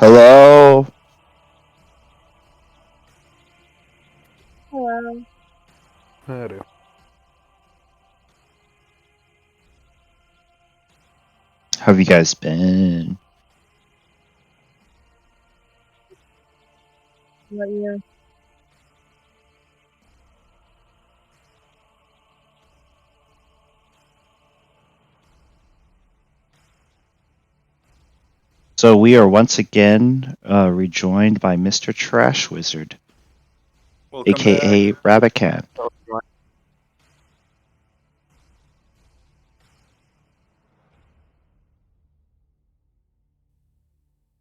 Hello. Hello. Hello. How have you guys been? What year? So we are once again rejoined by Mr. Trash Wizard, Welcome aka back. Rabbit Cat.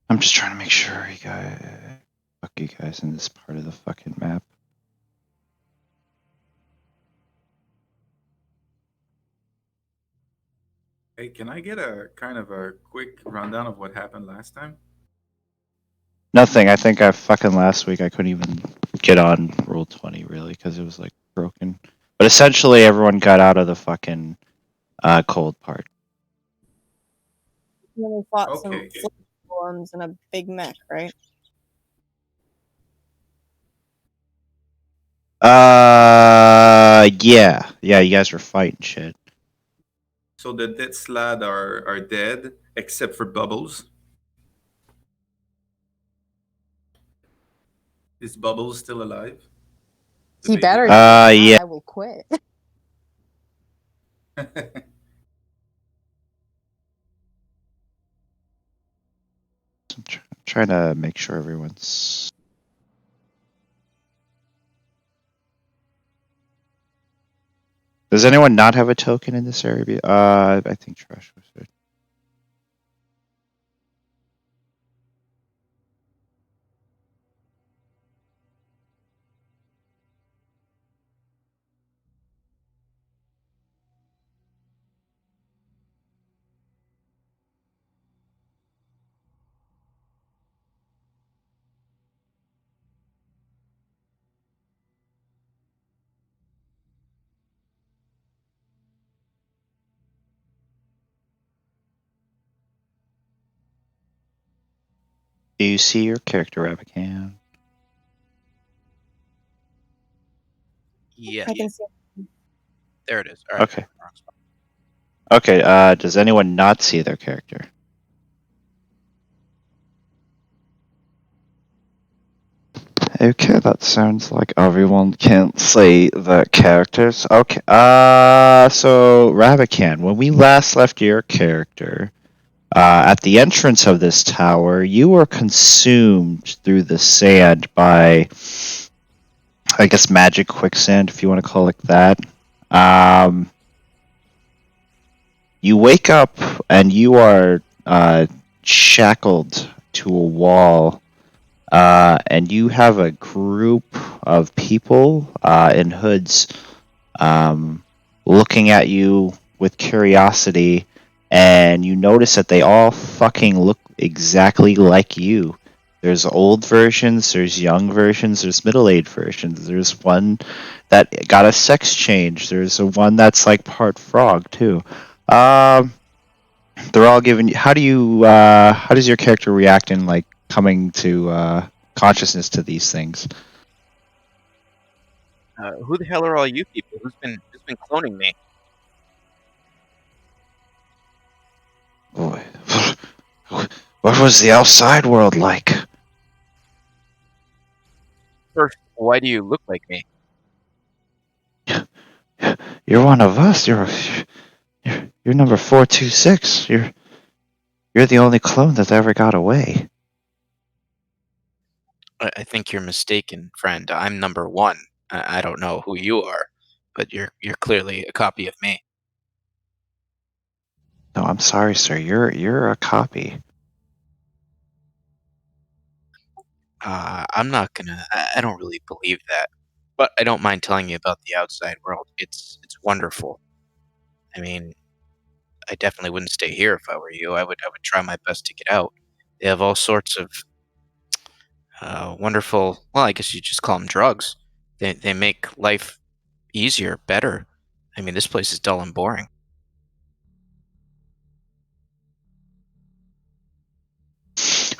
I'm just trying to make sure fuck you guys in this part of the fucking map. Hey, can I get a kind of a quick rundown of what happened last time? Nothing. I think last week I couldn't even get on Roll 20 really because it was like broken. But essentially everyone got out of the fucking cold part. And then we fought some Okay. golems and a big mech, right? Yeah. Yeah, you guys were fighting shit. So the dead slad are dead except for Bubbles. Is Bubbles still alive? The He better baby? be. If not, Yeah. I will quit. I'm trying to make sure everyone's. Does anyone not have a token in this area? I think Trash was it. Do you see your character, Rabbit? Yeah, I can see. there it is. All right. Okay. Okay, does anyone not see their character? Okay, that sounds like everyone can see the characters. Okay, so Ravican, when we last left your character, at the entrance of this tower, you were consumed through the sand by, I guess, magic quicksand, if you want to call it that. Um, you wake up and you are shackled to a wall, and you have a group of people in hoods looking at you with curiosity, and you notice that they all fucking look exactly like you. There's old versions, there's young versions, there's middle-aged versions. There's one that got a sex change. There's a one that's like part frog too. Um, they're all giving you. How does your character react in like coming to consciousness to these things? Who the hell are all you people? Who's been cloning me? Boy, what was the outside world like? First, why do you look like me? You're one of us. You're number 426. You're the only clone that ever got away. I think you're mistaken, friend. I'm number one. I don't know who you are, but you're clearly a copy of me. No, I'm sorry, sir. You're a copy. I'm not gonna. I don't really believe that, but I don't mind telling you about the outside world. It's wonderful. I mean, I definitely wouldn't stay here if I were you. I would try my best to get out. They have all sorts of wonderful. Well, I guess you just call them drugs. They make life easier, better. I mean, this place is dull and boring.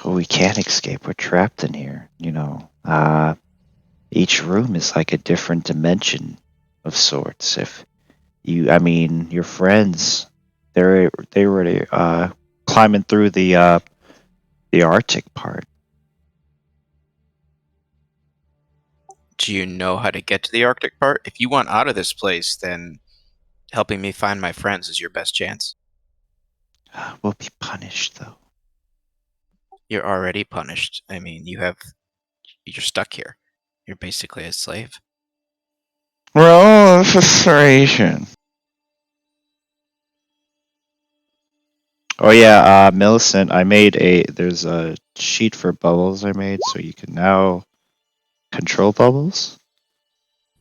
we can't escape. We're trapped in here. Each room is like a different dimension of sorts. Your friends, they were climbing through the Arctic part. Do you know how to get to the Arctic part? If you want out of this place, then helping me find my friends is your best chance. We'll be punished though. You're already punished. I mean, you're stuck here. You're basically a slave. We're all frustration. Oh yeah, Millicent, there's a sheet for bubbles I made, so you can now control bubbles.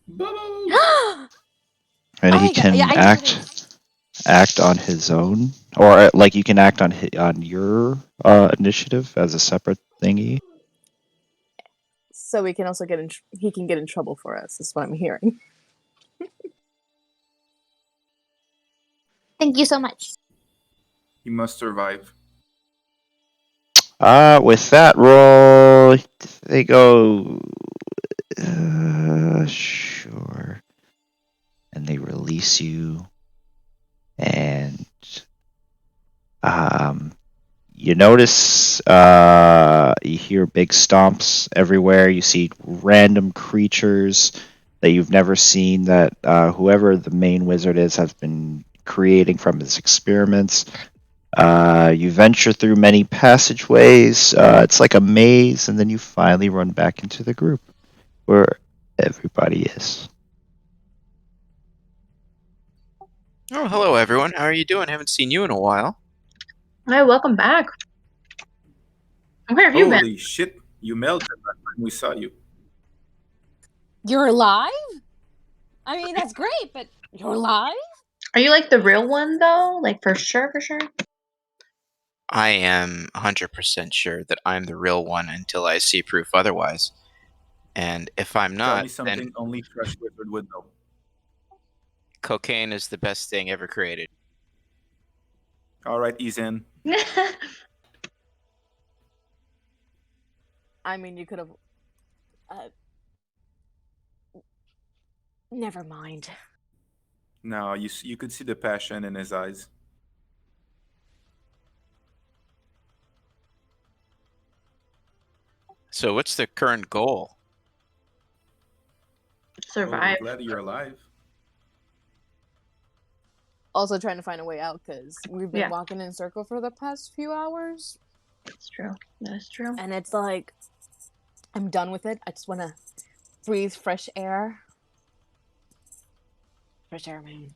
Bubbles! And Oh he my God, can yeah, I know what it act on his own, or like you can act on your initiative as a separate thingy. So we can also he can get in trouble for us, is what I'm hearing. Thank you so much. He must survive. With that roll, they go. Sure. And they release you, and you notice you hear big stomps everywhere. You see random creatures that you've never seen that whoever the main wizard is has been creating from his experiments. You venture through many passageways. It's like a maze, and then you finally run back into the group where everybody is. Oh, hello everyone. How are you doing? Haven't seen you in a while. Hi, welcome back. Where have you been? Holy shit! You melted last time we saw you. You're alive? I mean, that's great, but you're alive? Are you like the real one though? Like for sure, for sure? I am 100% sure that I'm the real one until I see proof otherwise. And if I'm Tell not, me something then only Fresh Wizard would know. cocaine is the best thing ever created. All right, ease in. I mean, you could have. Never mind. No, you could see the passion in his eyes. So what's the current goal? Well, Survive. we're glad you're alive. Also trying to find a way out because we've been Yeah. walking in a circle for the past few hours. That's true. That is true. And it's like, I'm done with it. I just want to breathe fresh air. Fresh air, man.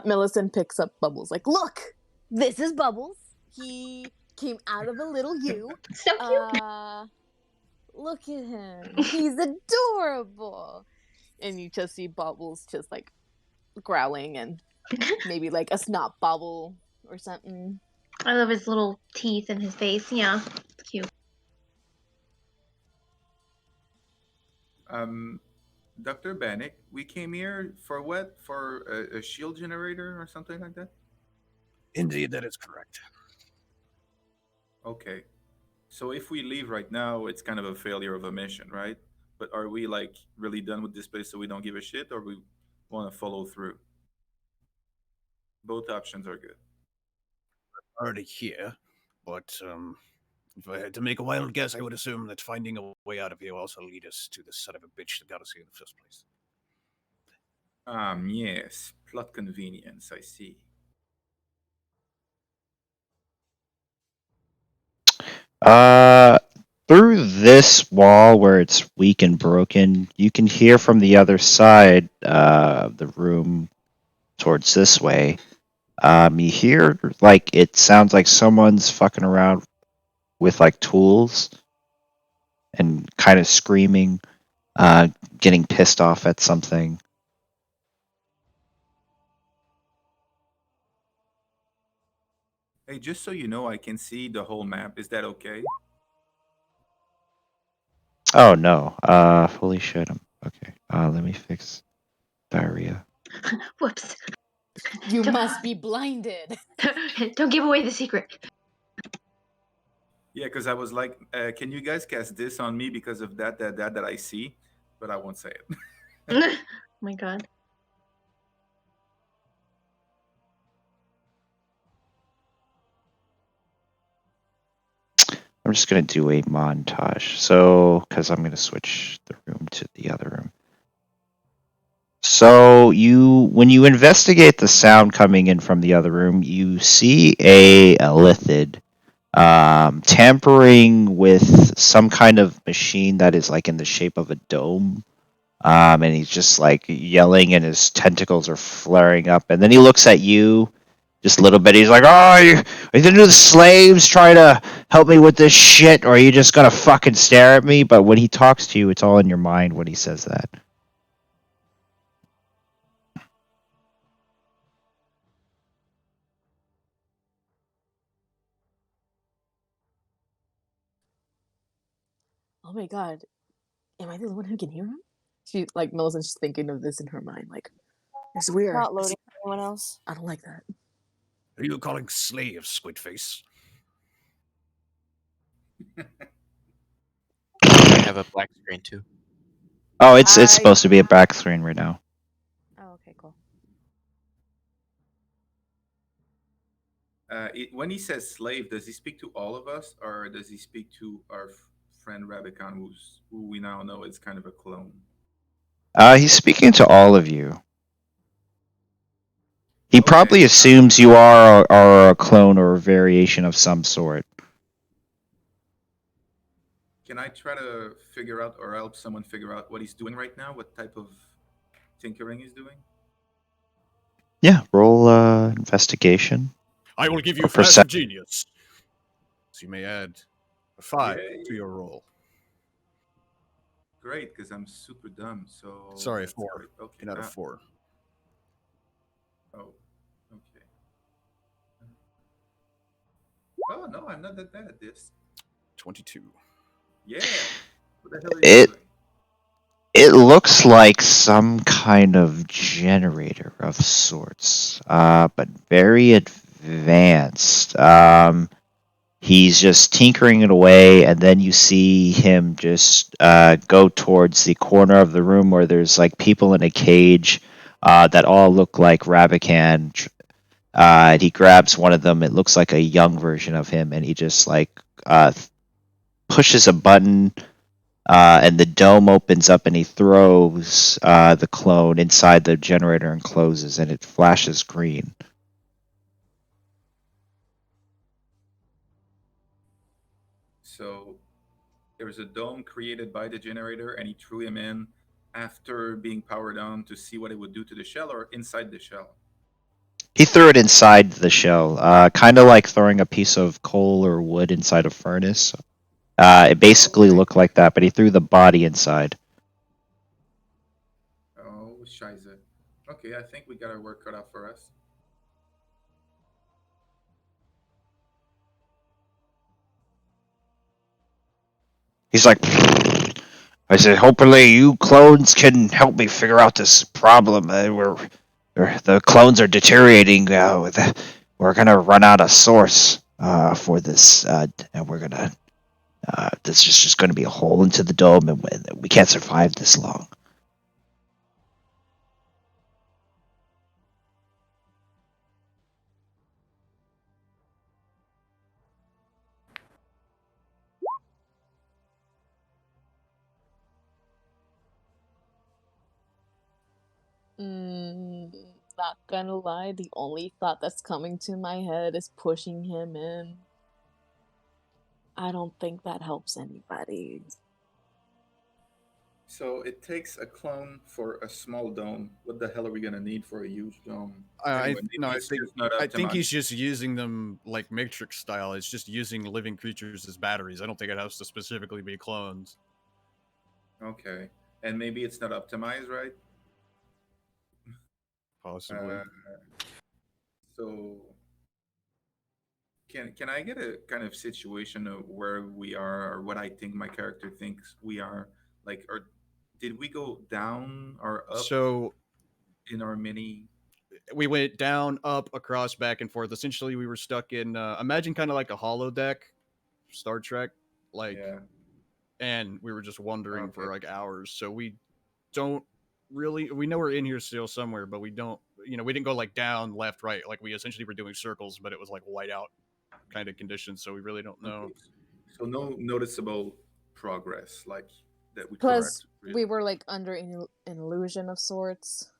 Millicent picks up Bubbles. Like, look, this is Bubbles. He came out of a little U. So cute. Look at him. He's adorable. And you just see Bubbles just like growling and maybe like a snot bubble or something. I love his little teeth and his face. Yeah, it's cute. Dr. Bannock, we came here for what? For a shield generator or something like that? Indeed, that is correct. Okay. So if we leave right now, it's kind of a failure of a mission, right? But are we like really done with this place so we don't give a shit, or we want to follow through? Both options are good. Already here, but if I had to make a wild guess, I would assume that finding a way out of here will also lead us to the son of a bitch that got us here in the first place. Yes, plot convenience, I see. Through this wall where it's weak and broken, you can hear from the other side of the room towards this way. You hear like it sounds like someone's fucking around with like tools and kind of screaming, getting pissed off at something. Hey, just so you know, I can see the whole map. Is that okay? Oh no. Holy shit. Okay. Let me fix diarrhea. Whoops. You must be blinded. Don't give away the secret. Yeah, because I was like, can you guys cast this on me because of that I see? But I won't say it. Oh my god. I'm just gonna do a montage. So, because I'm gonna switch the room to the other room. So when you investigate the sound coming in from the other room, you see a Elithid tampering with some kind of machine that is like in the shape of a dome. And he's just like yelling, and his tentacles are flaring up. And then he looks at you just a little bit. He's like, "Oh, are you the slaves trying to help me with this shit, or are you just gonna fucking stare at me?" But when he talks to you, it's all in your mind when he says that. Oh my god. Am I the one who can hear him? She like Millicent's just thinking of this in her mind, like, it's weird. Not loading anyone else. I don't like that. Who are you calling slaves, Squidface? I have a black screen too. Oh, it's supposed to be a back screen right now. Oh, okay, cool. When he says slave, does he speak to all of us, or does he speak to our friend Rabican, who we now know is kind of a clone? He's speaking to all of you. He Okay. probably assumes you are a clone or a variation of some sort. Can I try to figure out or help someone figure out what he's doing right now? What type of tinkering he's doing? Yeah, roll investigation. I will give you Or flash percep- of genius. So you may add a 5 Yay. to your roll. Great, because I'm super dumb. So Sorry, that's 4. great. Okay. Not a 4. Oh, okay. Oh no, I'm not that bad at this. 22. Yeah. What the hell are you doing? It looks like some kind of generator of sorts, but very advanced. He's just tinkering it away, and then you see him just go towards the corner of the room where there's like people in a cage that all look like Rabican. And he grabs one of them. It looks like a young version of him, and he just like pushes a button. And the dome opens up, and he throws the clone inside the generator and closes, and it flashes green. So there was a dome created by the generator, and he threw him in after being powered on to see what it would do to the shell, or inside the shell. He threw it inside the shell, kind of like throwing a piece of coal or wood inside a furnace. It basically looked like that, but he threw the body inside. Oh, scheiße. Okay, I think we got our work cut out for us. He's like, I said, hopefully you clones can help me figure out this problem. The clones are deteriorating. We're gonna run out of source for this, and we're gonna. This is just going to be a hole into the dome, and we can't survive this long. Not gonna lie, the only thought that's coming to my head is pushing him in. I don't think that helps anybody. So it takes a clone for a small dome. What the hell are we gonna need for a huge dome? I Anyway, maybe it's just not I think optimized. he's just using them like Matrix style. It's just using living creatures as batteries. I don't think it has to specifically be clones. Okay, and maybe it's not optimized, right? Possibly. So can I get a kind of situation of where we are, or what I think my character thinks we are, like, or did we go down or up So in our mini? we went down, up, across, back and forth. Essentially, we were stuck in imagine kind of like a holodeck, Star Trek, like, Yeah. and we were just wandering for Okay. like hours. So we don't really we know we're in here still somewhere, but we don't. We didn't go like down, left, right. Like we essentially were doing circles, but it was like whiteout kind of conditions. So we really don't know. Okay. So no noticeable progress, like that we Plus, correct. we Really. were like under an illusion of sorts,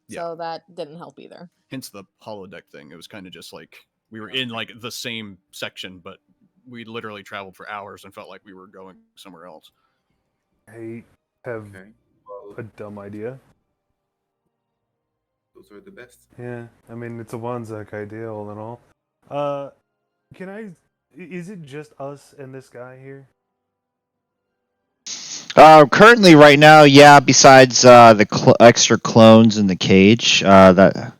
Yeah. so that didn't help either. Hence the holodeck thing. It was kind of just like we were in like the same section, but we literally traveled for hours and felt like we were going somewhere else. I have Okay. Well, a dumb idea. those are the best. Yeah, I mean it's a Wanzek idea all in all. Can I? Is it just us and this guy here? Currently, right now, yeah. Besides the extra clones in the cage, yeah,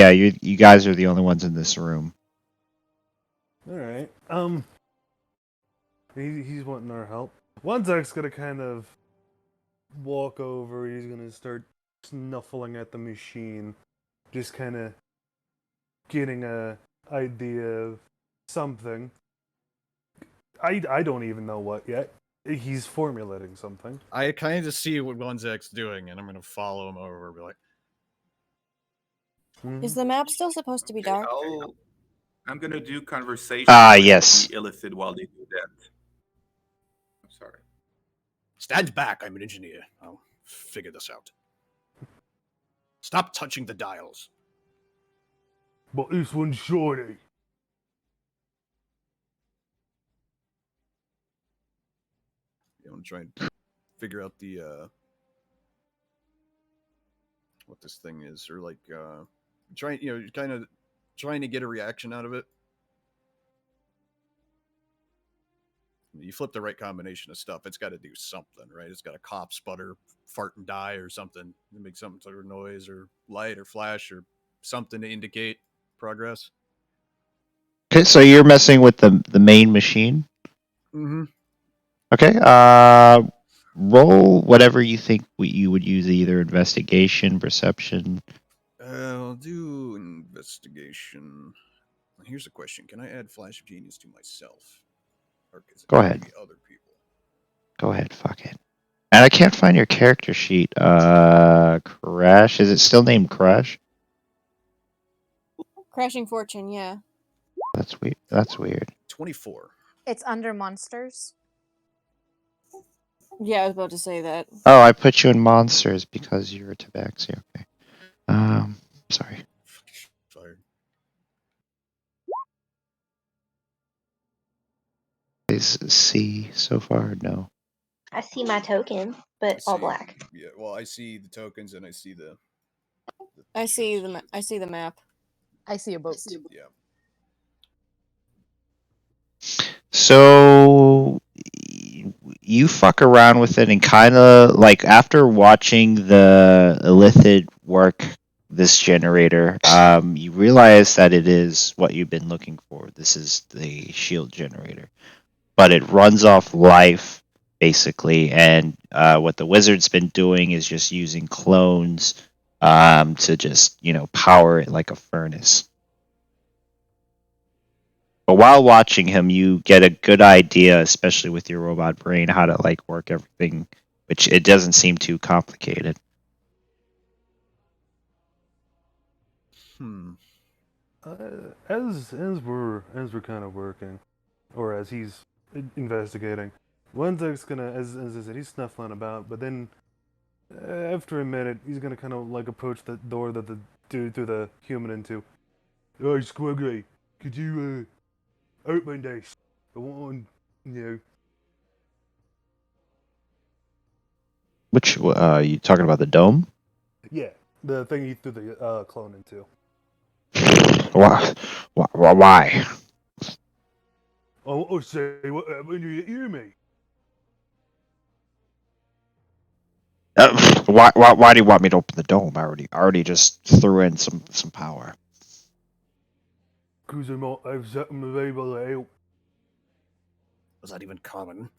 you guys are the only ones in this room. All right. He's wanting our help. Wanzek's gonna kind of walk over. He's gonna start snuffling at the machine, just kind of getting a idea of something. I don't even know what yet. He's formulating something. I kind of see what Wanzek's doing, and I'm gonna follow him over and be like, Is the map still supposed to be dark? I'm gonna do conversation. Yes. The Illithid while they do that. I'm sorry. "Stand back! I'm an engineer. I'll figure this out. Stop touching the dials." But this one's shorty. I'm trying to figure out the what this thing is, or like trying, kind of trying to get a reaction out of it. You flip the right combination of stuff, it's got to do something, right? It's got to cough, sputter, fart, and die, or something. Make some sort of noise, or light, or flash, or something to indicate progress. Okay, so you're messing with the main machine. Mm-hmm. Okay. Roll whatever you think you would use, either investigation, perception. I'll do investigation. Here's a question: can I add Flash of Genius to myself? Or is it Go gonna ahead. be other people? Go ahead, fuck it. And I can't find your character sheet. Crash. Is it still named Crash? Crashing Fortune, yeah. That's weird. That's weird. 24. It's under monsters. Yeah, I was about to say that. Oh, I put you in monsters because you're a tabaxi. Okay. Sorry. Fired. Is C so far? No. I see my token, but all black. Yeah, well, I see the tokens and I see the I see the map. I see a boat. Yeah. So you fuck around with it and kind of like after watching the Illithid work this generator, you realize that it is what you've been looking for. This is the shield generator, but it runs off life basically, and what the wizard's been doing is just using clones to just power it like a furnace. But while watching him, you get a good idea, especially with your robot brain, how to like work everything, which it doesn't seem too complicated. As we're kind of working, or as he's investigating, Wanzek's gonna, as I said, he's snuffling about, but then after a minute, he's gonna kind of like approach the door that the dude threw the human into. Hey, Squiggly, could you open this? I want, Which you talking about the dome? Yeah, the thing he threw the clone into. Why? Why? Oh, say what happened? You hear me? Why do you want me to open the dome? I already just threw in some power. Cause I might have something available to help. Was that even common?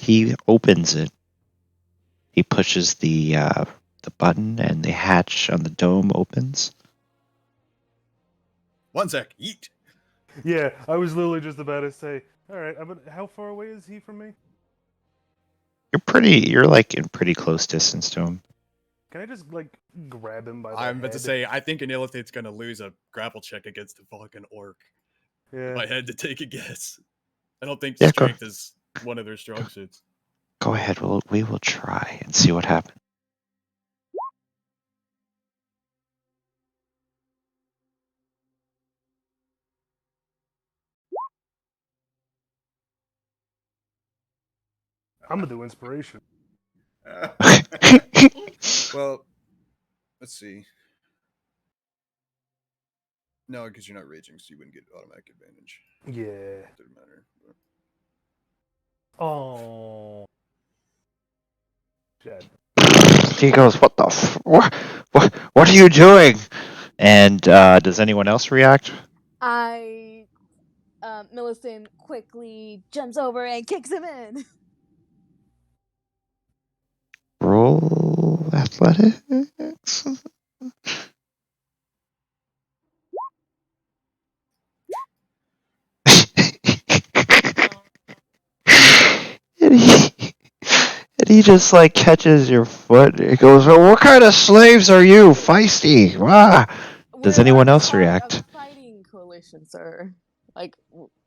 he opens it. He pushes the button, and the hatch on the dome opens. One sec. Eat. Yeah, I was literally just about to say, all right, how far away is he from me? You're like in pretty close distance to him. Can I just like grab him by the I'm about to head? say, I think Anilithid's gonna lose a grapple check against the fucking orc. If I Yeah. had to take a guess. I don't think Yeah, go. strength is one of their strong suits. Go ahead. We will try and see what happens. I'm gonna do inspiration. Well, let's see. No, because you're not raging, so you wouldn't get automatic advantage. Yeah. Doesn't matter. Oh. Shit. He goes, "What the? What are you doing?" And does anyone else react? Millicent quickly jumps over and kicks him in. Roll athletics. and he just like catches your foot. He goes, "Well, what kind of slaves are you? Feisty!" Ah. Does We're anyone else part react? of fighting coalition, sir. Like,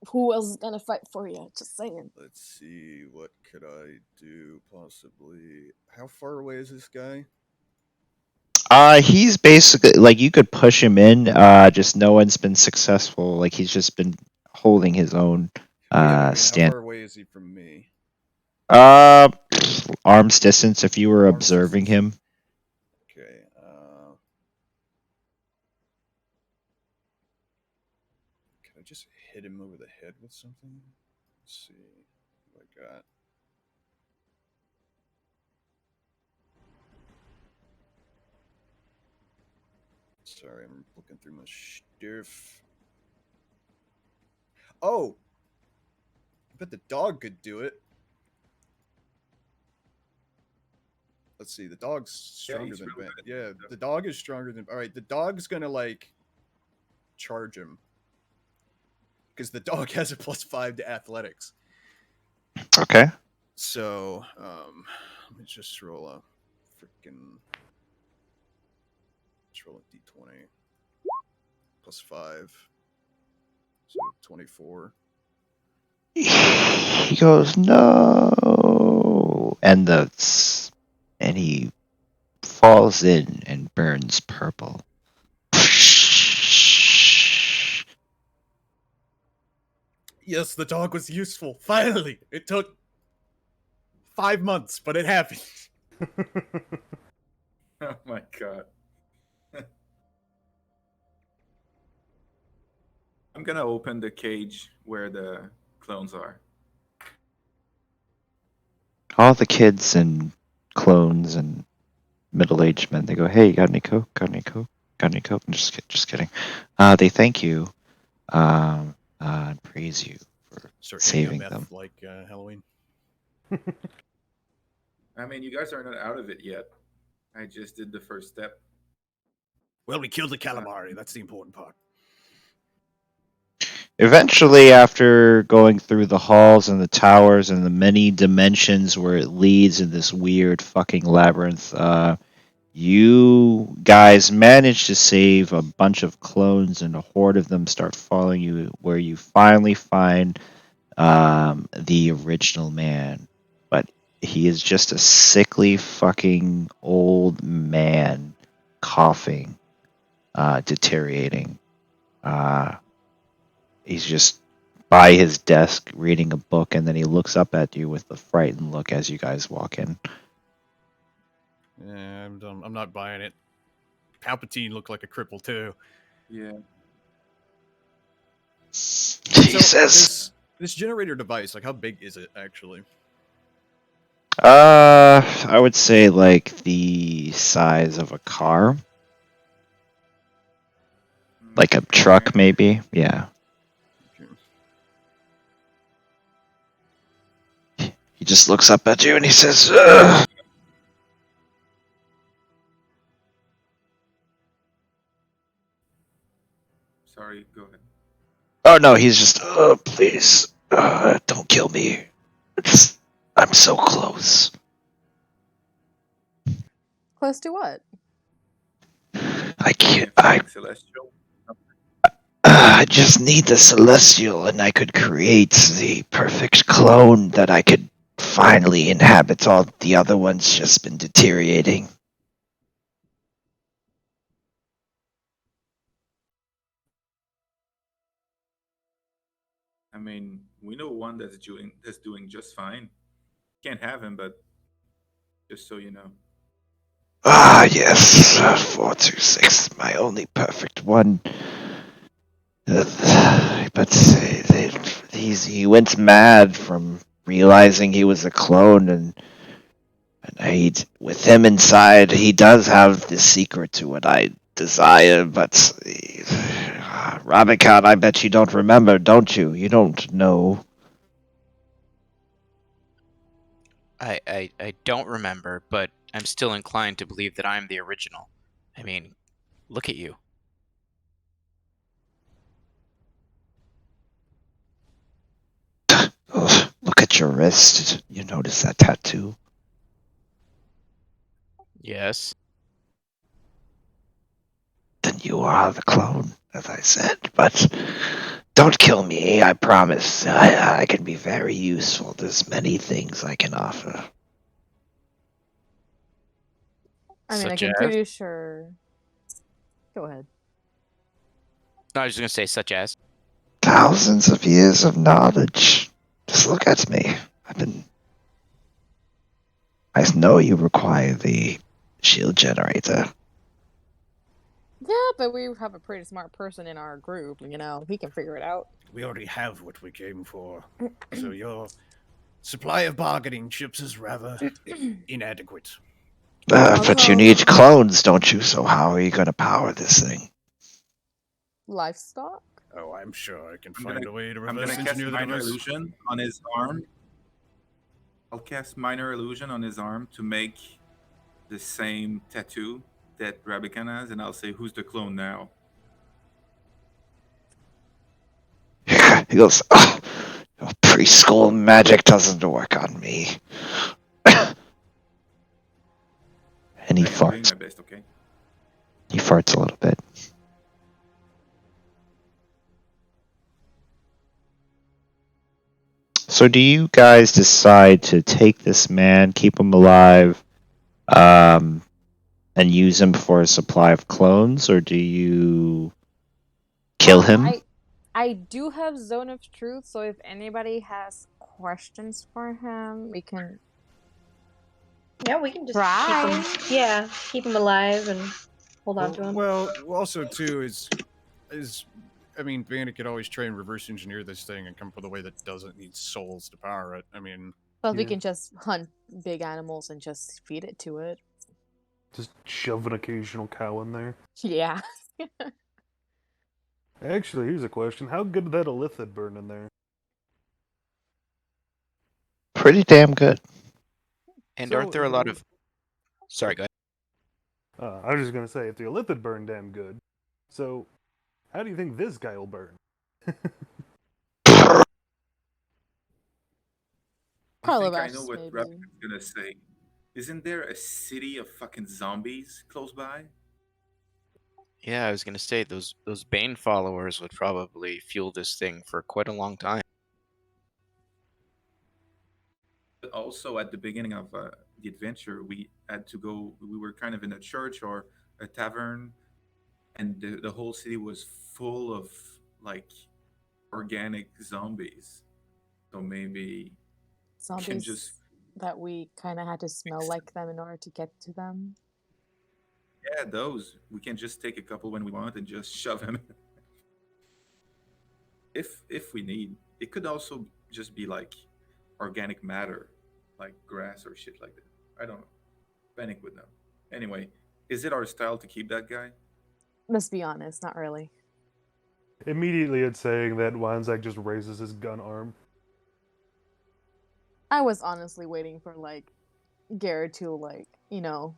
who else is gonna fight for you? Just saying. Let's see, what could I do possibly? How far away is this guy? He's basically like you could push him in. Just no one's been successful. Like he's just been holding his own How stand. far away is he from me? Arm's distance if you were Arm's observing distance. him. Okay. Can I just hit him over the head with something? Let's see what I got. Sorry, I'm looking through my stuff. Oh! I bet the dog could do it. Let's see, the dog's stronger he's than really Ben. good at Yeah, stuff. the dog is stronger than. Alright, the dog's gonna, like, charge him. Because the dog has a +5 to athletics. Okay. So, let me just roll a freaking. Let's roll a d20. +5. So 24. He goes, "No," and he falls in and burns purple. Yes, the dog was useful. Finally! It took 5 months, but it happened. Oh my god. I'm gonna open the cage where the clones are. All the kids and clones and middle-aged men, they go, "Hey, you got any coke? Got any coke? Got any coke?" I'm just kidding. They thank you, and praise you for Start saving meth them. like Halloween. I mean, you guys are not out of it yet. I just did the first step. Well, we killed the calamari. That's the important part. Eventually, after going through the halls and the towers and the many dimensions where it leads in this weird fucking labyrinth, you guys manage to save a bunch of clones, and a horde of them start following you, where you finally find the original man. But he is just a sickly fucking old man, coughing, deteriorating. He's just by his desk reading a book, and then he looks up at you with a frightened look as you guys walk in. Yeah, I'm not buying it. Palpatine looked like a cripple too. Yeah. Jesus. This generator device, like, how big is it actually? I would say like the size of a car, like a truck, maybe. Yeah. Okay. He just looks up at you and he says, "Ugh." Sorry, go ahead. Oh no, he's just, oh, please, don't kill me. I'm so close. Close to what? I can't, Infinite Celestial. I just need the celestial and I could create the perfect clone that I could finally inhabit. All the other ones just been deteriorating. I mean, we know one that's doing just fine. Can't have him, but just so you know. Ah, yes, 426, my only perfect one. But he went mad from realizing he was a clone, and with him inside, he does have the secret to what I desire. But Ravikant, I bet you don't remember, don't you? You don't know. I don't remember, but I'm still inclined to believe that I'm the original. I mean, look at you. Ugh, look at your wrist. You notice that tattoo? Yes. Then you are the clone, as I said. But don't kill me, I promise. I can be very useful. There's many things I can offer. I mean, Such I'm as? pretty sure. Go ahead. No, I was just gonna say such as. Thousands of years of knowledge. Just look at me. I know you require the shield generator. Yeah, but we have a pretty smart person in our group. You know, he can figure it out. We already have what we came for. So your supply of bargaining chips is rather inadequate. But you Also, need clones, don't you? So how are you going to power this thing? livestock. Oh, I'm sure I can I'm find gonna- a way to I'm reverse gonna cast engineer the minor device. illusion on his arm. I'll cast minor illusion on his arm to make the same tattoo that Rabican has, and I'll say, "Who's the clone now?" He goes, oh, preschool magic doesn't work on me. And he I am doing farts. my best, okay? He farts a little bit. So do you guys decide to take this man, keep him alive, and use him for a supply of clones, or do you kill him? I do have Zone of Truth, so if anybody has questions for him, we can. Yeah, we can just Try. keep him alive and hold on to him. Well, also too is I mean, Bandit could always try and reverse engineer this thing and come up with a way that doesn't need souls to power it. I mean, But we Yeah. can just hunt big animals and just feed it to it. Just shove an occasional cow in there. Yeah. Actually, here's a question: how good did that Elithid burn in there? Pretty damn good. And So, aren't there a lot of? Sorry, go ahead. I was just gonna say, if the Elithid burned damn good, so how do you think this guy will burn? I think I know Calabash, what maybe. Rabican's gonna say. Isn't there a city of fucking zombies close by? Yeah, I was gonna say those Bane followers would probably fuel this thing for quite a long time. But also, at the beginning of the adventure, we had to go. We were kind of in a church or a tavern, and the whole city was full of like organic zombies. So maybe we can Zombies just that we kind of had to smell like them in order to get to them. yeah, those we can just take a couple when we want and just shove them. If we need, it could also just be like organic matter, like grass or shit like that. I don't know. Panic would know. Anyway, is it our style to keep that guy? Let's be honest, not really. Immediately, it's saying that Wanzak just raises his gun arm. I was honestly waiting for like Garrett to like,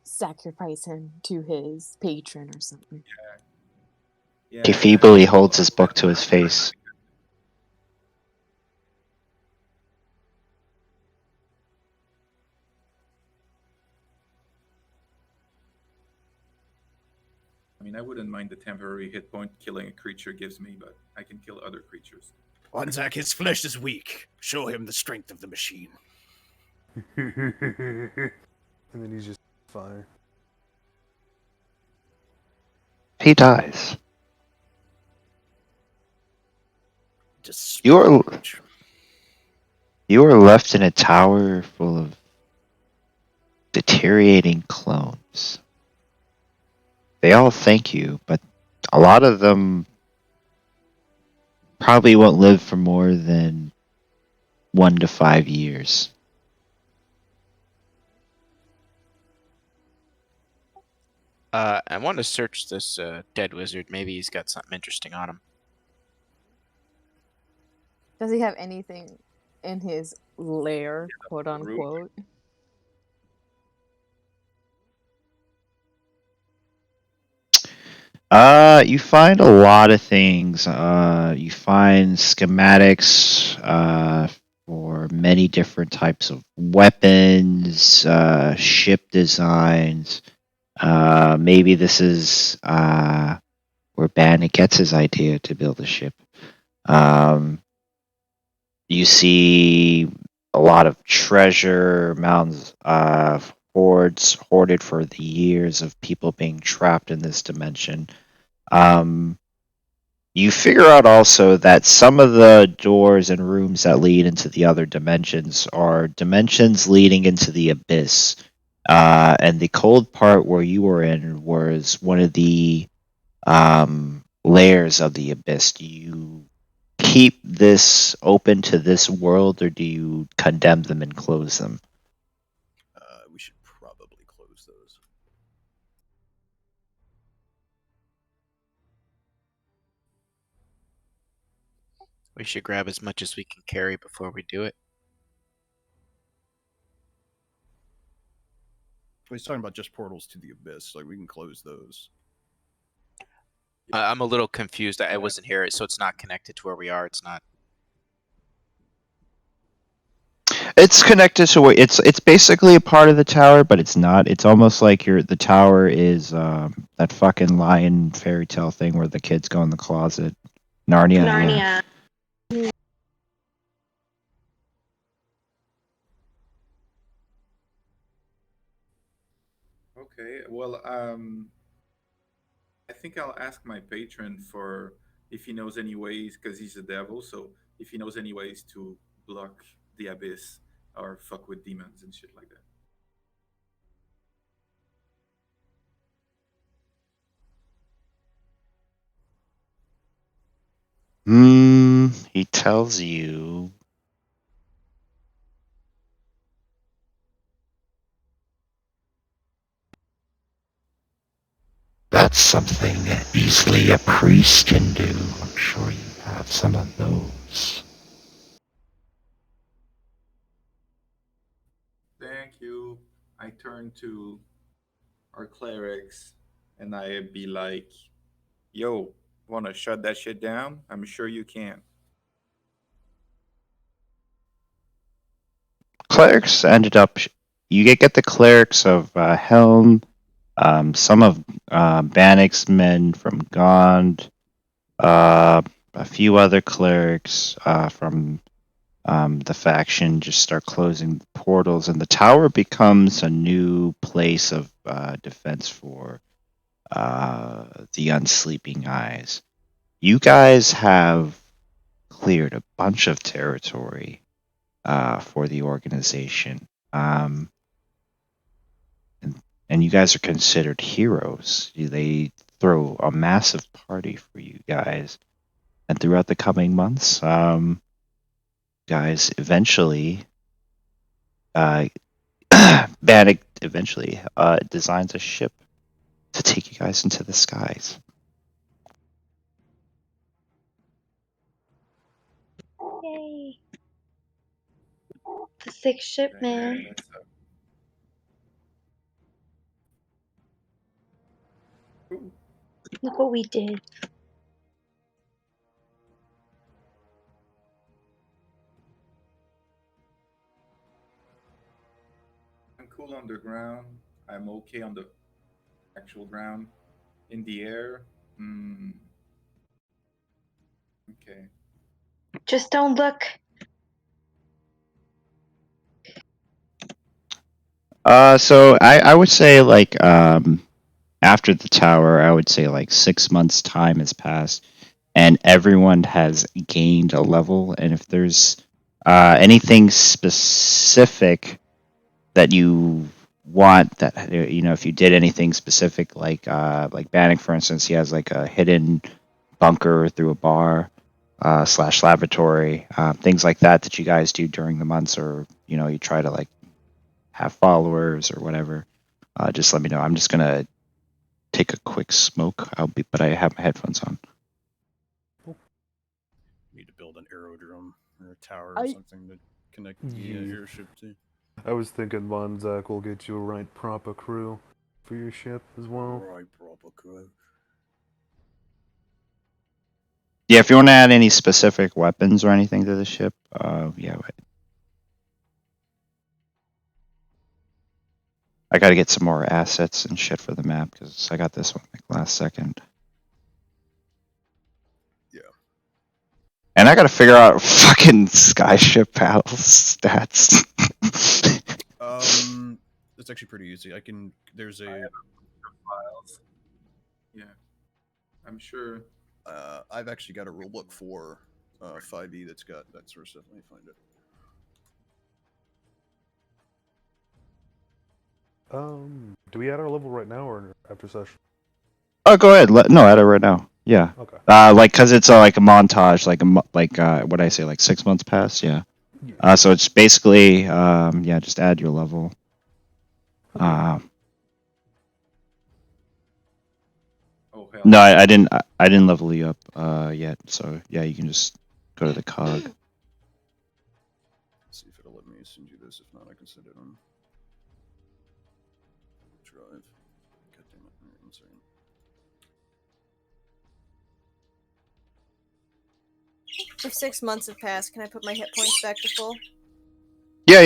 sacrifice him to his patron or something. Yeah, He feebly holds his book to his face. I mean, I wouldn't mind the temporary hit point killing a creature gives me, but I can kill other creatures. Wanzak, his flesh is weak. Show him the strength of the machine. And then he's just fire. He dies. Just You are left in a tower full of deteriorating clones. They all thank you, but a lot of them probably won't live for more than 1 to 5 years. I want to search this dead wizard. Maybe he's got something interesting on him. Does he have anything in his lair, quote unquote? You find a lot of things. You find schematics for many different types of weapons, ship designs. Maybe this is where Bannock gets his idea to build a ship. You see a lot of treasure, mounds, hoards hoarded for the years of people being trapped in this dimension. You figure out also that some of the doors and rooms that lead into the other dimensions are dimensions leading into the abyss. And the cold part where you were in was one of the layers of the abyss. Do you keep this open to this world, or do you condemn them and close them? We should probably close those. We should grab as much as we can carry before we do it. He's talking about just portals to the abyss. Like, we can close those. I'm a little confused. I wasn't here, so it's not connected to where we are. It's not. It's connected to where it's basically a part of the tower, but it's not. It's almost like the tower is that fucking lion fairy tale thing where the kids go in the closet. Narnia. Yeah. Okay, well, I think I'll ask my patron for if he knows any ways, because he's a devil, so if he knows any ways to block the abyss or fuck with demons and shit like that. He tells you that's something easily a priest can do. I'm sure you have some of those. Thank you. I turn to our clerics and I be like, yo, wanna shut that shit down? I'm sure you can. Clerics ended up. You get the clerics of Helm, some of Bannock's men from Gond, a few other clerics from the faction just start closing the portals, and the tower becomes a new place of defense for the Unsleeping Eyes. You guys have cleared a bunch of territory for the organization. And you guys are considered heroes. They throw a massive party for you guys. And throughout the coming months, guys eventually, Bannock eventually designs a ship to take you guys into the skies. Yay. It's a sick ship, Yeah, man. that's, cool. Look what we did. I'm cool on the ground. I'm okay on the actual ground. In the air, okay. Just don't look. So I would say like after the tower, I would say like 6 months time has passed, and everyone has gained a level. And if there's anything specific that you want, that if you did anything specific, like Bannock, for instance, he has like a hidden bunker through a bar slash laboratory, things like that you guys do during the months, or you try to like have followers or whatever. Just let me know. I'm just gonna take a quick smoke. But I have my headphones on. Need to build an aerodrome or a tower or something to connect the airship to. I was thinking Von Zach will get you a right proper crew for your ship as well. Right proper crew. Yeah, if you want to add any specific weapons or anything to the ship, yeah. I got to get some more assets and shit for the map because I got this one like last second. Yeah. And I got to figure out fucking Skyship Pals stats. It's actually pretty easy. There's a Files. Yeah, I'm sure. I've actually got a rulebook for 5e that's got that sort of stuff. Let me find it. Do we add our level right now or after session? Oh, go ahead. No, add it right now. Yeah. Okay. Like, cause it's like a montage, like what I say, like 6 months past. Yeah. So it's basically, yeah, just add your level. Oh hell. No, I didn't. I didn't level you up yet. So yeah, you can just go to the cog. See if it'll let me send you this. If not, I can send it on Drive. God damn it! Wait, 1 second. If 6 months have passed, can I put my hit points back to full? Yeah.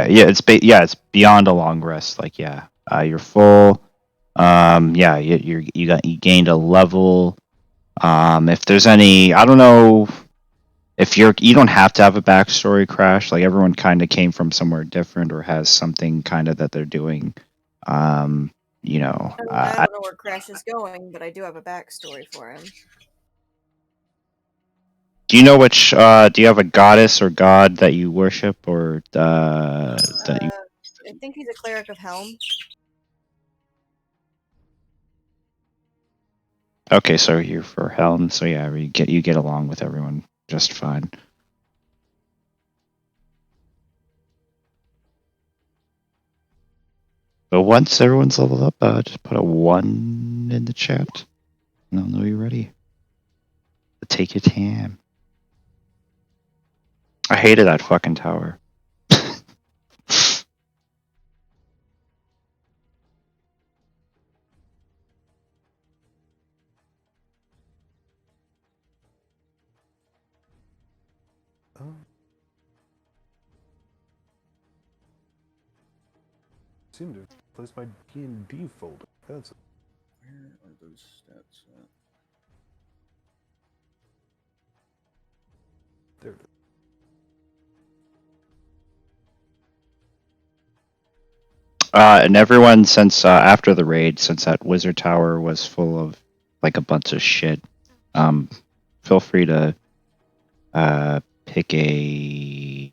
It's beyond a long rest. Like, yeah, you're full. Yeah, you gained a level. If there's any, I don't know if you don't have to have a backstory, Crash. Like, everyone kind of came from somewhere different or has something kind of that they're doing. I don't know where Crash is going, but I do have a backstory for him. Do you know which? Do you have a goddess or god that you worship, or that you? I think he's a cleric of Helm. Okay, so you're for Helm. So yeah, you get along with everyone just fine. But once everyone's leveled up, just put a 1 in the chat, and I'll know you're ready. But take your time. I hated that fucking tower. Seem to have placed my D&D folder. That's it. Where are those stats at? There it is. And everyone, since after the raid, since that wizard tower was full of like a bunch of shit, feel free to pick a.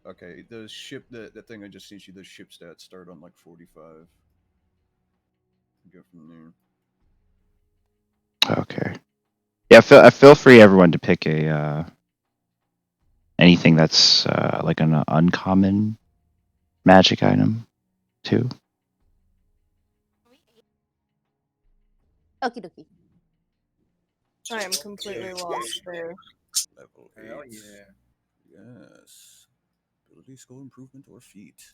Okay, the ship, the thing I just sent you, the ship stats start on like 45. Go from there. Okay. Yeah, feel free everyone to pick a anything that's like an uncommon magic item too. Okie dokie. I am completely lost there. Level 8. Hell yeah. Yes. Ability, skill improvement, or feat.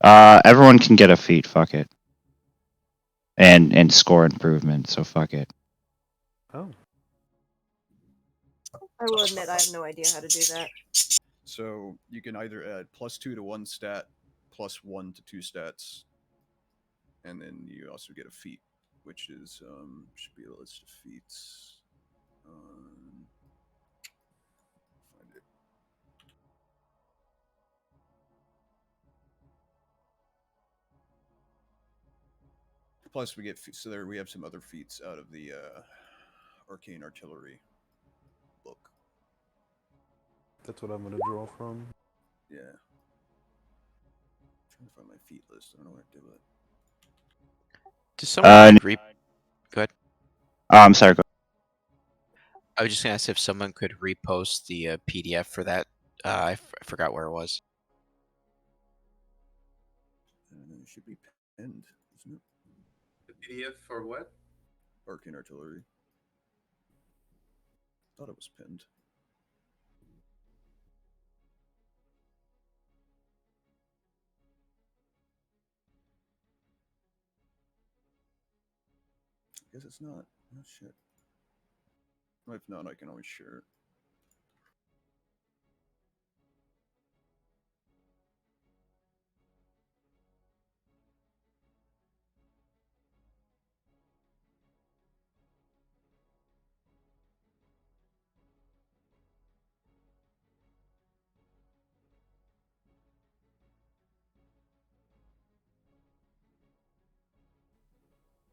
Everyone can get a feat. Fuck it. And score improvement. So fuck it. Oh. I will admit I have no idea how to do that. So you can either add +2 to one stat, +1 to two stats, and then you also get a feat, which is should be a list of feats. Find it. Plus, we get so there we have some other feats out of the arcane artillery book. That's what I'm gonna draw from. Yeah. I'm trying to find my feat list. I don't know where to do it. Does someone Go ahead. I'm sorry. Go. I was just gonna ask if someone could repost the PDF for that. I forgot where it was. It should be pinned, isn't it? The PDF for what? Arcane artillery. Thought it was pinned. I guess it's not. Oh shit. If not, I can always share it.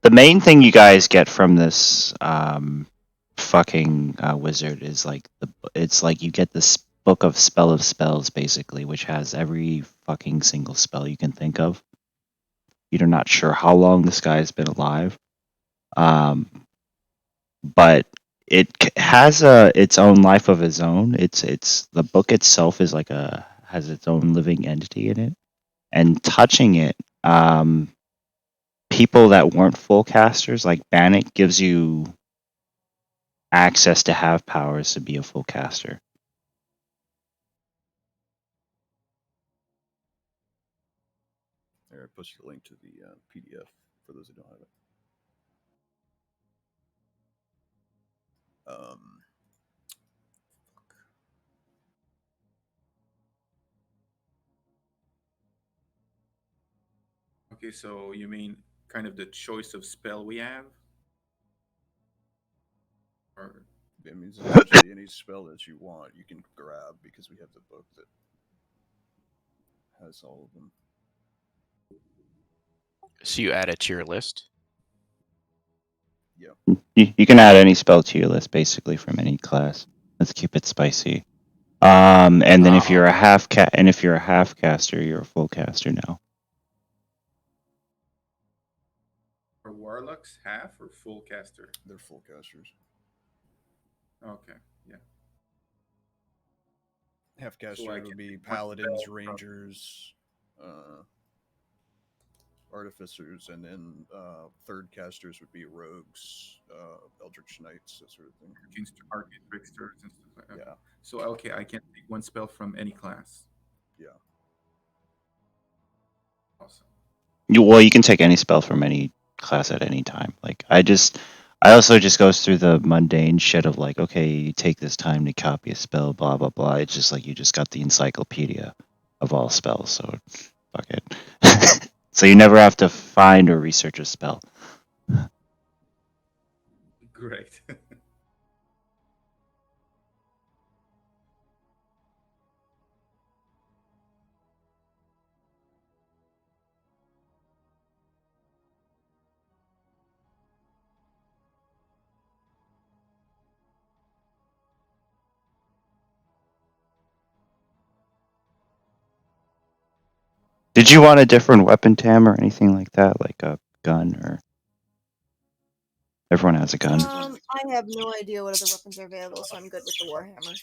The main thing you guys get from this fucking wizard is like it's like you get this book of spells basically, which has every fucking single spell you can think of. You're not sure how long this guy's been alive, but it has its own life of its own. It's the book itself is like has its own living entity in it, and touching it. People that weren't full casters, like Bannock, gives you access to have powers to be a full caster. There, I posted a link to the PDF for those who don't have it. Okay, so you mean kind of the choice of spell we have? Or It means essentially any spell that you want, you can grab because we have the book that has all of them. So you add it to your list? Yeah. You can add any spell to your list basically from any class. Let's keep it spicy. And then if you're a half caster, you're a full caster now. are warlocks half or full caster? They're full casters. Okay, yeah. Half caster I would can be pick one paladins, spell from- rangers, artificers, and then third casters would be rogues, eldritch knights, that sort of thing. Arcane tricksters and stuff like that. Yeah. So okay, I can pick one spell from any class. Yeah. Awesome. You can take any spell from any class at any time. Like I also just goes through the mundane shit of like, okay, you take this time to copy a spell, blah blah blah. It's just like you just got the encyclopedia of all spells, so fuck it. So you never have to find or research a spell. Great. Did you want a different weapon, Tam, or anything like that, like a gun or? Everyone has a gun. I have no idea what other weapons are available, so I'm good with the Warhammer.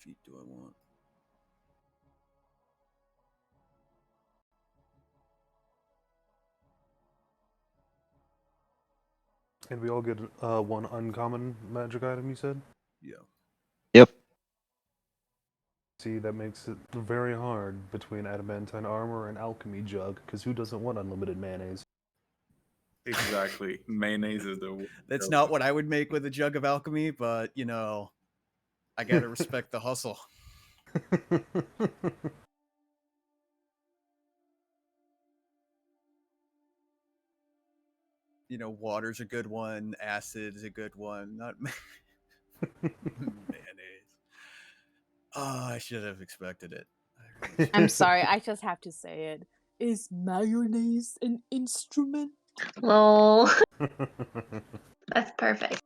feet do I want? And we all get one uncommon magic item, you said? Yeah. Yep. See, that makes it very hard between adamantine armor and alchemy jug, because who doesn't want unlimited mayonnaise? Exactly. Mayonnaise is the. That's not what I would make with a jug of alchemy, but you know, I gotta respect the hustle. You know, water's a good one, acid is a good one, not mayonnaise. Oh, I should have expected it. I'm sorry, I just have to say it. Is mayonnaise an instrument? Lol. That's perfect.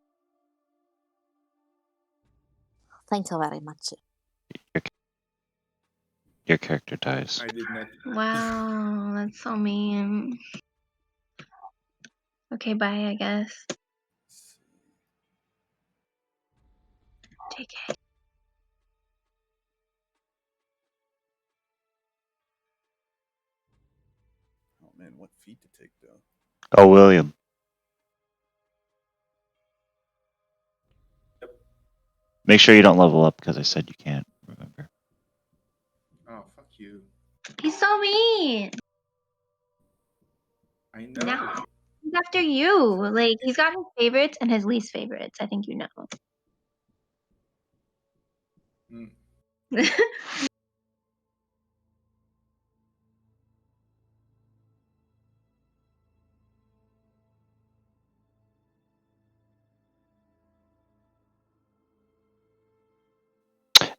Thank you very much. Your character dies. I did not. Wow, that's so mean. Okay, bye, I guess. Take it. Oh man, what feat to take though? Oh, William. Make sure you don't level up because I said you can't. Remember. Oh, fuck you. He's so mean. I know. Now he's after you. Like, he's got his favorites and his least favorites. I think you know. Mm.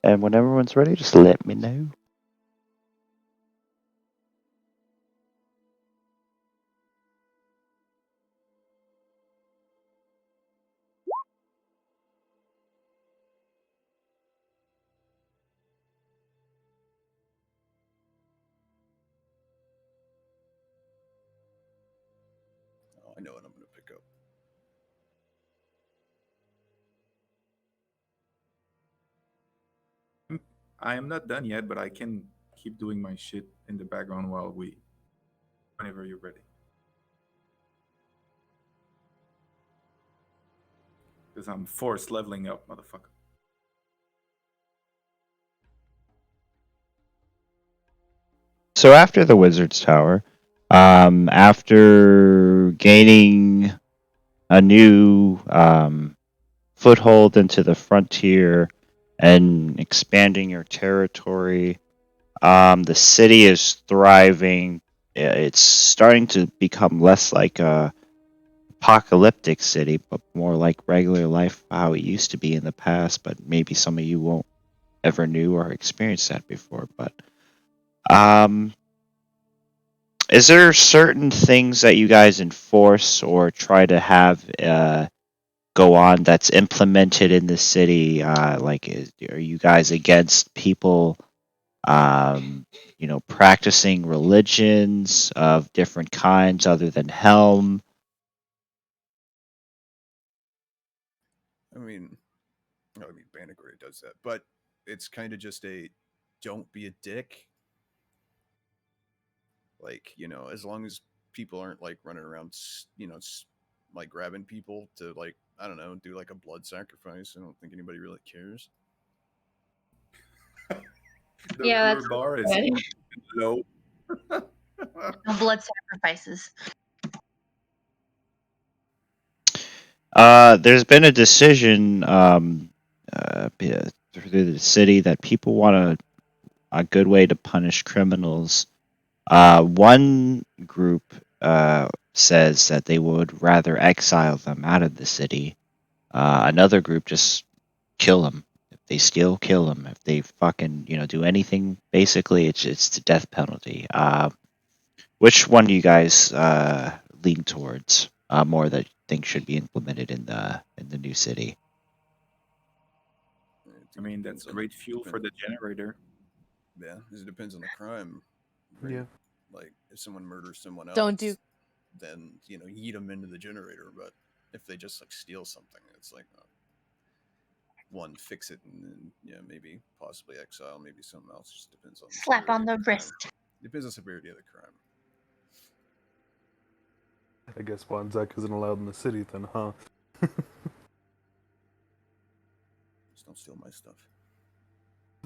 And when everyone's ready, just let me know. Oh, I know what I'm gonna pick up. I am not done yet, but I can keep doing my shit in the background while whenever you're ready. Because I'm forced leveling up, motherfucker. So after the Wizard's Tower, after gaining a new foothold into the frontier and expanding your territory, the city is thriving. It's starting to become less like a apocalyptic city, but more like regular life, how it used to be in the past. But maybe some of you won't ever knew or experienced that before. But is there certain things that you guys enforce or try to have go on that's implemented in the city? Are you guys against people, practicing religions of different kinds other than Helm? I mean, Banagore does that, but it's kind of just a don't be a dick. Like, you know, as long as people aren't like running around, like grabbing people to like, I don't know, do like a blood sacrifice. I don't think anybody really cares. Yeah, Your that's bar is good. low. No blood sacrifices. There's been a decision through the city that people want a good way to punish criminals. One group says that they would rather exile them out of the city. Another group just kill them. If they steal, kill them. If they fucking do anything, basically it's the death penalty. Which one do you guys lean towards more that you think should be implemented in the new city? I mean, that's great fuel for the generator. Yeah, it depends on the crime. Right? Yeah. Like if someone murders someone else, then yeet them into the generator. But if they just like steal something, it's like, one, fix it, and then maybe possibly exile, maybe something else. Just depends on Slap on severity the of crime. wrist. Depends on severity of the crime. I guess Wanzak isn't allowed in the city then, huh? Just don't steal my stuff.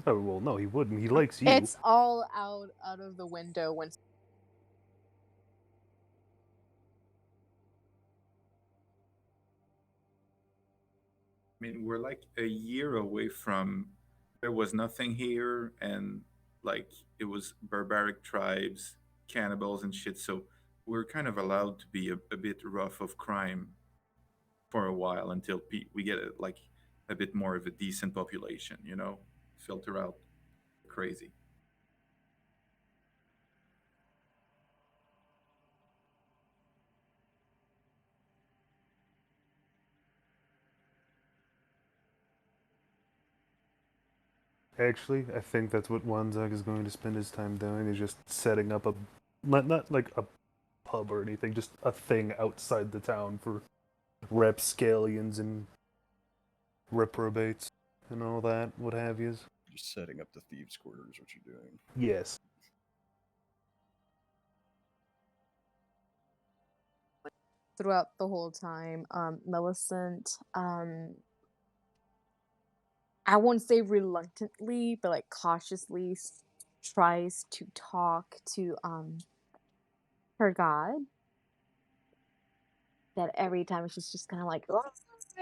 Oh, well, no, he wouldn't. He likes you. It's all out of the window when. I mean, we're like a year away from there was nothing here, and like it was barbaric tribes, cannibals, and shit. So we're kind of allowed to be a bit rough of crime for a while until we get like a bit more of a decent population, filter out crazy. Actually, I think that's what Wanzak is going to spend his time doing, is just setting up a... Not like a pub or anything, just a thing outside the town for rapscallions and reprobates and all that, what have yous. Just setting up the thieves' quarters, what you're doing. Yes. Throughout the whole time, Millicent, I won't say reluctantly, but like cautiously tries to talk to her god. That every time she's just kind of like, oh, I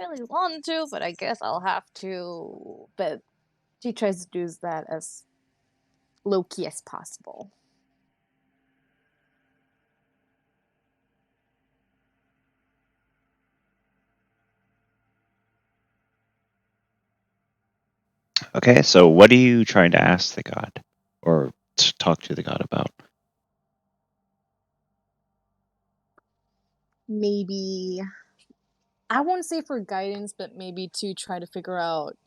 don't really want to, but I guess I'll have to. But she tries to do that as low key as possible. Okay, so what are you trying to ask the god, or talk to the god about? Maybe I won't say for guidance, but maybe to try to figure out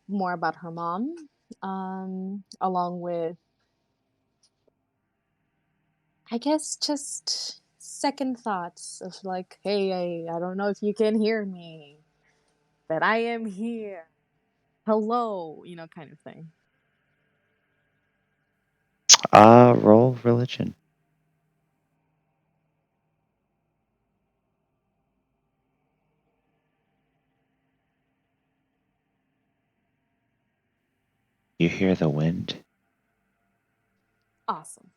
more about her mom, along with, I guess, just second thoughts of like, hey, I don't know if you can hear me, but I am here. Hello, kind of thing. Roll religion. You hear the wind? Awesome.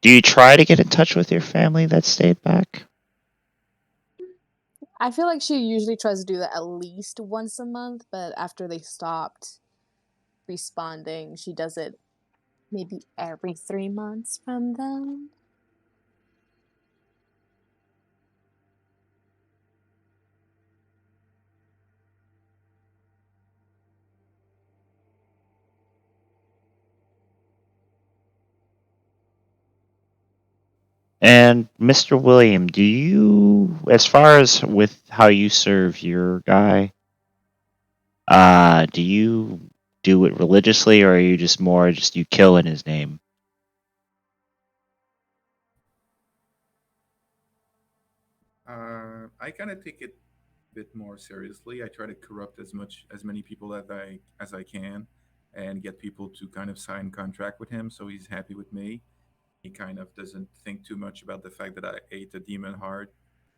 Do you try to get in touch with your family that stayed back? I feel like she usually tries to do that at least once a month, but after they stopped responding, she does it maybe every 3 months from them. And Mr. William, do you, as far as with how you serve your guy, do you do it religiously, or are you just more just you kill in his name? I kind of take it a bit more seriously. I try to corrupt as many people as I can, and get people to kind of sign contract with him, so he's happy with me. He kind of doesn't think too much about the fact that I ate a demon heart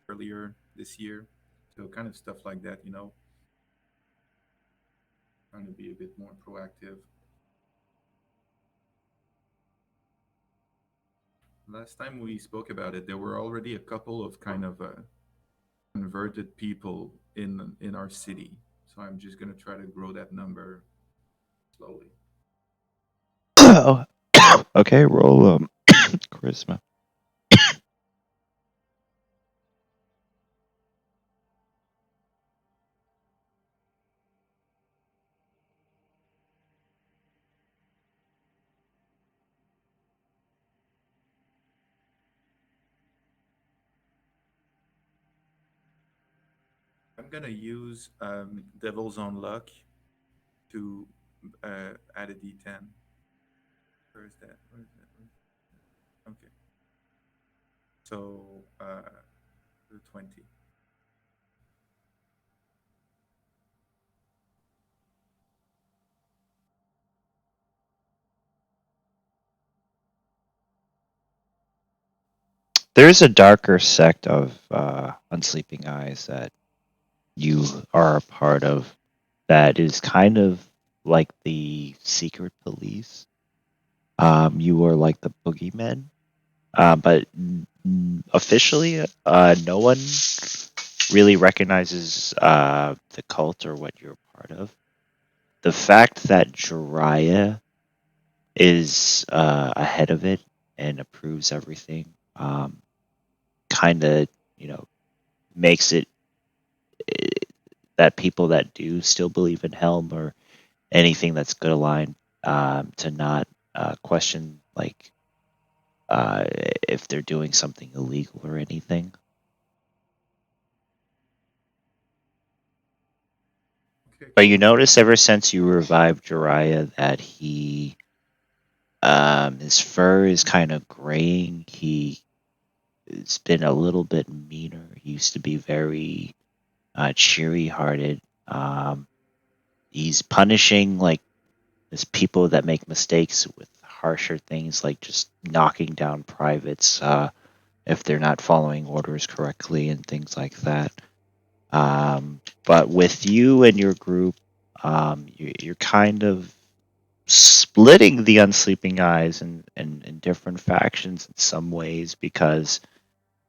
earlier this year. So kind of stuff like that. Trying to be a bit more proactive. Last time we spoke about it, there were already a couple of kind of converted people in our city. So I'm just gonna try to grow that number slowly. Okay, roll charisma. I'm gonna use Devil's Own Luck to add a D10. Where is that? Where is that? Okay. So the 20. There's a darker sect of Unsleeping Eyes that you are a part of that is kind of like the secret police. You are like the boogeymen, but officially, no one really recognizes the cult or what you're a part of. The fact that Jiraiya is ahead of it and approves everything, kind of, makes it that people that do still believe in Helm or anything that's good aligned, to not question like if they're doing something illegal or anything. Okay, But you cool. notice ever since you revived Jiraiya that he, his fur is kind of graying. It's been a little bit meaner. He used to be very cheery hearted. He's punishing like his people that make mistakes with harsher things, like just knocking down privates if they're not following orders correctly and things like that. But with you and your group, you're kind of splitting the Unsleeping Eyes in different factions in some ways, because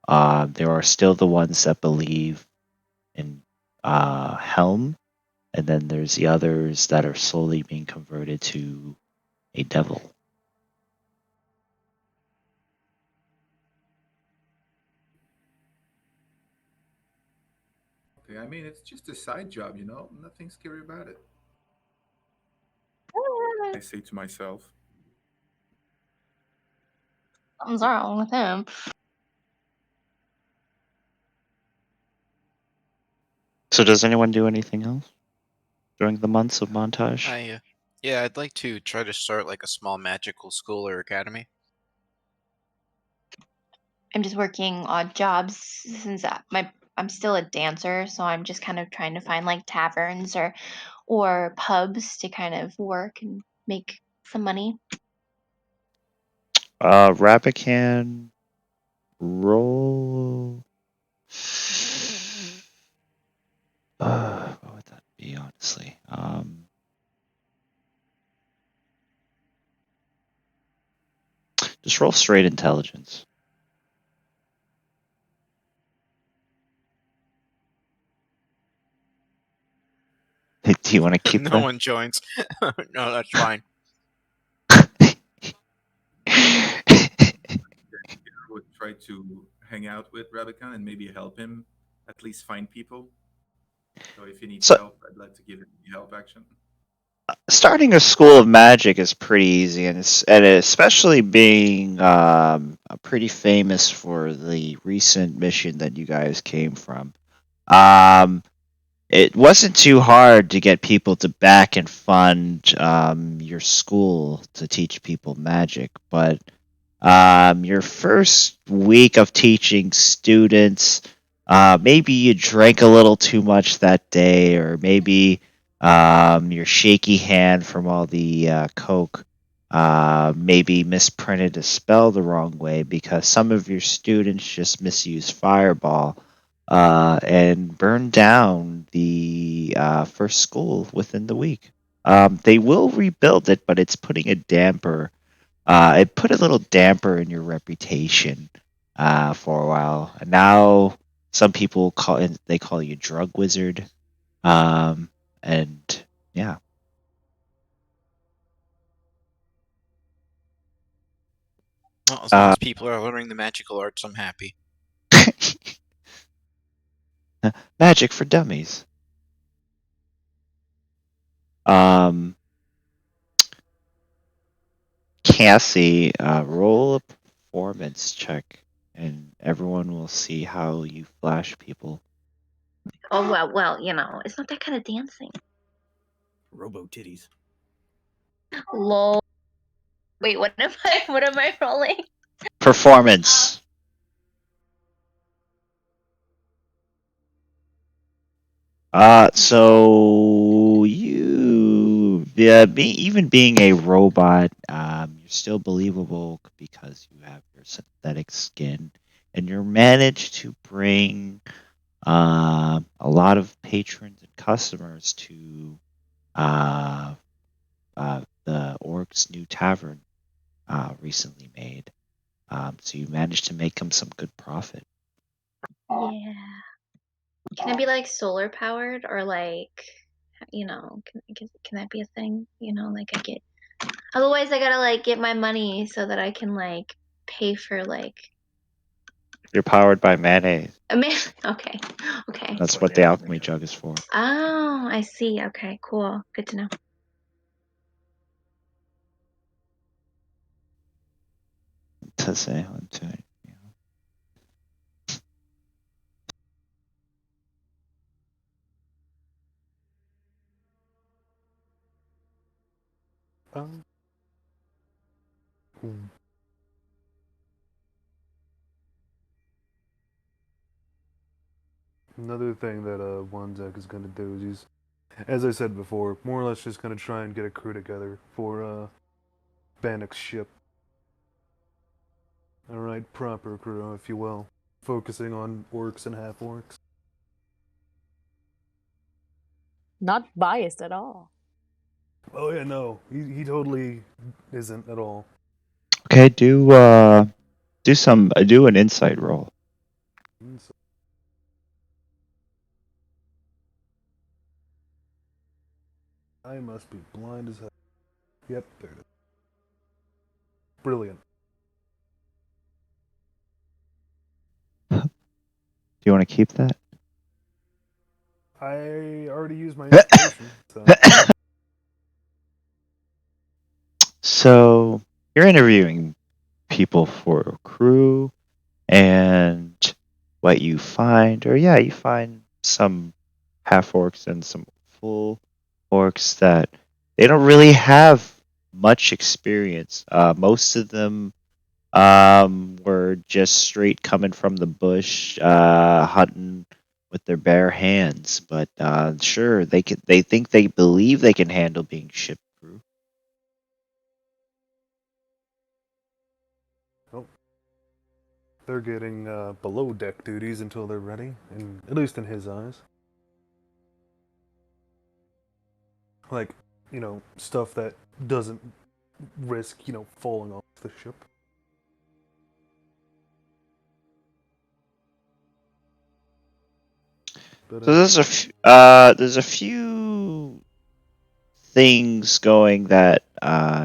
there are still the ones that believe in Helm, and then there's the others that are slowly being converted to a devil. Okay, I mean, it's just a side job, Nothing scary about it. I say to myself. Something's wrong with him. So does anyone do anything else during the months of montage? Yeah, I'd like to try to start like a small magical school or academy. I'm just working odd jobs since I'm still a dancer, so I'm just kind of trying to find like taverns or pubs to kind of work and make some money. Rabican, roll. What would that be, honestly? Just roll straight intelligence. Do you want to keep No that? one joins. No, that's fine. I would try to hang out with Rabican and maybe help him at least find people. So if he needs So help, I'd like to give him the help action. starting a school of magic is pretty easy, and especially being pretty famous for the recent mission that you guys came from. It wasn't too hard to get people to back and fund your school to teach people magic, but your first week of teaching students, maybe you drank a little too much that day, or maybe your shaky hand from all the coke maybe misprinted a spell the wrong way, because some of your students just misused fireball and burned down the first school within the week. They will rebuild it, but it's putting a damper. It put a little damper in your reputation for a while. And now some people call you drug wizard, and yeah. Well, as long as people are learning the magical arts, I'm happy. Magic for dummies. Cassie, roll a performance check, and everyone will see how you flash people. Oh well, it's not that kind of dancing. Robo titties. Lol. Wait, what am I? What am I rolling? Performance. So you, yeah, even being a robot, you're still believable because you have your synthetic skin, and you're managed to bring a lot of patrons and customers to uh, the Orc's new tavern recently made. So you managed to make them some good profit. Yeah. Can it be like solar powered or like, can that be a thing? Like I get. Otherwise, I gotta like get my money so that I can like pay for like. You're powered by mayonnaise. Okay. Okay. That's what the alchemy jug is for. Oh, I see. Okay, cool. Good to know. To say, Um, hmm. Another thing that Wanzek is going to do is he's, as I said before, more or less just going to try and get a crew together for Bannock's ship. Alright, proper crew, if you will. Focusing on orcs and half-orcs. Not biased at all. Oh yeah, no. He totally isn't at all. okay, do an insight roll. I must be blind as hell. Yep, there it is. Brilliant. Do you want to keep that? I already used my inspiration, so. So you're interviewing people for a crew, and what you find, you find some half orcs and some full orcs that they don't really have much experience. Most of them were just straight coming from the bush, hunting with their bare hands. But sure, they believe they can handle being ship crew. Oh. They're getting below deck duties until they're ready, at least in his eyes. Like, stuff that doesn't risk, falling off the ship. But, So there's a few things going that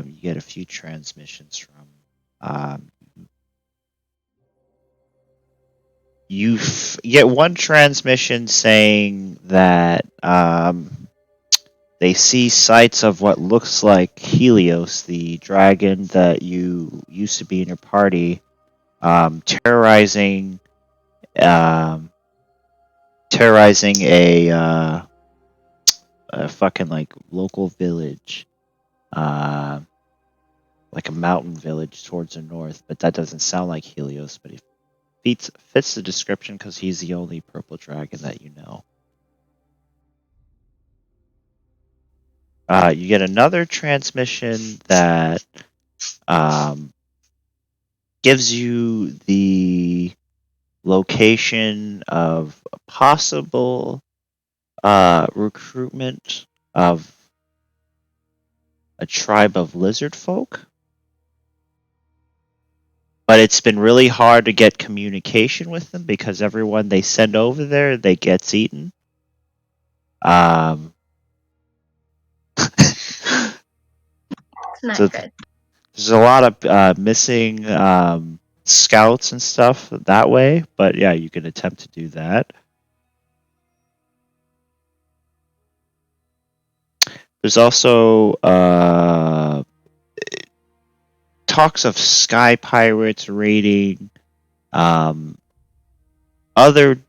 you get a few transmissions from. You get one transmission saying that they see sights of what looks like Helios, the dragon that you used to be in your party, terrorizing a fucking like local village, like a mountain village towards the north. But that doesn't sound like Helios, but he fits the description because he's the only purple dragon that you know. You get another transmission that gives you the location of a possible recruitment of a tribe of lizard folk. But it's been really hard to get communication with them because everyone they send over there, they gets eaten. It's not So good. there's a lot of missing scouts and stuff that way, but yeah, you can attempt to do that. There's also talks of sky pirates raiding other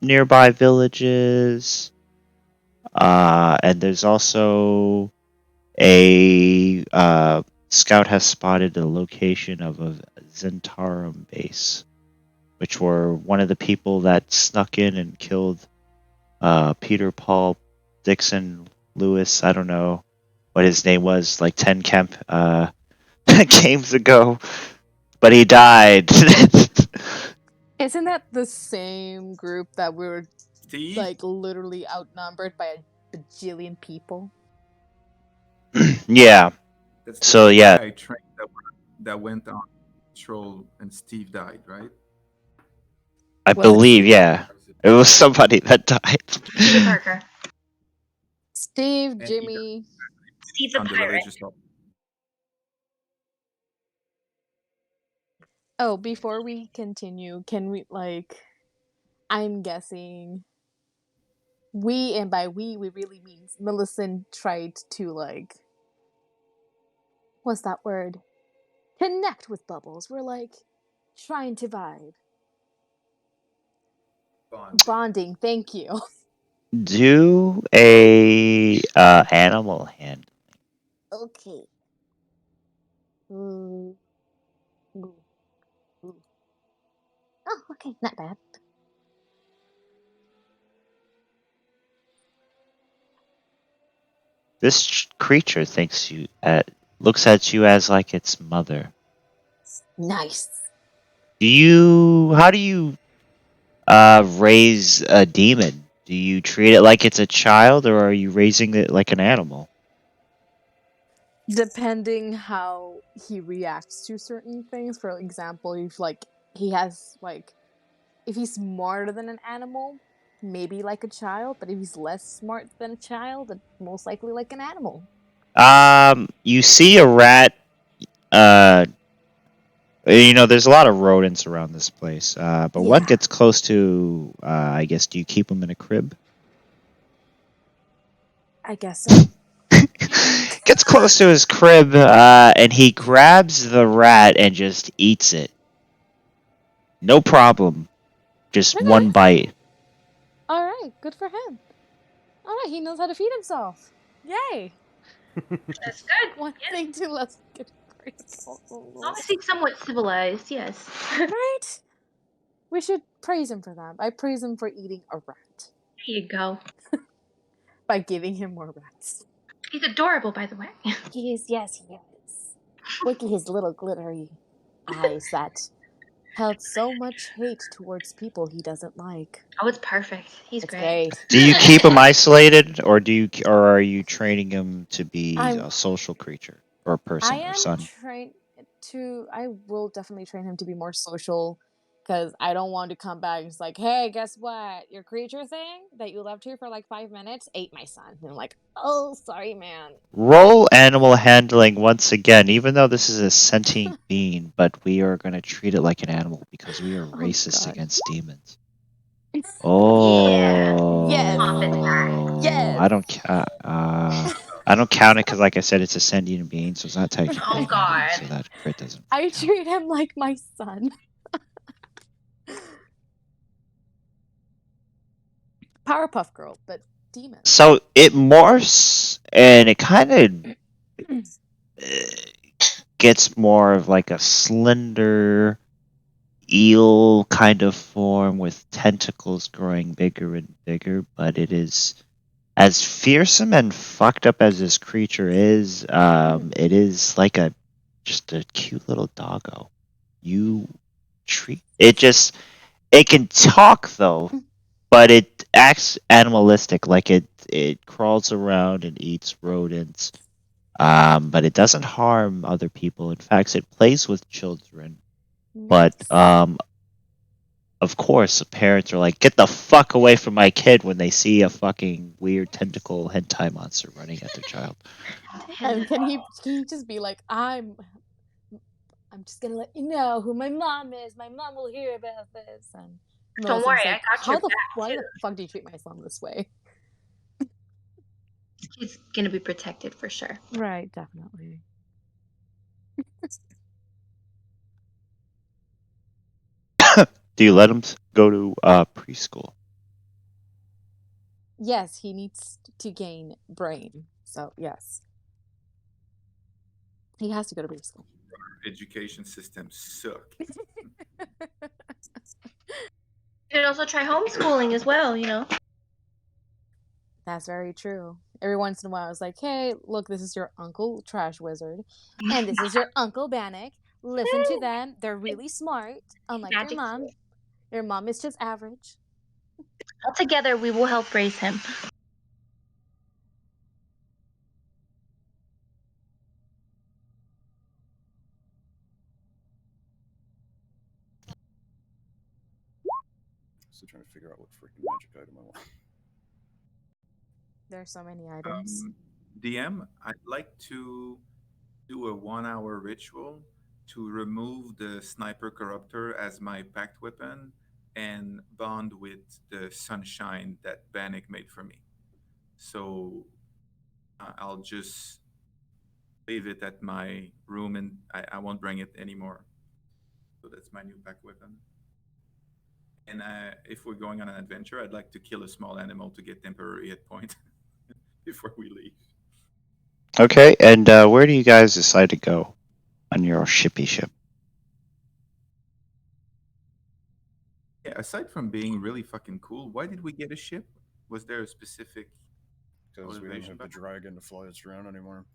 nearby villages, and there's also a scout has spotted the location of a Zentarum base, which were one of the people that snuck in and killed Peter, Paul, Dixon, Lewis. I don't know what his name was, like 10 games ago, but he died. Isn't that the same group that we were Steve? like literally outnumbered by a bajillion people? Yeah. That's the So same yeah, guy I trained that went on patrol and Steve died, right? I Was it believe, Steve? yeah, it was somebody that died. Peter Parker. Steve, And Jimmy. Steve's a on the pirate. religious law. Oh, before we continue, can we like? I'm guessing we, and by we really means Millicent tried to like. What's that word? Connect with Bubbles. We're like trying to vibe. Bonding. Thank you. Do a animal hand. Okay. Ooh. Ooh. Ooh. Oh, okay, not bad. This creature looks at you as like its mother. Nice. How do you raise a demon? Do you treat it like it's a child, or are you raising it like an animal? Depending how he reacts to certain things. For example, if like he has like if he's smarter than an animal, maybe like a child, but if he's less smart than a child, then most likely like an animal. You see a rat. There's a lot of rodents around this place. But one Yeah. gets close to. I guess, do you keep him in a crib? I guess so. Gets close to his crib, and he grabs the rat and just eats it. No problem. Just Okay. one bite. Alright, good for him. Alright, he knows how to feed himself. Yay! That's good. One Yes. thing to less get Obviously somewhat civilized, yes. Right? We should praise him for that. I praise him for eating a rat. There you go. By giving him more rats. He's adorable, by the way. He is, yes, he is. Look at his little glittery eyes that held so much hate towards people he doesn't like. Oh, it's perfect. He's It's great. great. Do you keep him isolated, or are you training him to be I'm- a social creature or a person I or am son? trained to. I will definitely train him to be more social, because I don't want to come back and it's like, hey, guess what? Your creature thing that you left here for like 5 minutes ate my son. And I'm like, oh, sorry, man. Roll animal handling once again, even though this is a sentient being, but we are going to treat it like an animal because we are racist God. against demons. Oh, Yes. Yes. I don't I don't count it because, like I said, it's a sentient being, so it's not technically Oh, an animal, God. so that crit doesn't. I count. treat him like my son. Powerpuff Girl, but demon. So it morphs, and it kind of gets more of like a slender eel kind of form with tentacles growing bigger and bigger, but it is as fearsome and fucked up as this creature is. It is like just a cute little doggo. You treat it it can talk though, but it acts animalistic, like it crawls around and eats rodents. But it doesn't harm other people. In fact, it plays with children. But of course, parents are like, "Get the fuck away from my kid!" when they see a fucking weird tentacle hentai monster running at their child. And can he just be like, I'm just gonna let you know who my mom is. My mom will hear about this. And Don't Millicent's worry, like, I got your back, why too. the fuck do you treat my son this way? He's gonna be protected for sure. Right, definitely. Do you let him go to preschool? Yes, he needs to gain brain. So yes. He has to go to preschool. Education systems suck. You could also try homeschooling as well, you know. That's very true. Every once in a while, it's like, hey, look, this is your Uncle Trash Wizard, and this is your Uncle Bannock. Listen to them. They're really smart, unlike your Magic. mom. Your mom is just average. All together, we will help raise him. Still trying to figure out what freaking magic item I want. There's so many items. DM, I'd like to do a 1 hour ritual to remove the sniper corruptor as my pact weapon and bond with the sunshine that Bannock made for me. So I'll just leave it at my room and I won't bring it anymore. So that's my new pact weapon. And if we're going on an adventure, I'd like to kill a small animal to get temporary hit point before we leave. Okay, and where do you guys decide to go on your shippy ship? Yeah, aside from being really fucking cool, why did we get a ship? Was there a specific Because we don't motivation have the behind dragon to fly us around anymore.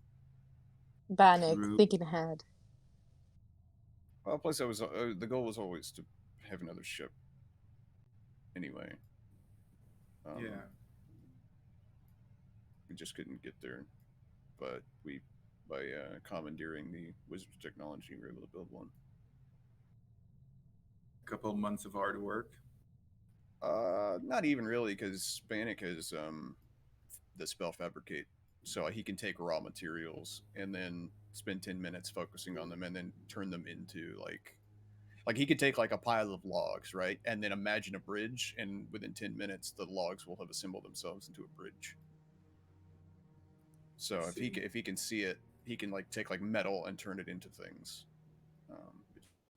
Bannock, True. thinking ahead. Well, plus, the goal was always to have another ship. Anyway. Yeah. We just couldn't get there, but by commandeering the Wizard's technology, we were able to build one. A couple months of hard work. Not even really, because Bannock has the spell fabricate, so he can take raw materials and then spend 10 minutes focusing on them, and then turn them into like he could take like a pile of logs, right, and then imagine a bridge, and within 10 minutes the logs will have assembled themselves into a bridge. So if he can see it, he can like take like metal and turn it into things. It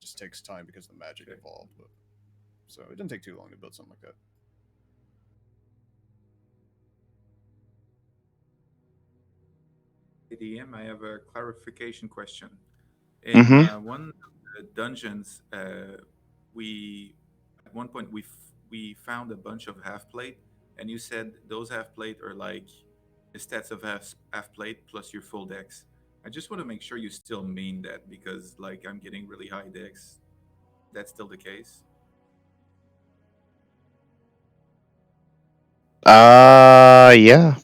just takes time because the magic involved, but so it didn't take too long to build something like that. DM, I have a clarification question. In one of the dungeons, we at one point we found a bunch of half plate, and you said those half plate are like the stats of half plate plus your full dex. I just want to make sure you still mean that because like I'm getting really high dex. That's still the case. Yeah.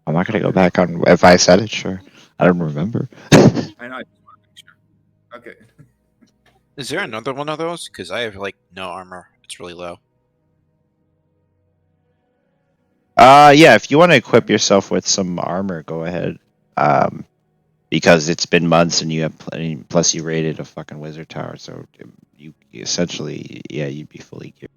I'm not gonna go back on if I said it. Sure, I don't remember. I know. I just want to make sure. Okay. Is there another one of those? Because I have like no armor. It's really low. Yeah. If you want to equip yourself with some armor, go ahead. Because it's been months and you have plenty. Plus, you raided a fucking wizard tower, so you essentially, yeah, you'd be fully geared.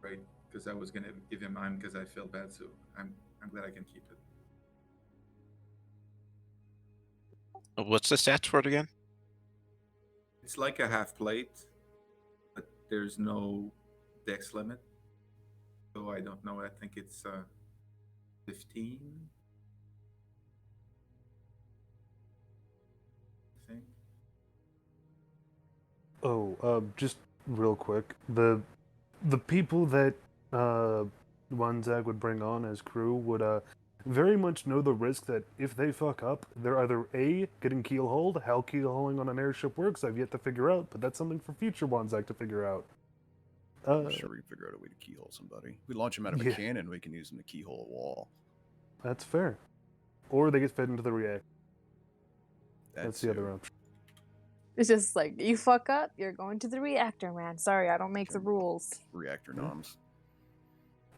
Right, because I was gonna give him mine because I feel bad, so I'm glad I can keep it. What's the stats for it again? It's like a half plate, but there's no dex limit. So I don't know. I think it's 15. I think. Oh, just real quick, the people that Wanzag would bring on as crew would very much know the risk that if they fuck up, they're either A, getting keelhauled. How keelhauling on an airship works, I've yet to figure out, but that's something for future Wanzag to figure out. I'm sure we can figure out a way to keyhole somebody. If we launch them out of a Yeah. cannon, we can use them to keyhole a wall. That's fair. Or they get fed into the reactor. That's the too. other option. It's just like, you fuck up, you're going to the reactor, man. Sorry, I don't make the rules. Reactor noms.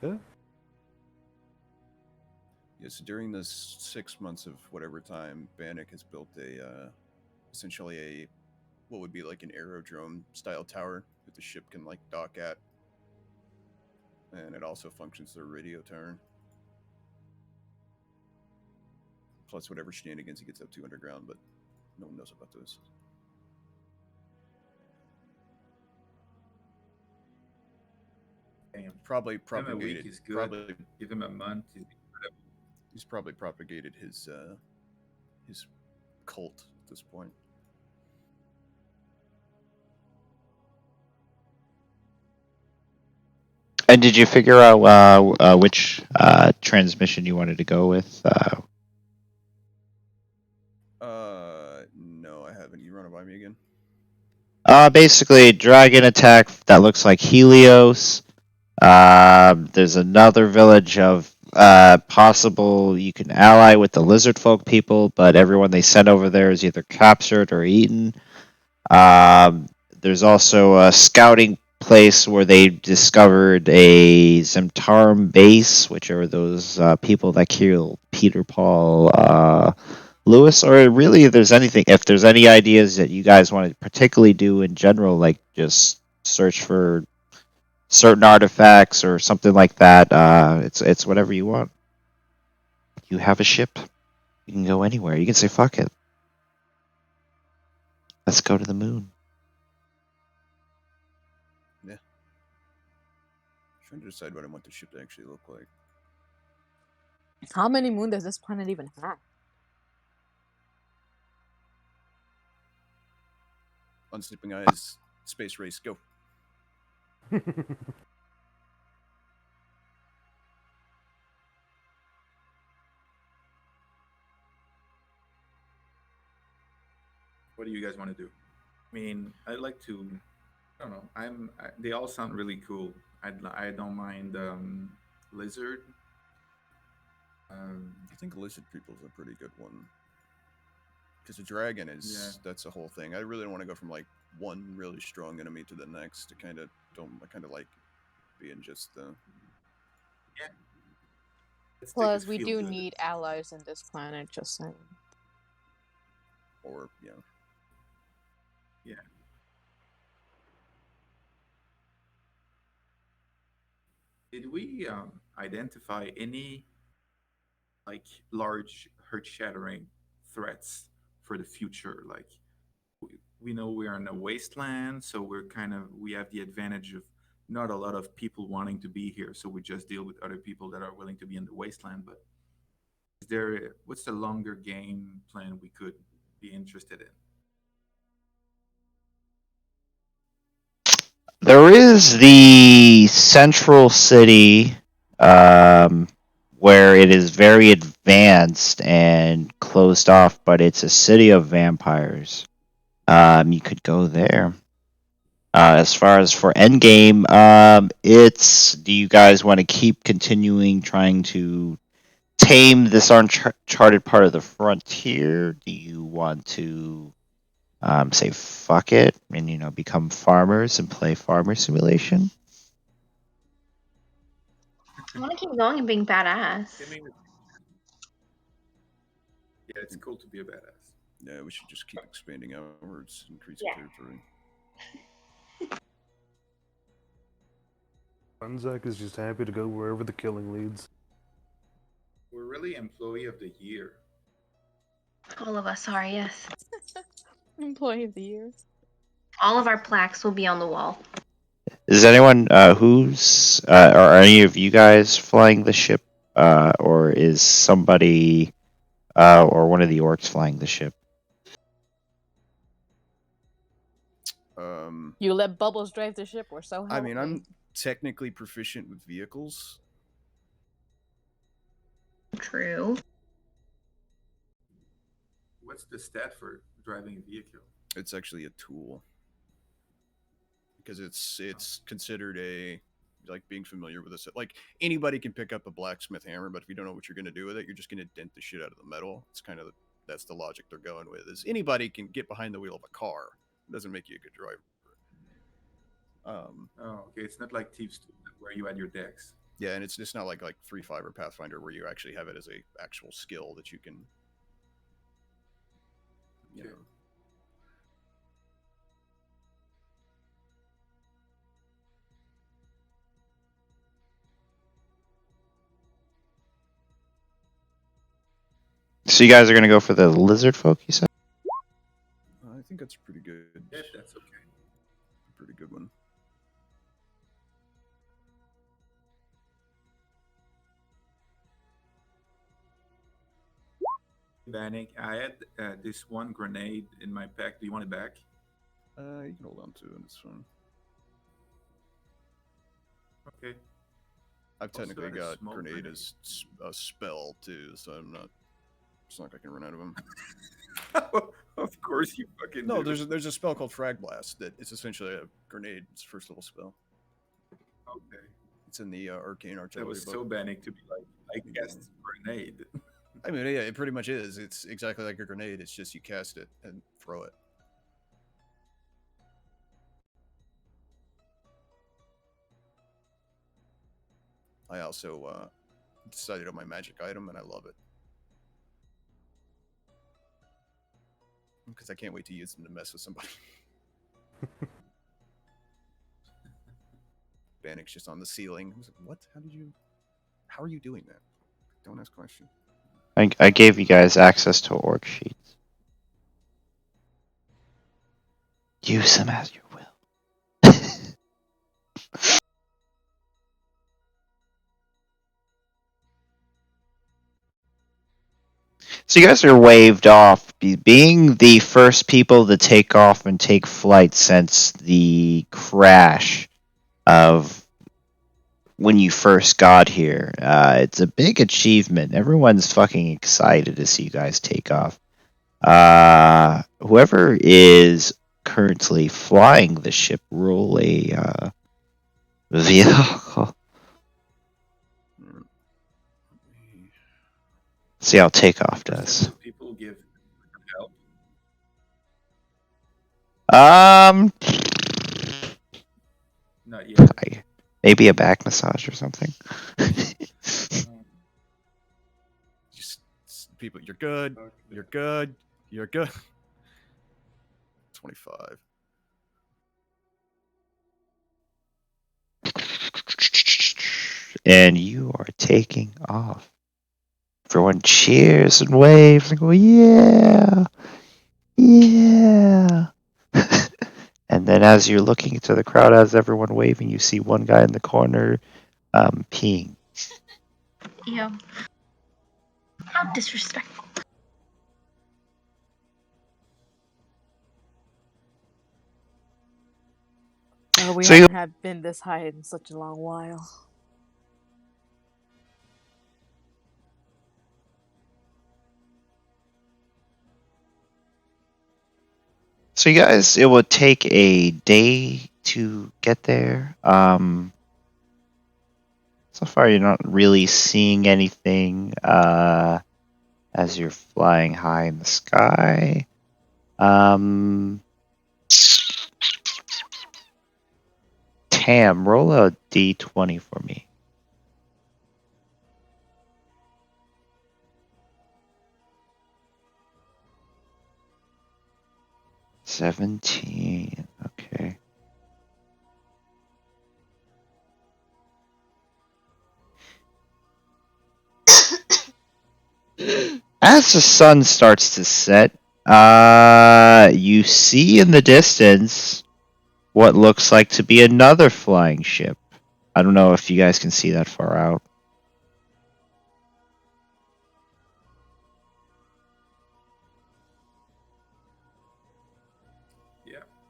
Yeah. Yes, during this 6 months of whatever time, Bannock has built essentially a, what would be like an aerodrome style tower that the ship can like dock at. And it also functions as a radio tower. Plus whatever shenanigans he gets up to underground, but no one knows about this. Damn. Probably Give him a week, propagated. he's good. Probably Give him a month, he's incredible. He's probably propagated his cult at this point. And did you figure out which transmission you wanted to go with? No, I haven't. You run it by me again? Basically, dragon attack that looks like Helios. There's another village of possible you can ally with the lizard folk people, but everyone they send over there is either captured or eaten. There's also a scouting place where they discovered a Zimtarum base, which are those people that killed Peter Paul Lewis. Or really, if there's any ideas that you guys want to particularly do in general, like just search for certain artifacts or something like that, it's whatever you want. You have a ship. You can go anywhere. You can say, fuck it. Let's go to the moon. Yeah. Trying to decide what I want the ship to actually look like. How many moons does this planet even have? Unsleeping Eyes, Space Race, go. What do you guys want to do? I mean, I'd like to. I don't know. They all sound really cool. I don't mind lizard. I think lizard people's a pretty good one. Because a dragon is that's a whole thing. I really don't want to go from like one really strong enemy to the next. I kind of like being just the. Yeah. Let's take Plus, it we feel do good. need allies in this planet. Just saying. Or Yeah. Did we identify any like large earth-shattering threats for the future? Like we know we are in a wasteland, so we have the advantage of not a lot of people wanting to be here, so we just deal with other people that are willing to be in the wasteland. But what's the longer game plan we could be interested in? There is the central city, where it is very advanced and closed off, but it's a city of vampires. You could go there. As far as for endgame, do you guys want to keep continuing trying to tame this uncharted part of the frontier? Do you want to say fuck it and become farmers and play Farmer Simulation? I want to keep going and being badass. I mean, yeah, it's cool to be a badass. Yeah, we should just keep expanding outwards, increase Yeah. territory. Funzak is just happy to go wherever the killing leads. We're really employee of the year. All of us are, yes. Employee of the year. All of our plaques will be on the wall. Is anyone are any of you guys flying the ship, or is somebody or one of the orcs flying the ship? You let Bubbles drive the ship, or so. I mean, I'm technically proficient with vehicles. True. What's the stat for driving a vehicle? It's actually a tool. Because it's considered like being familiar with this. Like anybody can pick up a blacksmith hammer, but if you don't know what you're going to do with it, you're just going to dent the shit out of the metal. It's kind of that's the logic they're going with. Is anybody can get behind the wheel of a car. It doesn't make you a good driver. Okay. It's not like Thieves 2 where you add your decks. Yeah, and it's not like 3.5 or Pathfinder where you actually have it as a actual skill that you can. You know. So you guys are gonna go for the lizard folk, you said? I think that's pretty good. Yeah, that's okay. Pretty good one. Banning. I had this one grenade in my pack. Do you want it back? You can hold on to it. It's fine. Okay. I've Also technically had a got smoke grenade grenade. as a spell too, so I'm not. It's not like I can run out of them. Of course you fucking No, do. there's a spell called Frag Blast that it's essentially a grenade. It's a first level spell. Okay. It's in the Arcane That Artillery was book. so Banning to be like, I cast grenade. I mean, yeah, it pretty much is. It's exactly like a grenade. It's just you cast it and throw it. I also decided on my magic item, and I love it. Because I can't wait to use them to mess with somebody. Banning's just on the ceiling. I was like, what? How are you doing that? Don't ask questions. I gave you guys access to org sheets. Use them as you will. So you guys are waved off, being the first people to take off and take flight since the crash of when you first got here. It's a big achievement. Everyone's fucking excited to see you guys take off. Whoever is currently flying the ship, roll a vehicle. See how takeoff does. People give help. Not yet. Maybe a back massage or something. Just people, you're good. You're good. You're good. 25. And you are taking off. Everyone cheers and waves and go, yeah, yeah. And then as you're looking into the crowd, as everyone waving, you see one guy in the corner peeing. Ew. How disrespectful. Oh, we So you- haven't have been this high in such a long while. So you guys, it would take a day to get there. So far, you're not really seeing anything as you're flying high in the sky. Tam, roll a d20 for me. $17. Okay. As the sun starts to set, you see in the distance what looks like to be another flying ship. I don't know if you guys can see that far out.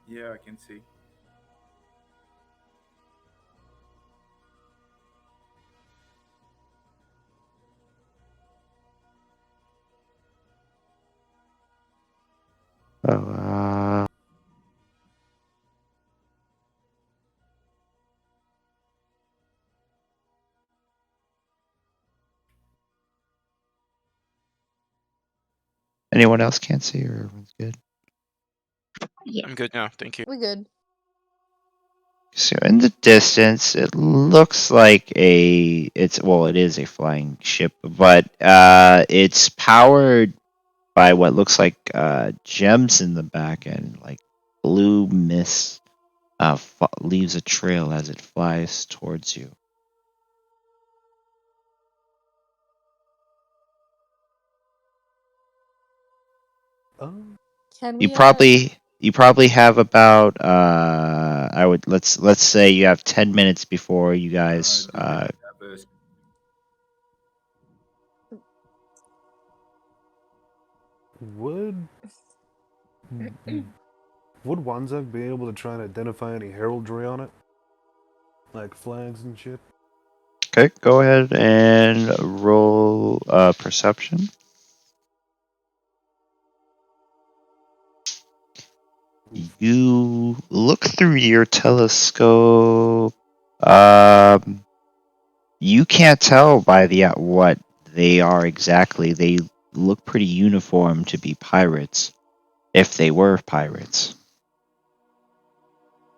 Yeah, I can see. Oh, anyone else can't see, or everyone's good? I'm good now. Thank you. We good. So in the distance, it looks like it is a flying ship, but it's powered by what looks like gems in the back end, like blue mist leaves a trail as it flies towards you. Can You we? probably have about let's say you have 10 minutes before you guys Do you have a- Would would Wanzak be able to try and identify any heraldry on it, like flags and shit? Okay, go ahead and roll perception. You look through your telescope. You can't tell by the what they are exactly. They look pretty uniform to be pirates, if they were pirates.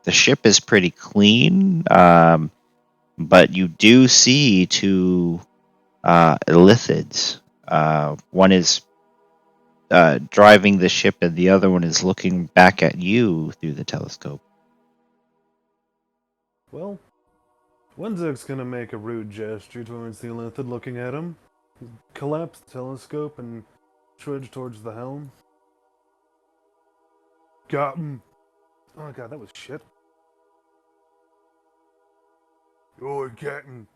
The ship is pretty clean, but you do see two illithids. One is driving the ship, and the other one is looking back at you through the telescope. Well, Wanzak's gonna make a rude gesture towards the Illithid looking at him, collapse the telescope, and trudge towards the helm. Captain! Oh god, that was shit. Oi, Captain!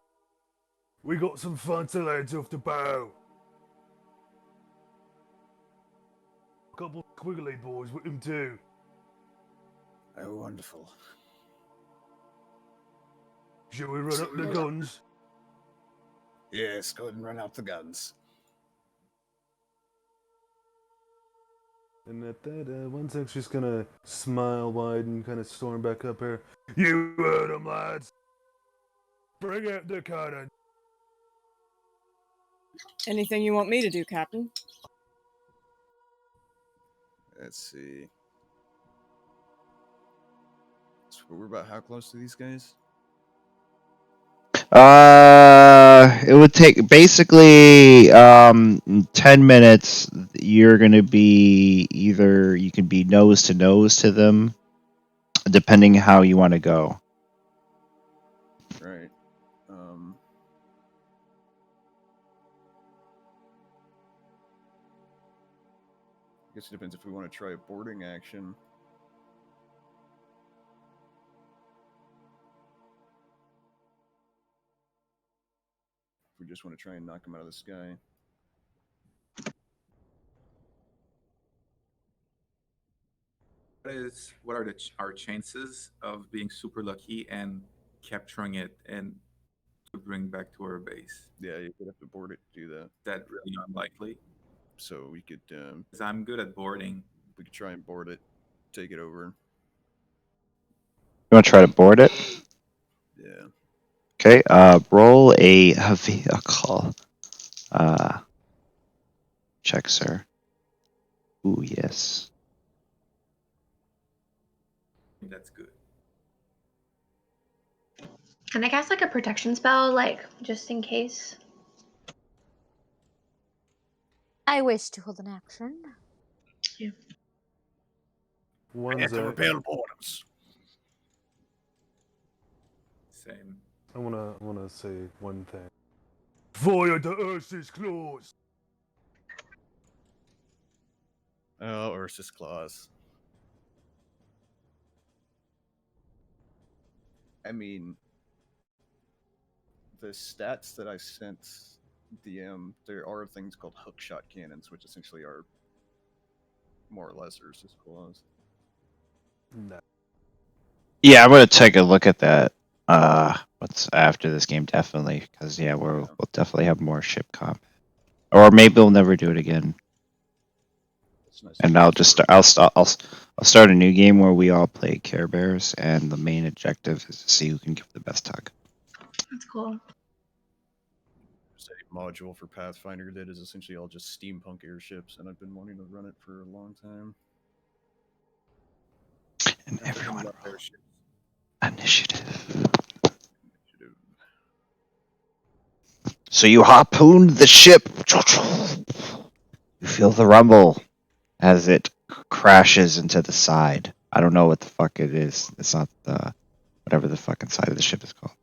We got some fancy lads off the bow. Couple of squiggly boys with them too. Oh, wonderful. Shall we run up the guns? Yes, go ahead and run out the guns. And at that, Wanzak's just gonna smile wide and kind of storm back up here. You heard 'em, lads! Bring out the cannon! Anything you want me to do, Captain? Let's see. So we're about how close to these guys? It would take basically 10 minutes. You're gonna be either you can be nose to them, depending how you want to go. Right. I guess it depends if we want to try a boarding action. If we just want to try and knock them out of the sky. What are our chances of being super lucky and capturing it and to bring back to our base? Yeah, you could have to board it to do that. That really unlikely. So we could 'Cause I'm good at boarding. we could try and board it, take it over. You want to try to board it? Yeah. Okay. Roll a vehicle. Check, sir. Ooh, yes. That's good. Can I cast like a protection spell, like just in case? I wish to hold an action. I have to Wanzak, repel bottoms. Same. I wanna say one thing. Fire the Ursus claws! Oh, Ursus Claws. I mean, the stats that I sent DM, there are things called hookshot cannons, which essentially are more or less Ursus Claws. No. Yeah, I'm gonna take a look at that. What's after this game? Definitely, because we'll definitely have more ship comp, or maybe we'll never do it again. It's nice And to I'll have just sort I'll start a new game where we all play Care Bears, and the main objective is to see who can give the best tug. That's cool. There's a module for Pathfinder that is essentially all just steampunk airships, and I've been wanting to run it for a long time. And I everyone love roll airships. initiative. So you harpooned the ship. You feel the rumble as it crashes into the side. I don't know what the fuck it is. It's not the whatever the fucking side of the ship is called.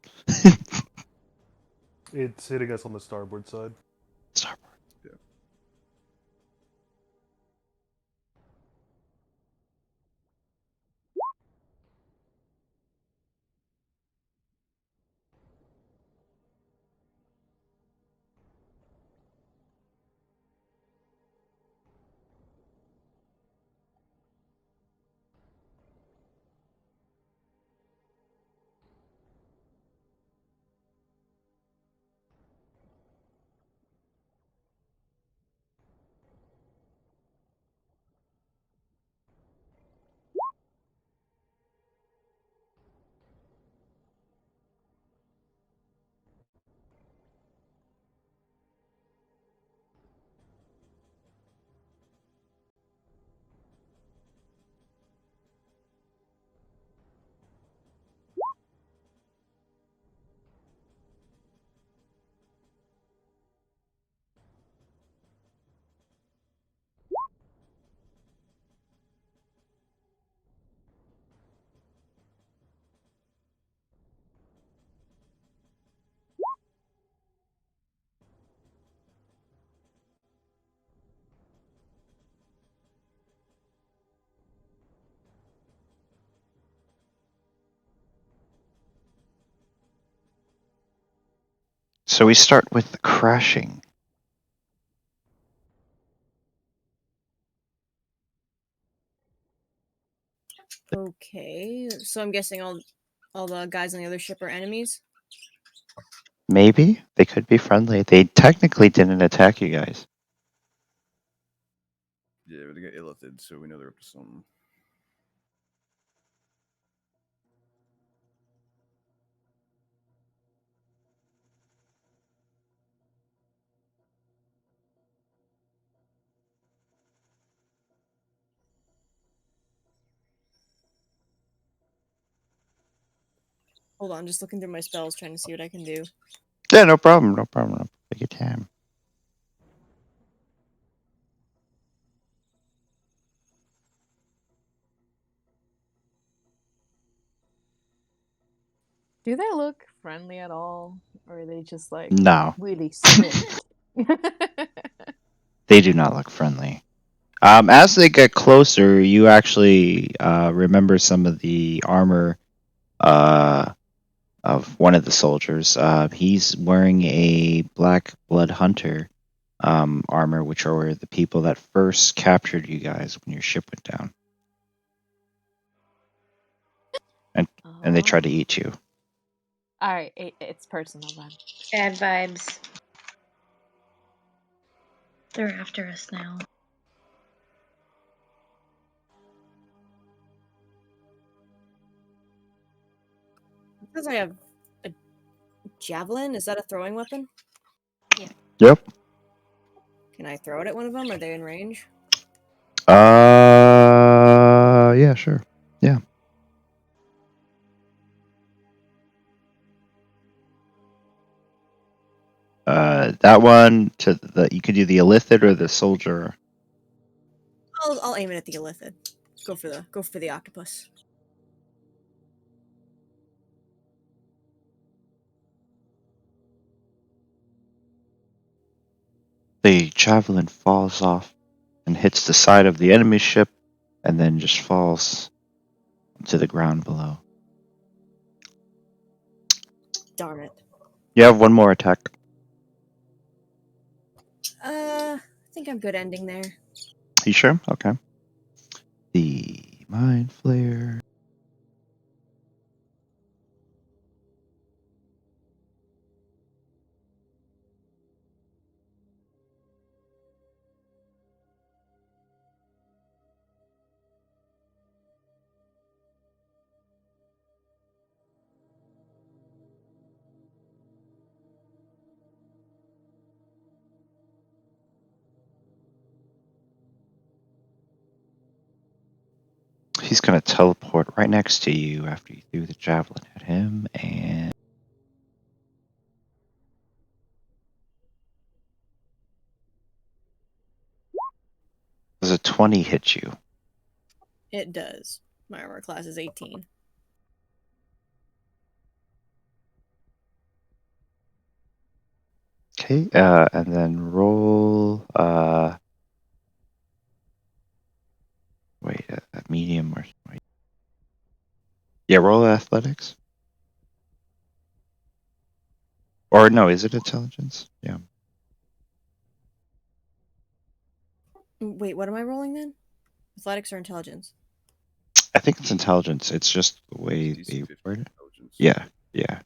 It's hitting us on the starboard side. Starboard. So we start with the crashing. Okay, so I'm guessing all the guys on the other ship are enemies. Maybe they could be friendly. They technically didn't attack you guys. Yeah, but they got illithid, so we know they're up to something. Hold on, just looking through my spells, trying to see what I can do. Yeah, no problem. No problem. Take your time. Do they look friendly at all, or are they just like No, really strict? they do not look friendly. As they get closer, you actually remember some of the armor of one of the soldiers. He's wearing a Black Blood Hunter armor, which are the people that first captured you guys when your ship went down, and they tried to eat you. All right, it's personal then. Bad vibes. They're after us now. Because I have a javelin. Is that a throwing weapon? Yep. Can I throw it at one of them? Are they in range? Yeah, sure. Yeah. That one to the you could do the illithid or the soldier. I'll aim it at the illithid. Go for the octopus. The javelin falls off and hits the side of the enemy ship, and then just falls to the ground below. Darn it. You have one more attack. I think I'm good ending there. You sure? Okay. The mind flare. He's gonna teleport right next to you after you threw the javelin at him, and does a 20 hit you? It does. My armor class is 18. Okay, and then roll. Wait, a medium or wait. Yeah, roll athletics. Or no, is it intelligence? Yeah. Wait, what am I rolling then? Athletics or intelligence? I think it's intelligence. It's just the way DC they 50 word it. intelligence. Yeah, yeah.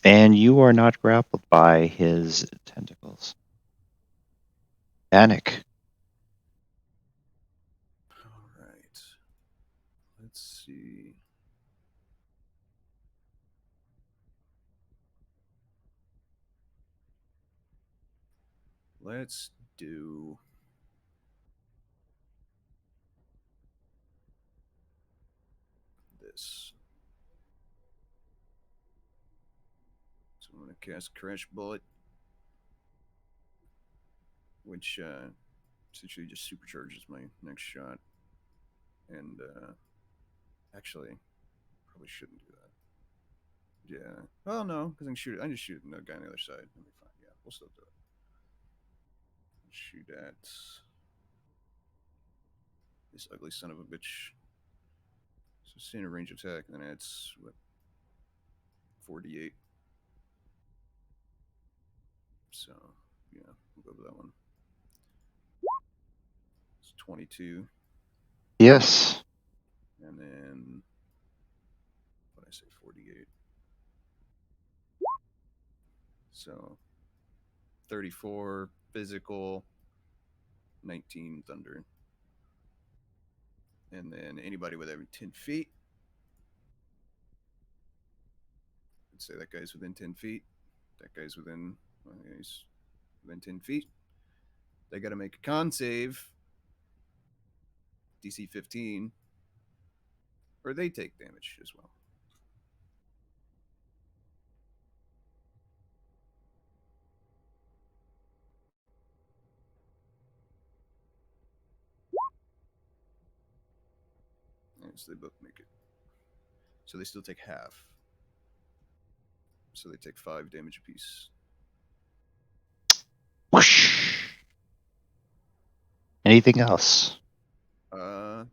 And you are not grappled by his tentacles. Panic. All right. Let's see. Let's do this. So I'm going to cast Crash Bullet, which essentially just supercharges my next shot. And actually, probably shouldn't do that. Yeah. Well, no, because I can just shoot the guy on the other side. That'll be fine. Yeah, we'll still do it. Shoot at this ugly son of a bitch. So standard range attack, and then it's what, 48. So yeah, we'll go with that one. It's 22, Yes. and then what did I say, 48. So 34 physical, 19 thunder. And then anybody with every 10 feet. Let's say that guy's within 10 feet. That guy's within, well, he's within 10 feet. They got to make a con save, DC 15, or they take damage as well. And so they both make it. So they still take half. So they take 5 damage apiece. Whoosh. Anything else? Let's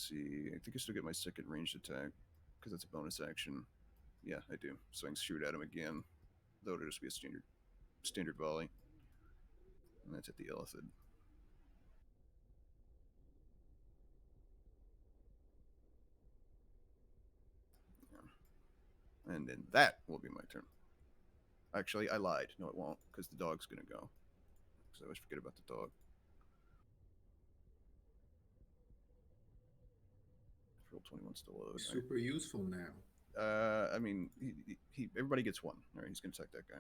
see. I think I still get my second ranged attack because that's a bonus action. Yeah, I do. So I can shoot at him again, though it'll just be a standard volley. And that's at the Illithid. Yeah. And then that will be my turn. Actually, I lied. No, it won't, because the dog's gonna go. Because I always forget about the dog. Roll 21 still load. Super useful now. I mean, he everybody gets one. All right, he's gonna attack that guy.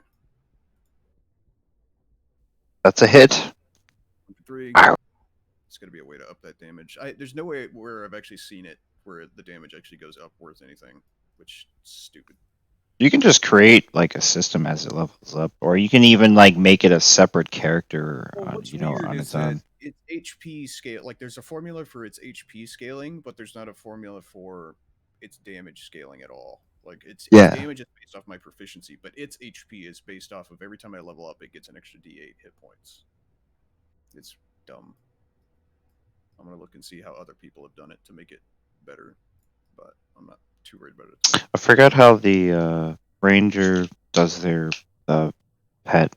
That's a hit. 3. Ow. It's gonna be a way to up that damage. There's no way where I've actually seen it where the damage actually goes up worth anything, which is stupid. You can just create like a system as it levels up, or you can even like make it a separate character, Well, what's on weird its is own. that it's HP scale. Like, there's a formula for its HP scaling, but there's not a formula for its damage scaling at all. Like, its damage is based off my proficiency, but its HP is based off of every time I level up, it gets an extra D8 hit points. It's dumb. I'm gonna look and see how other people have done it to make it better, but I'm not too worried about it. I forgot how the ranger does their pet.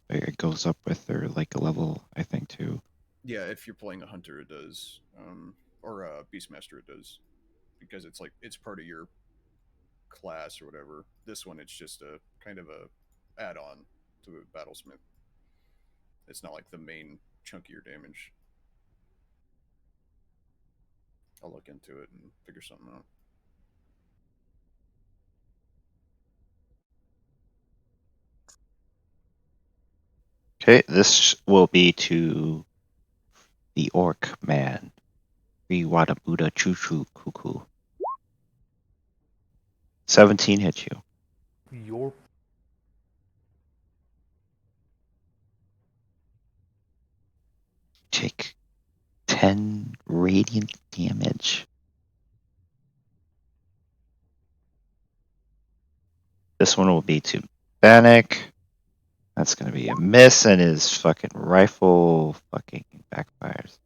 It goes up with their like level, I think too. Yeah, if you're playing a hunter, it does, or a beastmaster, it does, because it's like it's part of your class or whatever. This one, it's just a kind of a add-on to a battlesmith. It's not like the main chunkier damage. I'll look into it and figure something out. Okay, this will be to the orc man. Riwadabuda Chuchu Cuckoo. 17 hit you. Your Take 10 radiant damage. This one will be to Bannock. That's gonna be a miss, and his fucking rifle fucking backfires.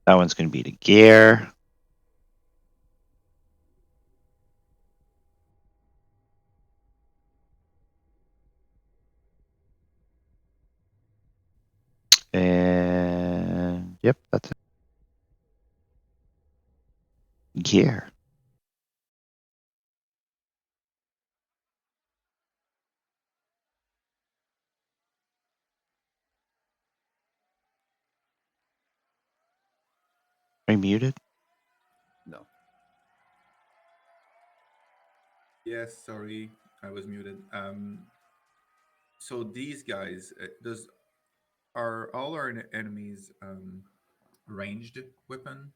That one's gonna be to Gear. And yep, that's it. Gear. Are you muted? No. Yes, sorry, I was muted. So these guys, are all our enemies ranged weapon?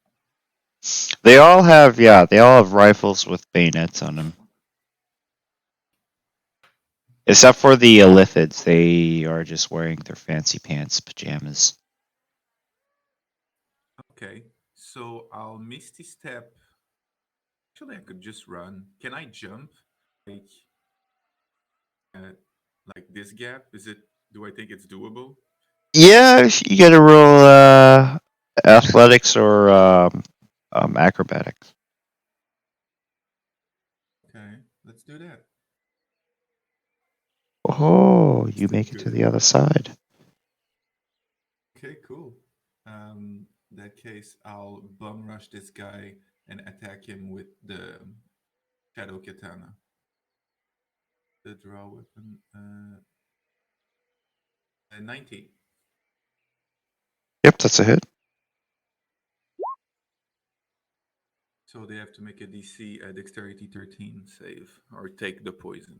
They all have rifles with bayonets on them. Except for the Illithids, they are just wearing their fancy pants pajamas. Okay, so I'll Misty Step. Actually, I could just run. Can I jump? Like, like this gap? Is it? Do I think it's doable? Yeah, you got to roll athletics or acrobatics. Okay, let's do that. Oh, you Still make it to good. the other side. Okay, cool. In that case, I'll bum rush this guy and attack him with the shadow katana. The draw weapon. 19. Yep, that's a hit. So they have to make a DC dexterity 13 save or take the poison.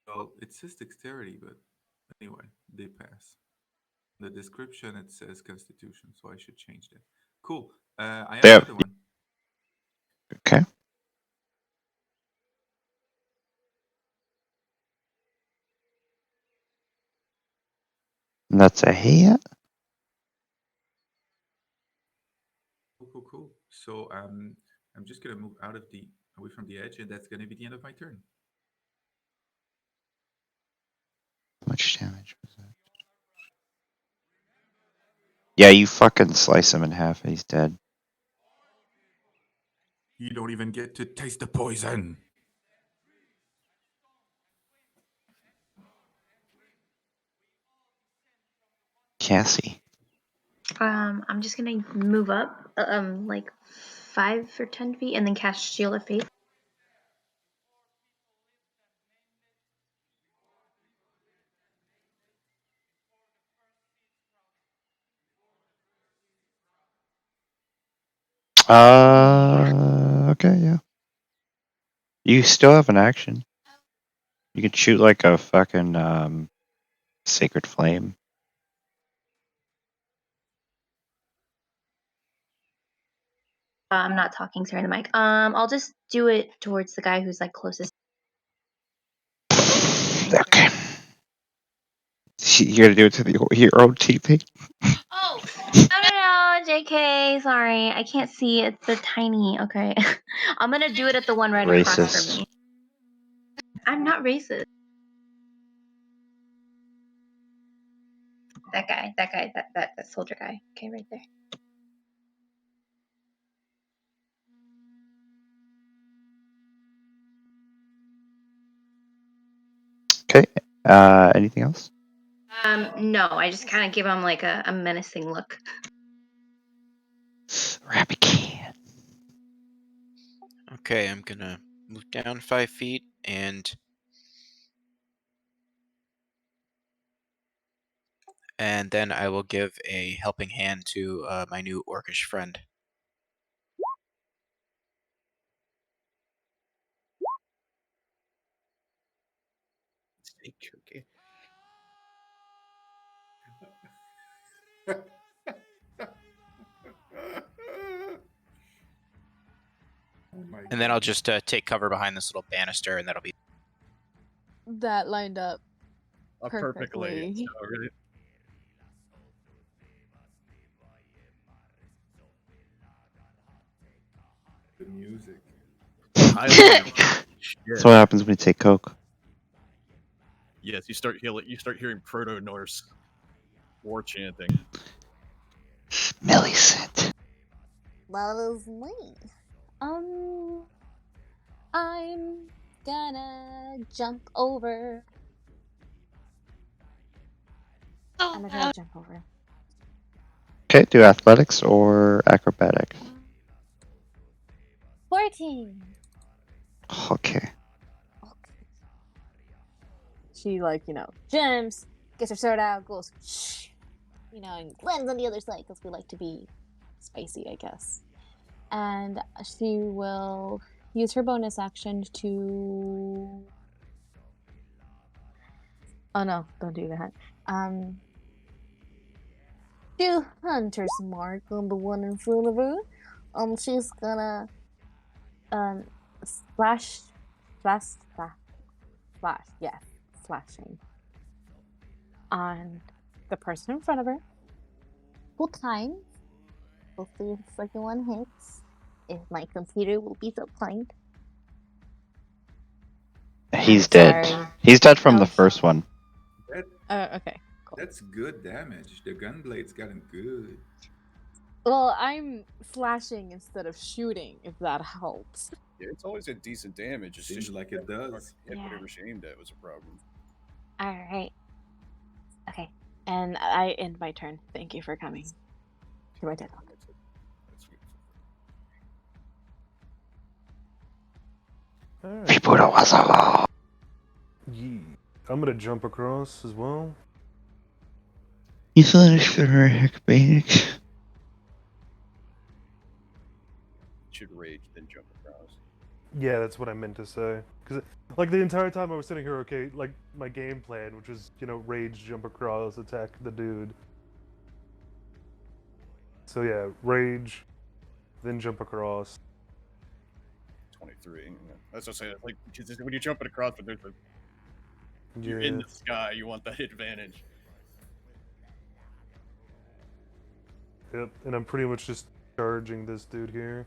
Well, it says dexterity, but anyway, they pass. The description it says constitution, so I should change that. Cool. I have Yep. another one. Okay. And that's a hit. Cool. So I'm just gonna move away from the edge, and that's gonna be the end of my turn. How much damage was that? Yeah, you fucking slice him in half and he's dead. You don't even get to taste the poison. Cassie. I'm just gonna move up, like 5 or 10 feet, and then cast Shield of Faith. Okay, yeah. You still have an action. You can shoot like a fucking sacred flame. I'm not talking, sorry, the mic. I'll just do it towards the guy who's like closest. Okay. You're gonna do it to your own TP? Oh, no, JK, sorry, I can't see. It's so tiny. Okay, I'm gonna do it at the one right across Racist. from me. I'm not racist. That guy, that soldier guy. Okay, right there. Okay. Anything else? No, I just kind of give him like a menacing look. Rabbit can. Okay, I'm gonna move down 5 feet and then I will give a helping hand to my new orcish friend. Okay. Oh my And then I'll God. just take cover behind this little banister, and that'll be. That lined up Perfectly. perfectly. So, right? The music. Highlight. Shit. That's what happens when you take coke. Yes, you start hearing Proto Norse war chanting. Millicent. That is me. I'm gonna jump over. I'm gonna try to jump over. Okay, do athletics or acrobatics. 14. Okay. She jumps, gets her sword out, goes, shh, and lands on the other side because we like to be spicy, I guess. And she will use her bonus action to. Oh no! Don't do that. Do Hunter's Mark on the one in front of her. She's gonna slash, yes, slashing on the person in front of her. 2 times. We'll see if the second one hits. If my computer will be so kind. He's dead. Sorry. He's dead from Oh. the first one. Okay. Cool. That's good damage. The gunblade's gotten good. Well, I'm slashing instead of shooting, if that helps. Yeah, it's always a decent damage. It's Seems just like it does. hit Yeah. whatever she aimed at was a problem. All right. Okay. And I end my turn. Thank you for coming to my TED Talk. That's good. Alright. People was alone. Yeah. I'm gonna jump across as well. You finished for Hickbank. Should rage, then jump across. Yeah, that's what I meant to say. Because, like, the entire time I was sitting here, okay, like, my game plan, which was, rage, jump across, attack the dude. So, yeah, rage, then jump across. 23. Yeah. That's what I say. Like, because when you're jumping across, but there's you're Yeah. in the sky, you want that advantage. Yep, and I'm pretty much just charging this dude here.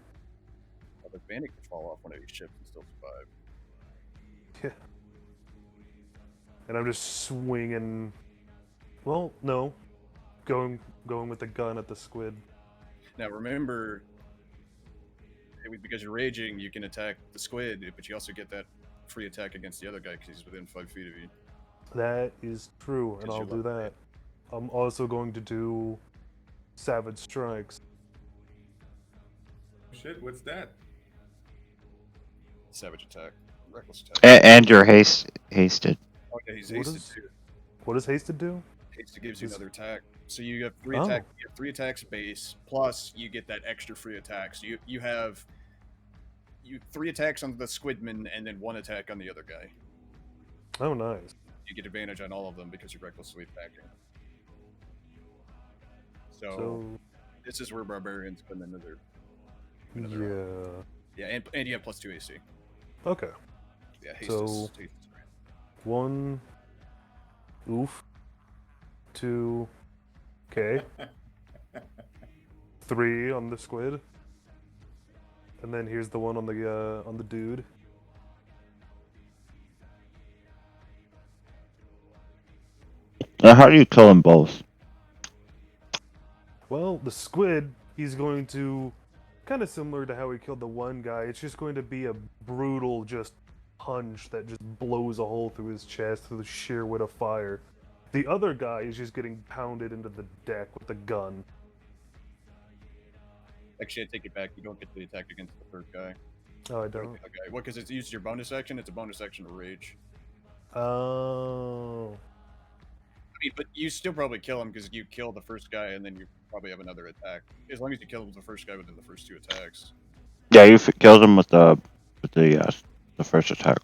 Well, the bandit could fall off one of these ships and still survive. Yeah. And I'm just swinging. Well, no. Going with the gun at the squid. Now remember, because you're raging, you can attack the squid, but you also get that free attack against the other guy because he's within 5 feet of you. That is true, and 'Cause I'll you're do level that. I'm also going to do Savage Strikes. Shit, what's that? Savage attack, reckless attack. And you're hasted. Oh yeah, he's What hasted is- too. What does Hasted do? Hasted gives you Is- another attack. So you have three Oh. attack. You have 3 attacks base, plus you get that extra free attack. So you have 3 attacks on the squidman and then 1 attack on the other guy. Oh, nice. You get advantage on all of them because you're recklessly attacking. So, So, this is where barbarians come into their. yeah. Yeah, and you have plus 2 AC. Okay. Yeah, haste So- is great. 1. Oof. 2. Okay. 3 on the squid. And then here's the one on the dude. How do you kill them both? Well, the squid, he's going to, kind of similar to how he killed the one guy, it's just going to be a brutal just punch that just blows a hole through his chest through the sheer weight of fire. The other guy is just getting pounded into the deck with a gun. Actually, I take it back. You don't get the attack against the third guy. Oh, I Or the don't? other guy. Well, because it's used your bonus action. It's a bonus action to rage. Oh. I mean, but you still probably kill him because you kill the first guy and then you probably have another attack. As long as you kill the first guy within the first 2 attacks. Yeah, you killed him with the first attack.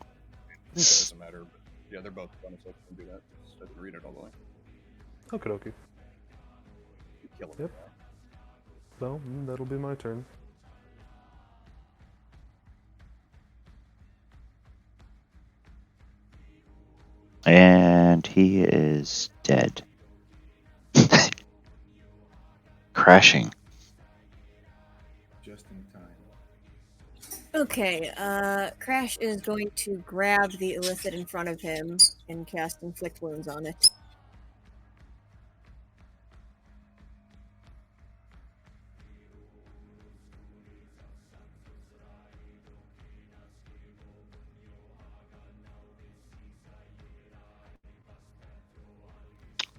It doesn't matter. But yeah, they're both bonus action to do that. Just I didn't read it all the way. Okay, okay. You kill him. Yep. Well, that'll be my turn. And he is dead. Crashing. Just in time. Okay, Crash is going to grab the Illithid in front of him and cast Inflict Wounds on it.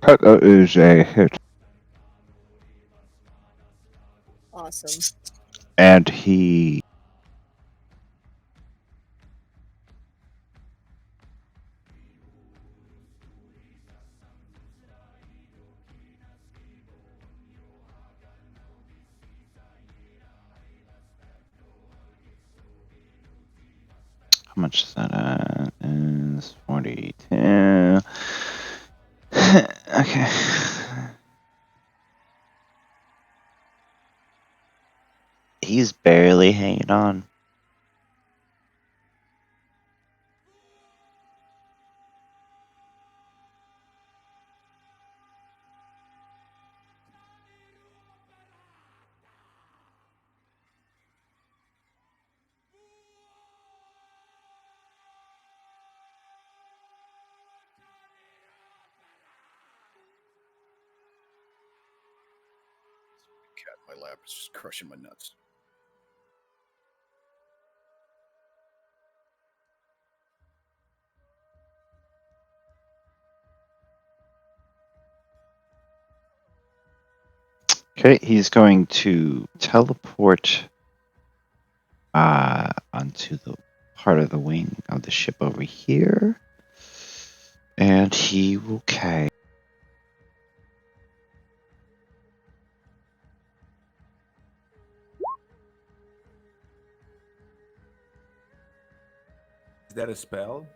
That is a hit. Awesome. And he. How much is that at? Is 42. Okay. He's barely hanging on. cat in my lap is just crushing my nuts. Okay, he's going to teleport onto the part of the wing of the ship over here. And he will okay. Is that a spell?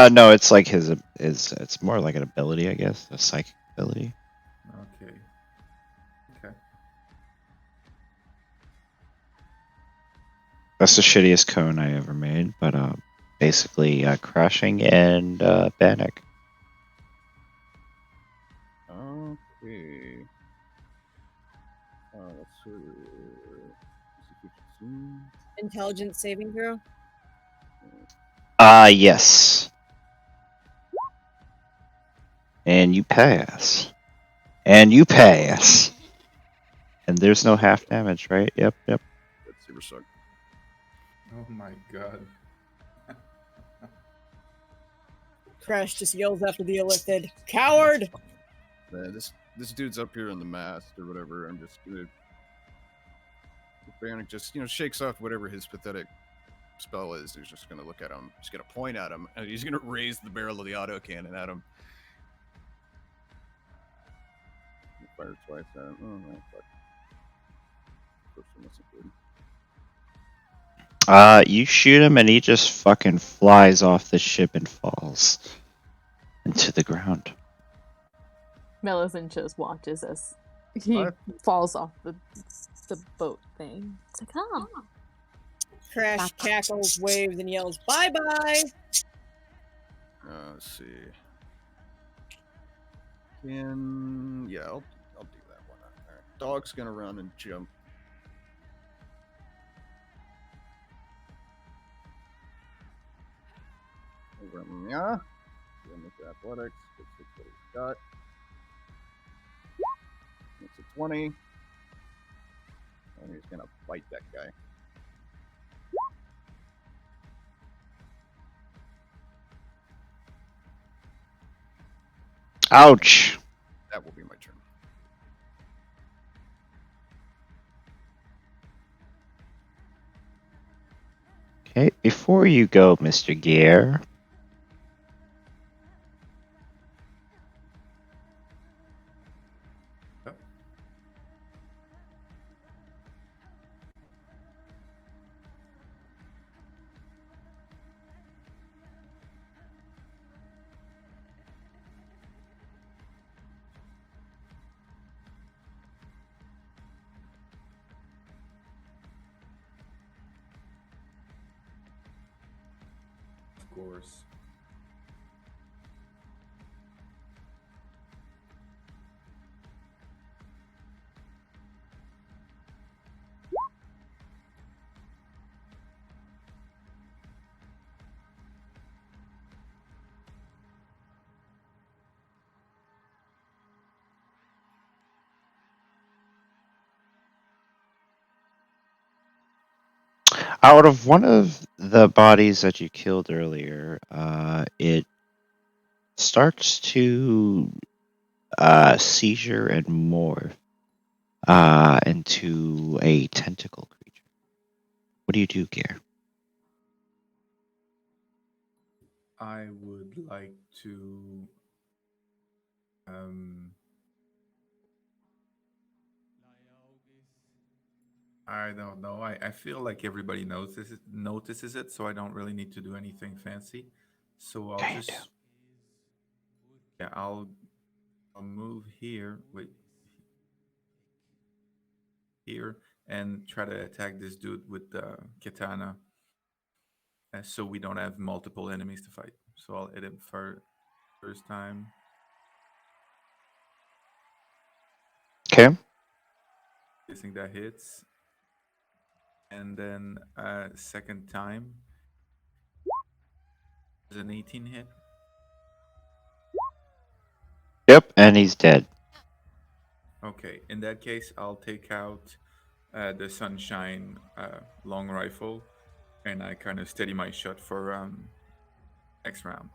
No, it's like his it's more like an ability, I guess, a psychic ability. Okay. Okay. That's the shittiest cone I ever made, but basically crashing and Bannock. Okay. Let's see. Intelligence saving throw. Yes. And you pass. And you pass. And there's no half damage, right? Yep. That's super suck. Oh my god. Crash just yells after the illithid, "Coward!" This dude's up here in the mast or whatever. I'm just gonna. Bannock just shakes off whatever his pathetic spell is. He's just gonna look at him. He's gonna point at him, and he's gonna raise the barrel of the autocannon at him. Fire twice at him. Oh no! Fuck. First one wasn't good. You shoot him and he just fucking flies off the ship and falls into the ground. Millicent just watches as he What? falls off the boat thing. It's like, oh. Crash cackles, waves, and yells, "Bye-bye!" Let's see. I'll do that one. All right. Dog's gonna run and jump. Over yeah. With athletics. Let's see what he's got. It's a 20. And he's gonna bite that guy. Ouch. That will be my turn. Okay, before you go, Mr. Gear. Of course. Out of one of the bodies that you killed earlier, it starts to seizure and morph into a tentacle creature. What do you do, Gear? I would like to I don't know. I feel like everybody notices it, so I don't really need to do anything fancy. So I'll Yeah, you just I'll move here. Wait, here and try to attack this dude with the katana, so we don't have multiple enemies to fight. So I'll hit him first time. Okay. Guessing that hits. And then second time is an 18 hit. Yep, and he's dead. Okay, in that case, I'll take out the Sunshine long rifle, and I kind of steady my shot for next round.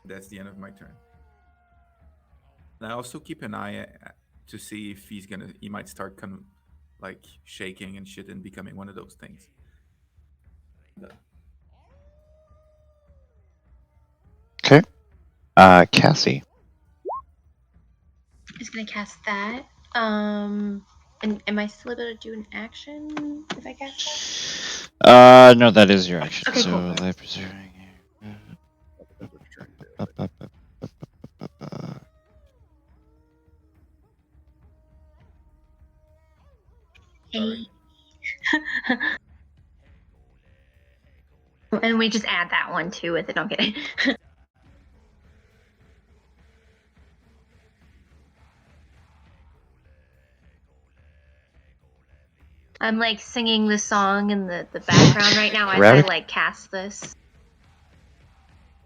That's the end of my turn. And I also keep an eye to see if he might start like shaking and shit and becoming one of those things. Okay. Cassie. He's gonna cast that. And am I still able to do an action if I cast No, that is your action. Okay, so cool. life preserving. that? Sorry. And we just add that one too with it. Don't get it. I'm like singing the song in the background right now as I Rabbit. like cast this.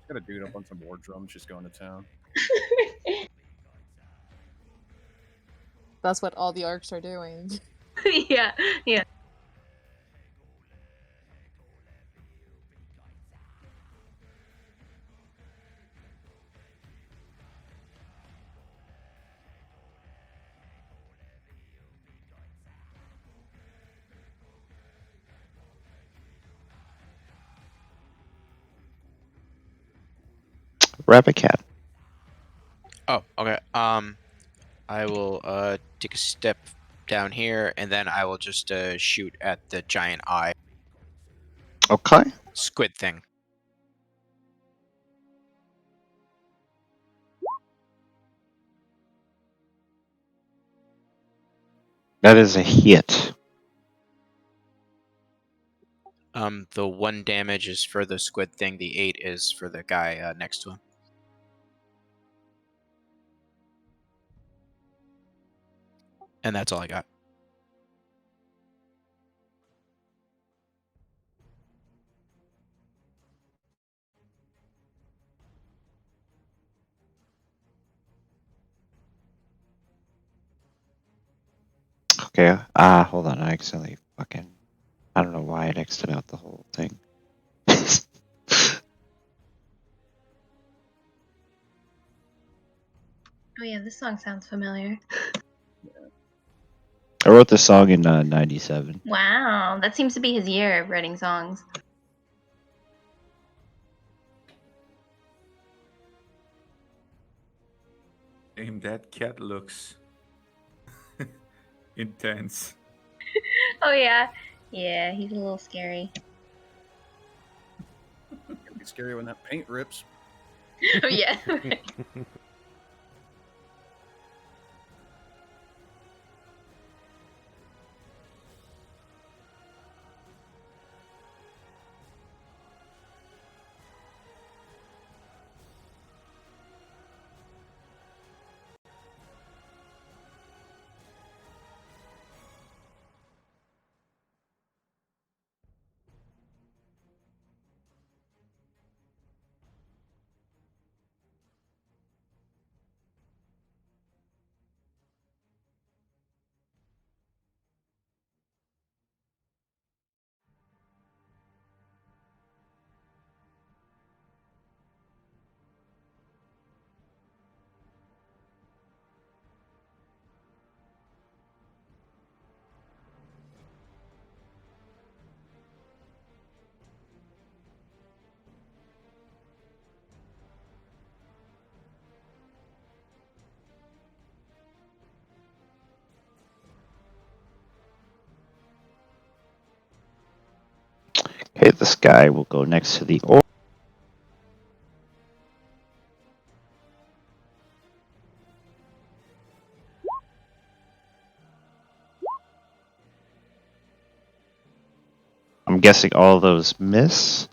Got a dude up on some war drums just going to town. That's what all the arcs are doing. yeah, yeah. Rabbit cat. Oh, okay. I will take a step down here, and then I will just shoot at the giant eye Okay. squid thing. That is a hit. The 1 damage is for the squid thing. The 8 is for the guy next to him. And that's all I got. Okay. Hold on. I accidentally fucking. I don't know why I exited out the whole thing. Oh yeah, this song sounds familiar. I wrote this song in '97. Wow, that seems to be his year of writing songs. Damn, that cat looks intense. Oh yeah, yeah, he's a little scary. It'd be scary when that paint rips. Oh yeah. Okay, this guy will go next to the orc. I'm guessing all those miss.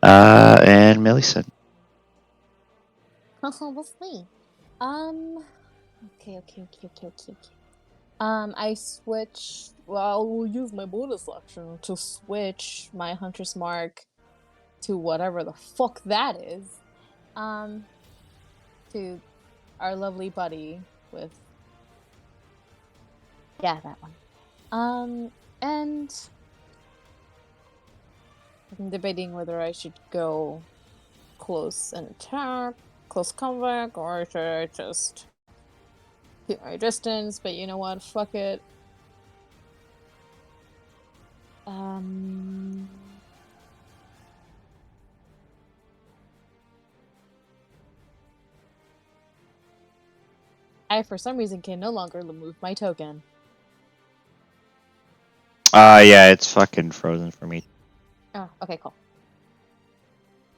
And Millicent. Oh, we'll see. Okay. I switch. Well, we'll use my bonus action to switch my Hunter's Mark to whatever the fuck that is. To our lovely buddy with. Yeah, that one. And I'm debating whether I should go close and attack, close combat, or should I just keep my distance? But you know what? Fuck it. I, for some reason, can no longer move my token. Yeah, it's fucking frozen for me. Oh, okay, cool.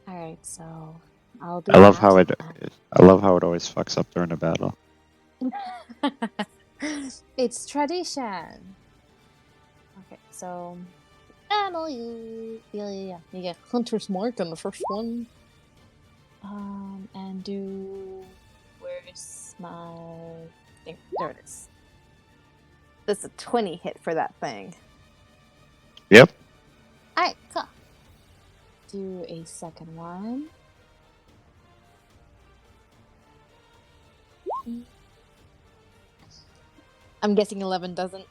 Alright, so I'll do I love that. how it always fucks up during a battle. It's tradition. Okay, so Emily, yeah. You get Hunter's Mark on the first one. And where's my thing? There it is. That's a 20 hit for that thing. Yep. Alright, cool. Do a second one. I'm guessing 11 doesn't.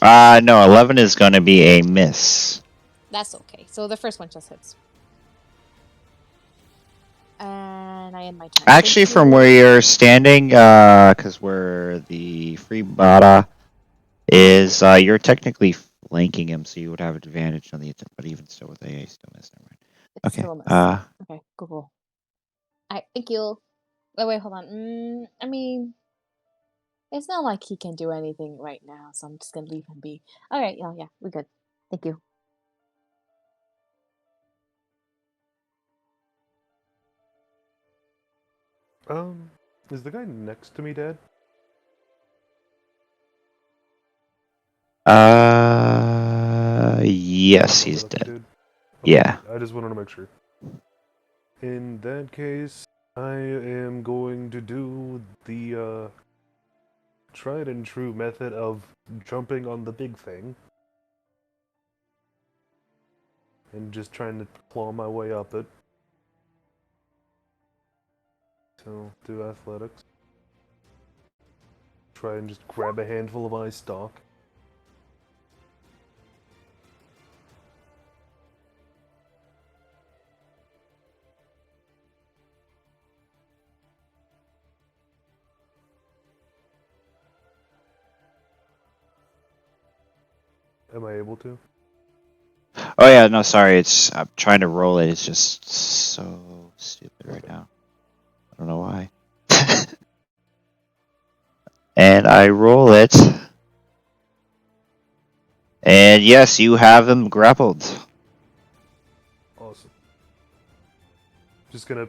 No, 11 is going to be a miss. That's okay. So the first one just hits. And I end my turn. Actually, Thank from you. where you're standing, because where the free bata is, you're technically flanking him, so you would have advantage on the attack, but even still with AA, still miss. Never mind. It's Okay. still a miss. Okay, cool. Alright, thank you. Wait, hold on. I mean, it's not like he can do anything right now, so I'm just gonna leave him be. Alright, yeah, we're good. Thank you. Is the guy next to me dead? Yes, he's Lucky dead. dude? Yeah. I just wanted to make sure. In that case, I am going to do the tried and true method of jumping on the big thing and just trying to claw my way up it. So, do athletics. Try and just grab a handful of ice stock. Am I able to? Oh yeah, no, sorry. I'm trying to roll it. It's just so stupid right now. I don't know why. And I roll it. And yes, you have him grappled. Awesome. Just gonna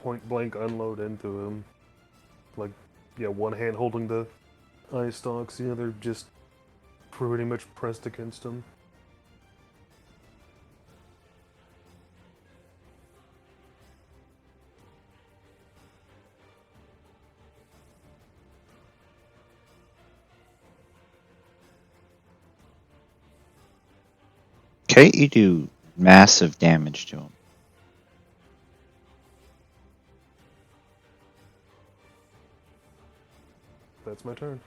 point blank unload into him. Like, yeah, one hand holding the ice stalks, the other just pretty much pressed against him. Okay, you do massive damage to him. That's my turn.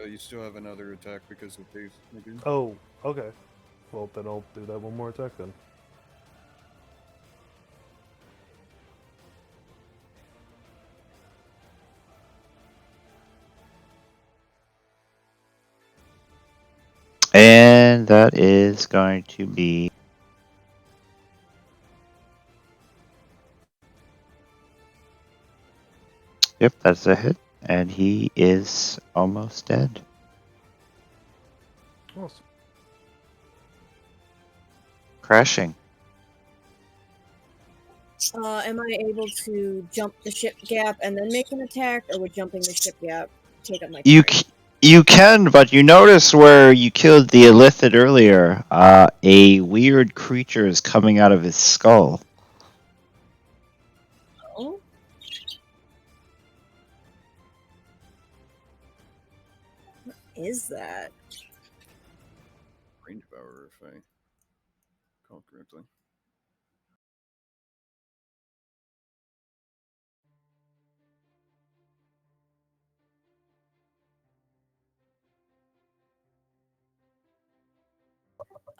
You still have another attack because of these. Oh, okay. Well, then I'll do that one more attack then. And that is going to be... Yep, that's a hit. And he is almost dead. Awesome. Crashing. Am I able to jump the ship gap and then make an attack, or would jumping the ship gap take up my turn? You can, but you notice where you killed the Illithid earlier, a weird creature is coming out of his skull. Oh? What is that? Range power, if I. recall correctly.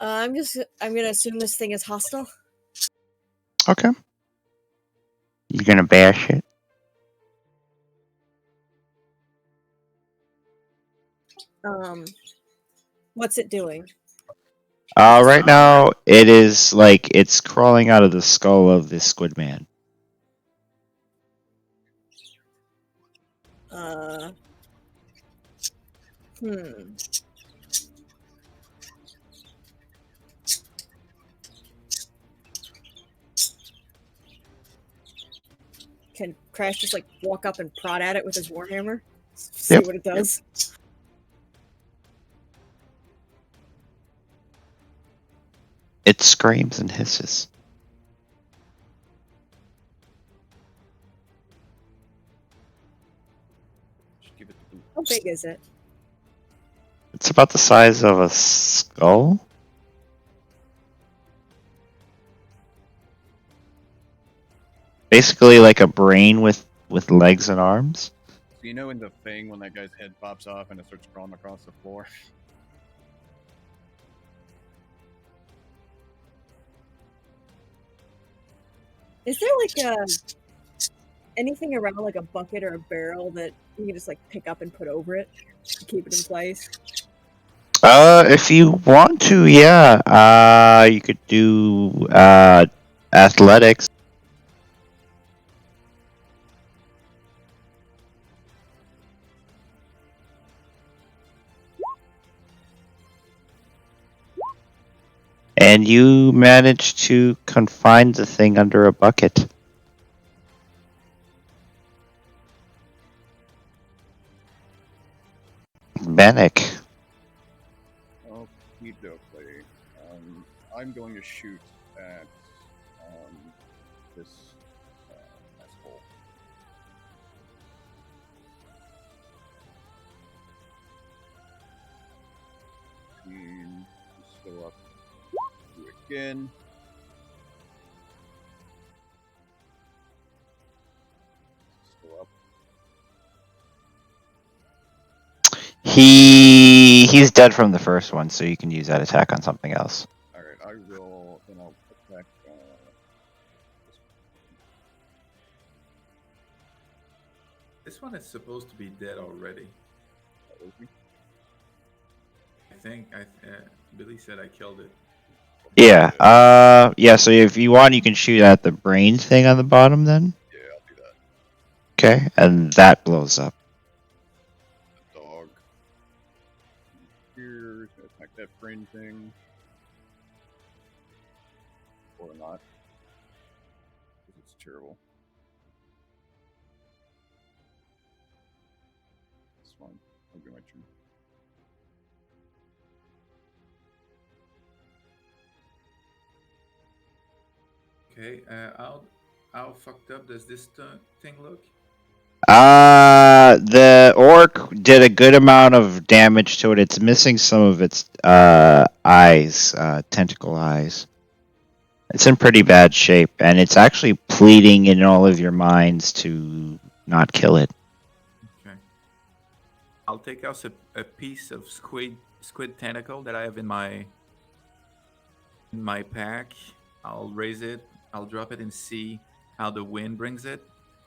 I'm gonna assume this thing is hostile. Okay. You gonna bash it? What's it doing? Right now it is like it's crawling out of the skull of this squid man. Hmm. Can Crash just like walk up and prod at it with his warhammer? See Yep. what it does. It screams and hisses. Just give it the boot. How big is it? It's about the size of a skull. Basically like a brain with legs and arms. So you know in the thing when that guy's head pops off and it starts crawling across the floor? Is there like anything around like a bucket or a barrel that you can just like pick up and put over it to keep it in place? If you want to, yeah. You could do athletics. And you managed to confine the thing under a bucket. Bannock. Okie dokie. I'm going to shoot at this asshole. And just go up. Do it again. Just go up. He's dead from the first one, so you can use that attack on something else. Alright, I will. Then I'll attack. This one is supposed to be dead already. I think Billy said I killed it. Yeah. Yeah. So if you want, you can shoot at the brain thing on the bottom. Then. Yeah, I'll do that. Okay, and that blows up. The dog. Here, gonna attack that brain thing. Or not. Because it's terrible. It's fine. I'll do my turn. Okay, how fucked up does this thing look? The orc did a good amount of damage to it. It's missing some of its eyes, tentacle eyes. It's in pretty bad shape, and it's actually pleading in all of your minds to not kill it. Okay. I'll take out a piece of squid tentacle that I have in my pack. I'll raise it. I'll drop it and see how the wind brings it,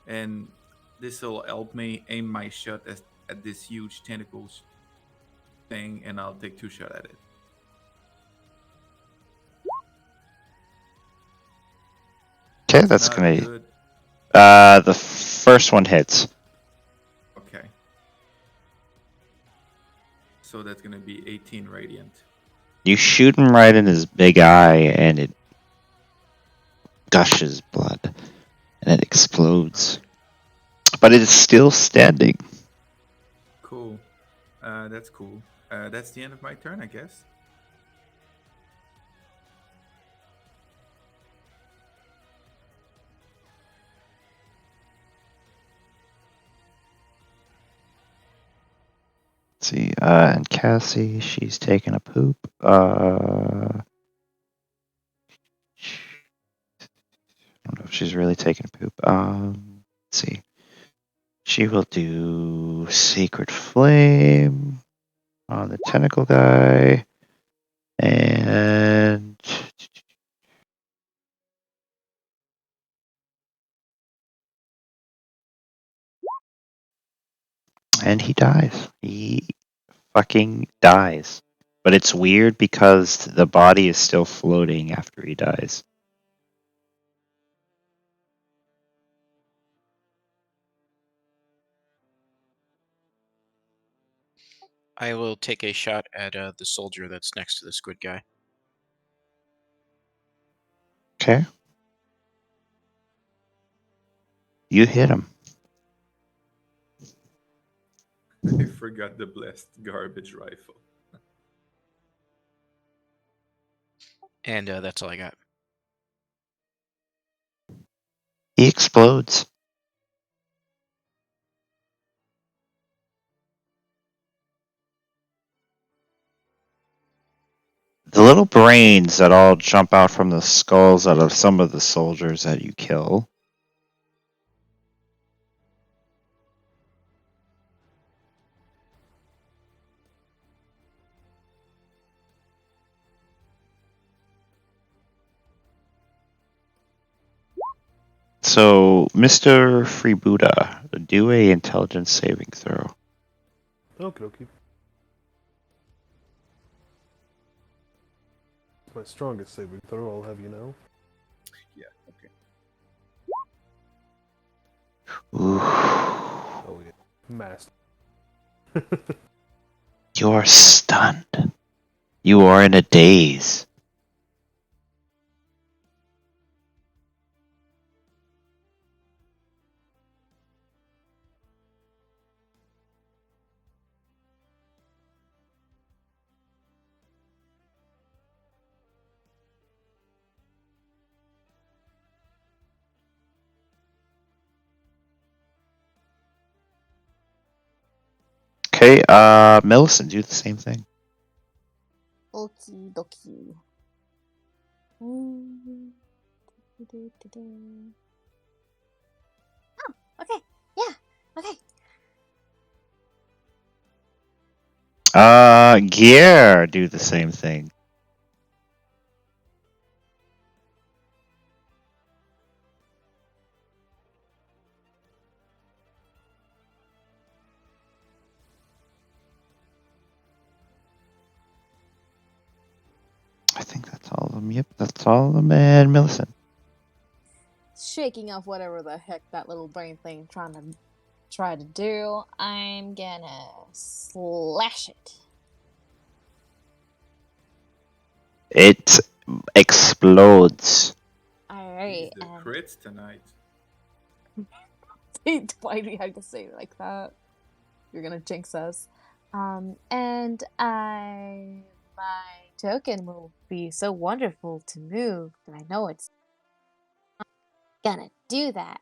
and this will help me aim my shot at this huge tentacles thing, and I'll take 2 shots at it. Okay, that's Not gonna. good. The first one hits. Okay. So that's gonna be 18 radiant. You shoot him right in his big eye, and it gushes blood, and it explodes. But it is still standing. Cool. That's cool. That's the end of my turn, I guess. Let's see, and Cassie, she's taking a poop. don't know if she's really taking a poop. Let's see. She will do Sacred Flame on the tentacle guy. And he dies. He fucking dies. But it's weird because the body is still floating after he dies. I will take a shot at the soldier that's next to the squid guy. Okay. You hit him. I forgot the blessed garbage rifle. And that's all I got. He explodes. The little brains that all jump out from the skulls out of some of the soldiers that you kill. So, Mr. Freebuddha, do a intelligence saving throw. Okay, okay. It's my strongest saving throw, I'll have you know. Yeah, okay. Ooh. Oh yeah. Master. You're stunned. You are in a daze. Okay, Millicent, do the same thing. Okie dokie. Oh, okay. Yeah. Okay. Gear, do the same thing. I think that's all of them. Yep, that's all of them. And Millicent. Shaking off whatever the heck that little brain thing try to do, I'm gonna slash it. It explodes. Alright. The crits tonight. Why do you have to say it like that? You're gonna jinx us. And my token will be so wonderful to move that I know it's gonna do that.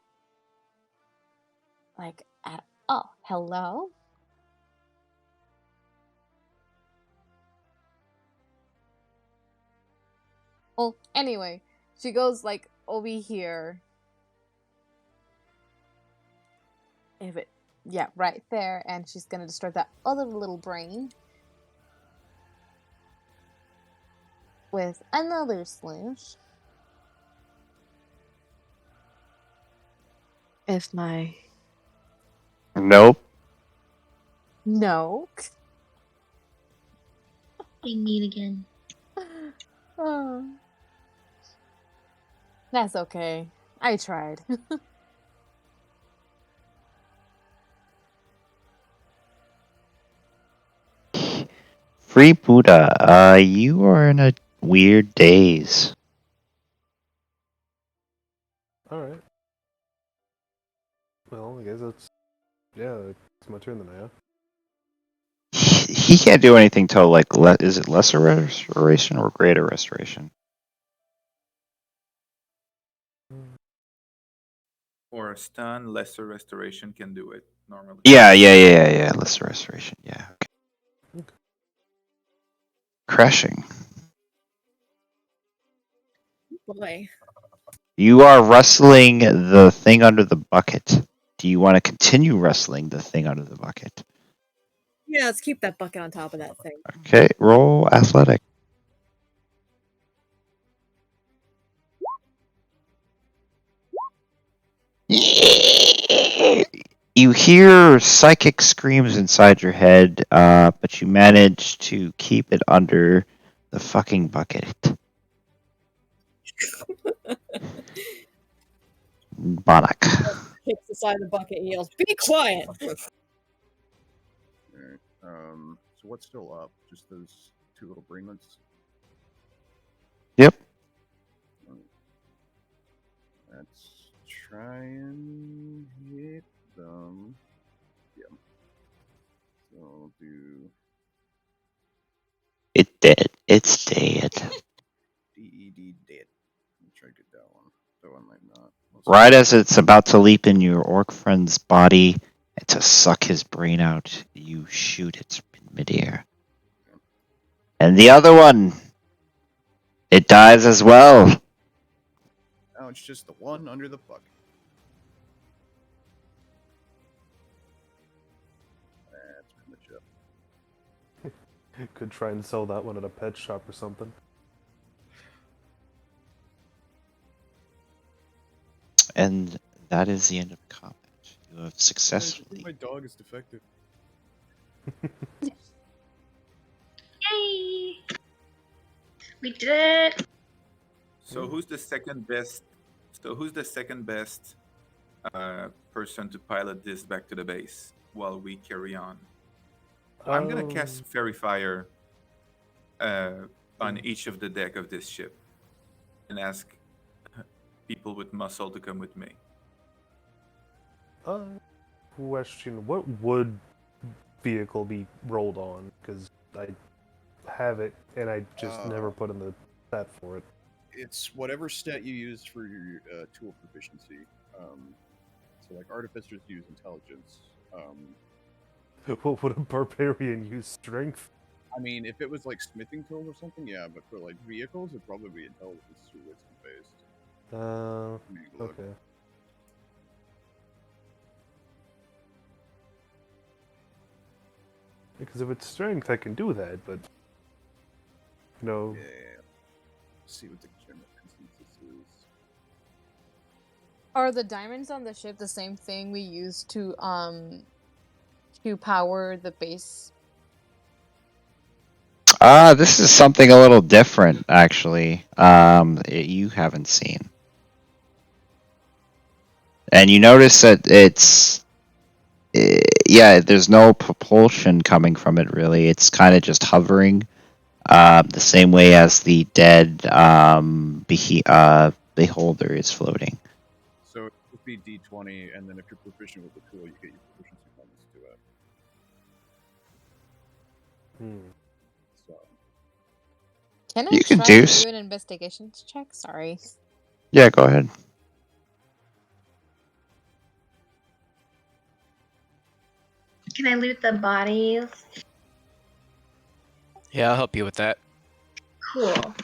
Like, oh, hello? Well, anyway, she goes like over here. Yeah, right there, and she's gonna destroy that other little brain with another slash. If my Nope. no. Being mean again. Oh. That's okay. I tried. Freebuddha, you are in a weird daze. Alright. Well, I guess it's my turn then, yeah? He can't do anything till like is it lesser restoration or greater restoration? Or a stun, lesser restoration can do it normally. Yeah. Lesser restoration. Yeah. Okay. Crashing. Boy. You are wrestling the thing under the bucket. Do you want to continue wrestling the thing under the bucket? Yeah, let's keep that bucket on top of that thing. Okay, roll athletic. You hear psychic screams inside your head, but you manage to keep it under the fucking bucket. Bonnock. Kicks the side of the bucket and yells, "Be quiet!" Alright. So what's still up? Just those two little brainlets? Yep. Let's try and hit them. Yeah. So I'll do It dead. It's dead. DED dead. I'll try to get that one. That one might not. Right as it's about to leap in your orc friend's body and to suck his brain out, you shoot it in midair. And the other one, it dies as well. Now it's just the one under the bucket. That's pretty much it. Could try and sell that one at a pet shop or something. And that is the end of combat. You have My successfully. dog is defective. Yay! We did it. So who's the second best? So who's the second best person to pilot this back to the base while we carry on? I'm gonna cast Fairy Fire on each of the deck of this ship, and ask people with muscle to come with me. Question: what would vehicle be rolled on? Because I have it and I just never put in the stat for it. It's whatever stat you use for your tool proficiency. So like artificers use intelligence. What would a barbarian use? Strength? I mean, if it was like smithing tools or something, yeah. But for like vehicles, it'd probably be intelligence or wisdom based. Let me look. Okay. Because if it's strength, I can do that, but no. Yeah. Let's see what the general consensus is. Are the diamonds on the ship the same thing we use to power the base? This is something a little different, actually. You haven't seen. And you notice that there's no propulsion coming from it, really. It's kind of just hovering, the same way as the dead beholder is floating. So it would be D20, and then if you're proficient with the tool, you get your proficiency bonus to it. So Can I You can try do to do an investigation check? Sorry. Yeah, go ahead. Can I loot the bodies? Yeah, I'll help you with that. Cool.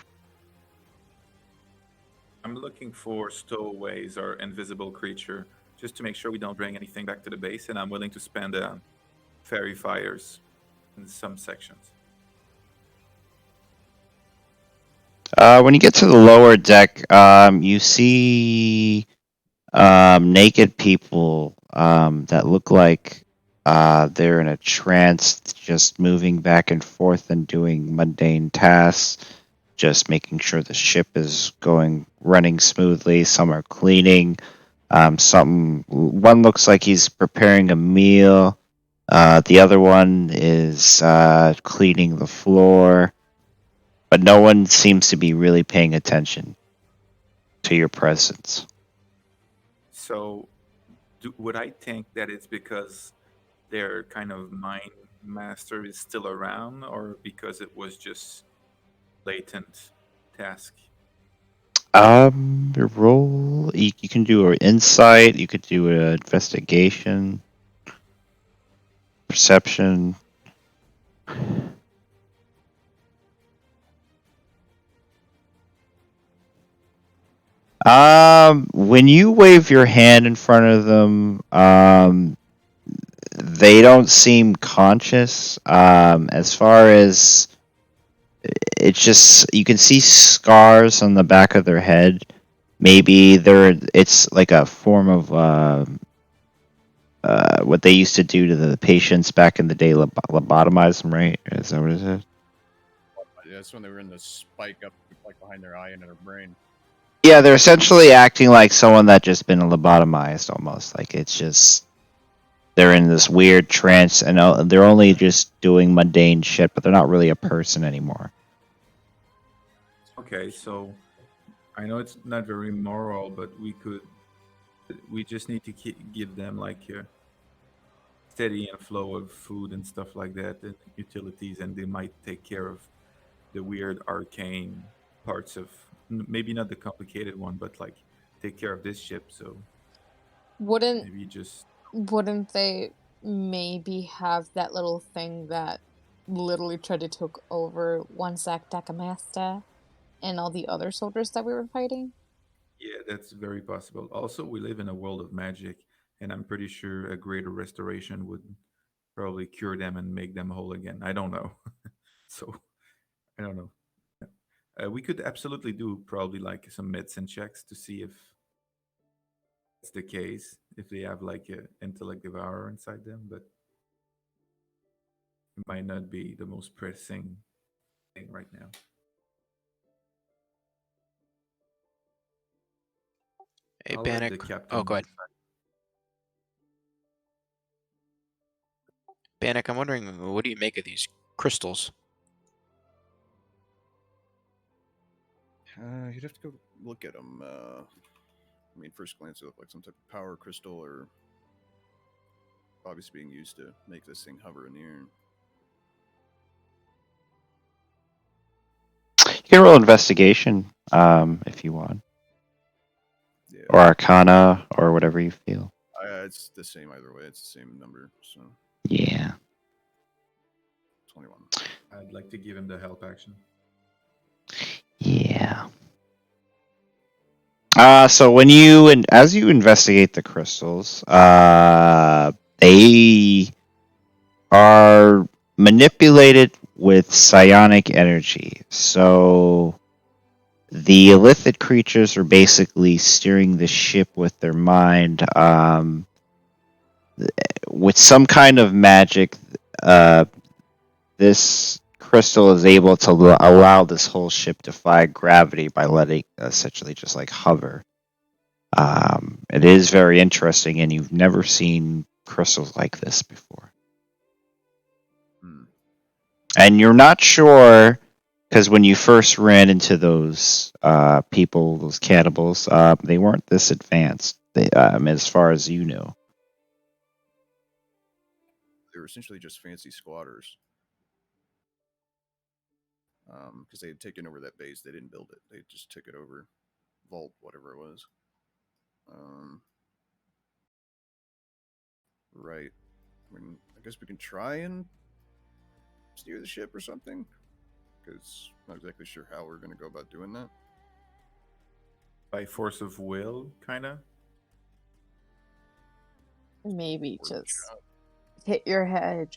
I'm looking for stowaways or invisible creature, just to make sure we don't bring anything back to the base, and I'm willing to spend Fairy Fires in some sections. When you get to the lower deck, you see naked people that look like they're in a trance, just moving back and forth and doing mundane tasks, just making sure the ship is running smoothly. Some are cleaning. One looks like he's preparing a meal. The other one is cleaning the floor. But no one seems to be really paying attention to your presence. So, would I think that it's because their kind of mind master is still around, or because it was just latent task? Roll. You can do an insight. You could do an investigation, perception. When you wave your hand in front of them, they don't seem conscious. As far as it's just you can see scars on the back of their head. Maybe it's like a form of what they used to do to the patients back in the day, lobotomize them, right? Is that what it is? That's when they were in the spike up like behind their eye and in their brain. Yeah, they're essentially acting like someone that just been lobotomized almost. Like it's just they're in this weird trance and they're only just doing mundane shit, but they're not really a person anymore. Okay, so I know it's not very moral, but we just need to give them like a steady inflow of food and stuff like that and utilities, and they might take care of the weird arcane parts of maybe not the complicated one, but like take care of this ship. So Wouldn't maybe just wouldn't they maybe have that little thing that literally tried to took over one Zack Master and all the other soldiers that we were fighting? yeah, that's very possible. Also, we live in a world of magic, and I'm pretty sure a greater restoration would probably cure them and make them whole again. I don't know. So I don't know. We could absolutely do probably like some medicine checks to see if it's the case, if they have like a intellect devourer inside them, but it might not be the most pressing thing right now. Hey, I'll let the Bannock. captain Oh, go ahead. decide. Bannock, I'm wondering, what do you make of these crystals? You'd have to go look at them. I mean, first glance, they look like some type of power crystal, or obviously being used to make this thing hover in the air. You can roll investigation if you want, Yeah, or Arcana, or whatever you feel. it's the same either way. It's the same number, so Yeah. 21. I'd like to give him the help action. Yeah. So when as you investigate the crystals, they are manipulated with psionic energy. So the illithid creatures are basically steering the ship with their mind. With some kind of magic, this crystal is able to allow this whole ship to defy gravity by letting essentially just like hover. It is very interesting, and you've never seen crystals like this before. And you're not sure, because when you first ran into those people, those cannibals, they weren't this advanced, as far as you know. They were essentially just fancy squatters. Because they had taken over that base. They didn't build it. They just took it over. Vault, whatever it was. Right. I mean, I guess we can try and steer the ship or something. Because I'm not exactly sure how we're going to go about doing that. By force of will, kind of? Maybe just hit your head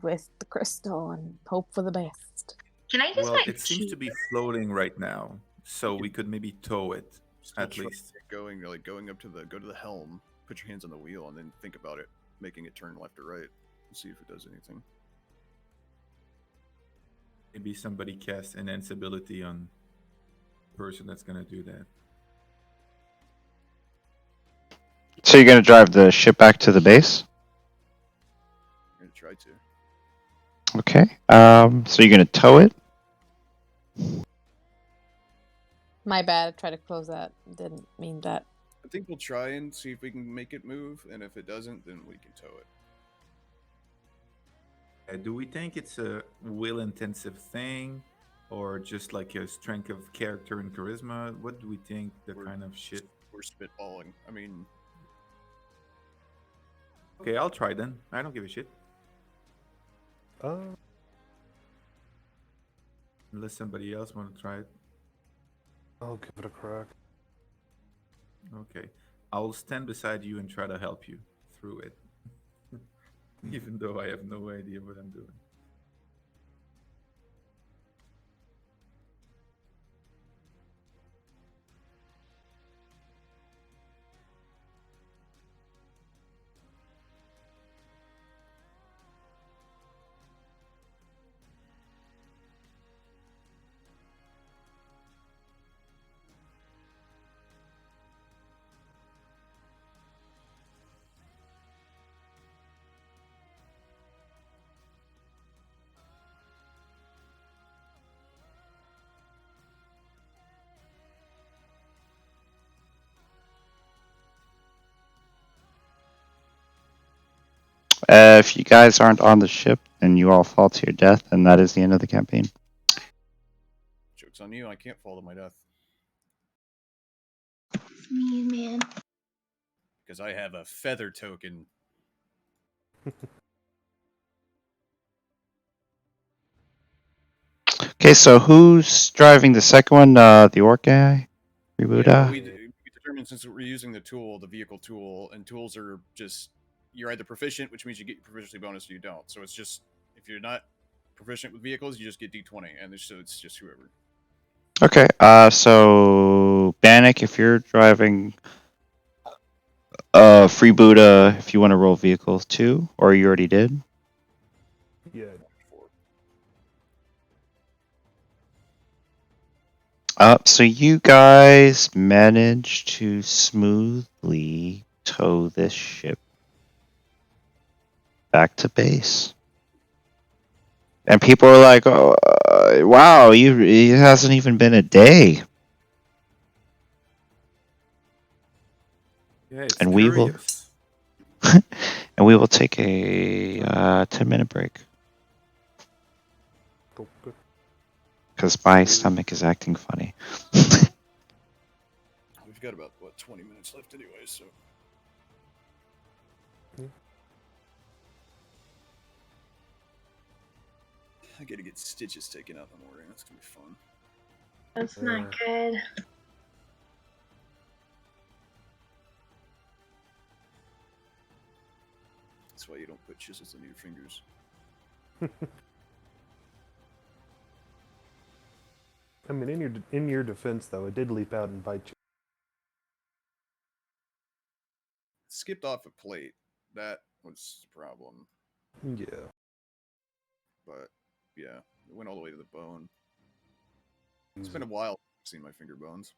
with the crystal and hope for the best. Can I use Well, my it seems to be floating right now, so we could maybe tow it, Still at try least. going up to go to the helm, put your hands on the wheel, and then think about it, making it turn left or right, and see if it does anything. Maybe somebody cast an insensibility on the person that's going to do that. So you're going to drive the ship back to the base? I'm going to try to. Okay. So you're going to tow it? My bad. I tried to close that. Didn't mean that. I think we'll try and see if we can make it move, and if it doesn't, then we can tow it. Do we think it's a will-intensive thing, or just like a strength of character and charisma? What do we think the kind of shit? We're spitballing. I mean... Okay, I'll try then. I don't give a shit. Unless somebody else want to try it. I'll give it a crack. Okay. I'll stand beside you and try to help you through it, even though I have no idea what I'm doing. If you guys aren't on the ship and you all fall to your death, then that is the end of the campaign. Joke's on you. I can't fall to my death Mean man. because I have a feather token. Okay, so who's driving the second one? The orc guy? Rebuda? Yeah, we determined since we're using the tool, the vehicle tool, and tools are just you're either proficient, which means you get your proficiency bonus, or you don't. So it's just if you're not proficient with vehicles, you just get D20, and so it's just whoever. Okay, so Bannock, if you're driving Freebooter, if you want to roll vehicles too, or you already did. Yeah. So you guys managed to smoothly tow this ship back to base. And people are like, oh, wow, it hasn't even been a day. Yeah, it's And curious. we will take a 10-minute break Cool. Good. because my stomach is acting funny. We've got about 20 minutes left anyway, so. Yeah. I gotta get stitches taken out in the morning. That's gonna be fun. That's not good. That's why you don't put chisels in your fingers. I mean, in your defense, though, it did leap out and bite Skipped off a plate. That was the problem. you. Yeah. But yeah, it went all the way to the bone. It's been a while since I've seen my finger bones.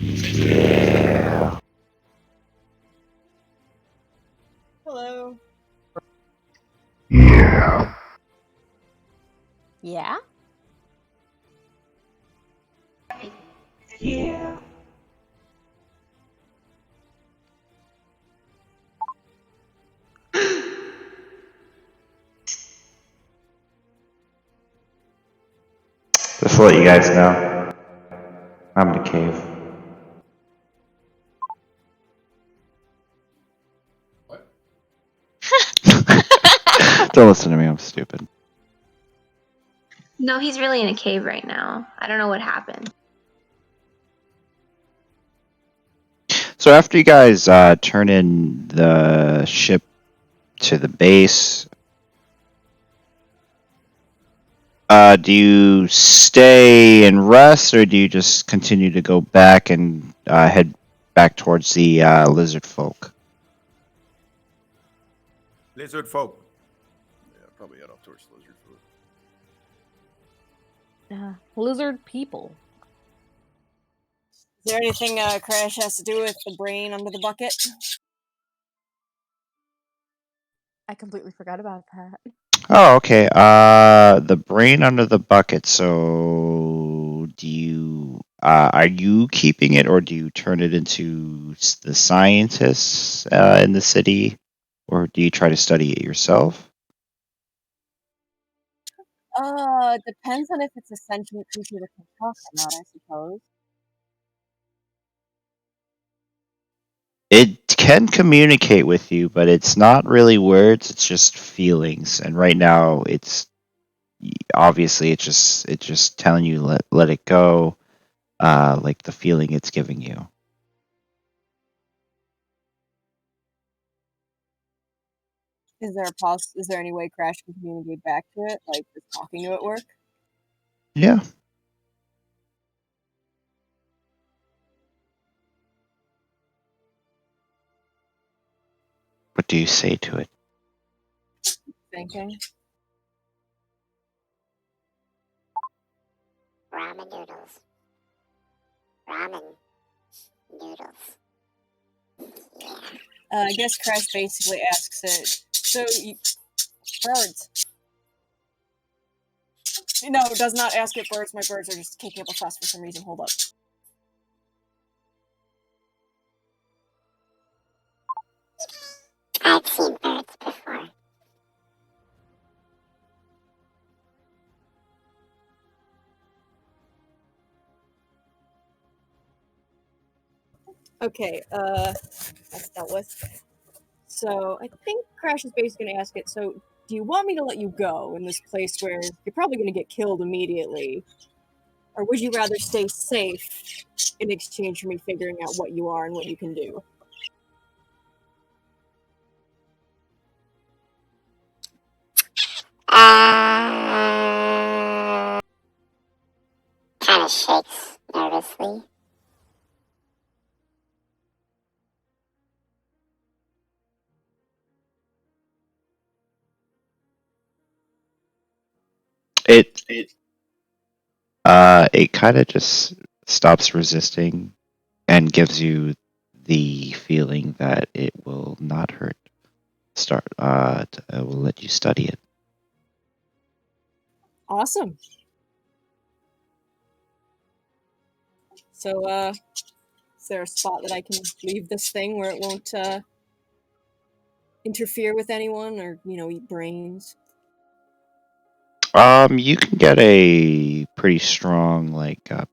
Yeah. Hello. Yeah. Yeah? Yeah. Just to let you guys know, I'm in the cave. What? Don't listen to me, I'm stupid. No, he's really in a cave right now. I don't know what happened. So after you guys turn in the ship to the base, do you stay and rest, or do you just continue to go back and head back towards the lizard folk? Lizard folk. Yeah, probably head off towards lizard food. Lizard people. Is there anything Crash has to do with the brain under the bucket? I completely forgot about that. Oh, okay. The brain under the bucket. So, do you are you keeping it, or do you turn it into the scientists in the city, or do you try to study it yourself? Depends on if it's a sentient creature that can talk or not, I suppose. It can communicate with you, but it's not really words. It's just feelings. And right now, it's obviously it's just telling you let it go, like the feeling it's giving you. Is there any way Crash can communicate back to it, like just talking to it work? Yeah. What do you say to it? Thinking. Ramen noodles. Ramen noodles. Yeah. I guess Crash basically asks it. So, birds. No, it does not ask it birds. My birds are just kicking up a fuss for some reason. Hold up. I've seen birds before. Okay, that's dealt with. So, I think Crash is basically going to ask it, so, do you want me to let you go in this place where you're probably going to get killed immediately? Or would you rather stay safe in exchange for me figuring out what you are and what you can do? Kind of shakes nervously. It kind of just stops resisting and gives you the feeling that it will not hurt. Will let you study it. Awesome. So, is there a spot that I can leave this thing where it won't interfere with anyone or, eat brains? You can get a pretty strong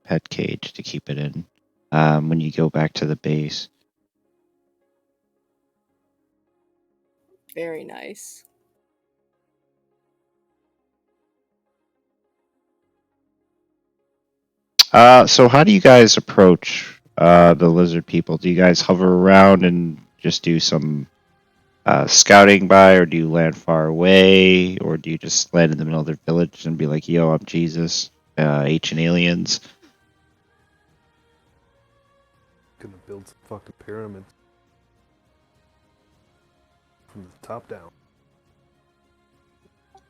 pet cage to keep it in. When you go back to the base. Very nice. So how do you guys approach the lizard people? Do you guys hover around and just do some scouting by, or do you land far away, or do you just land in the middle of their village and be like, "Yo, I'm Jesus, ancient aliens"? Gonna build some fucking pyramids from the top down.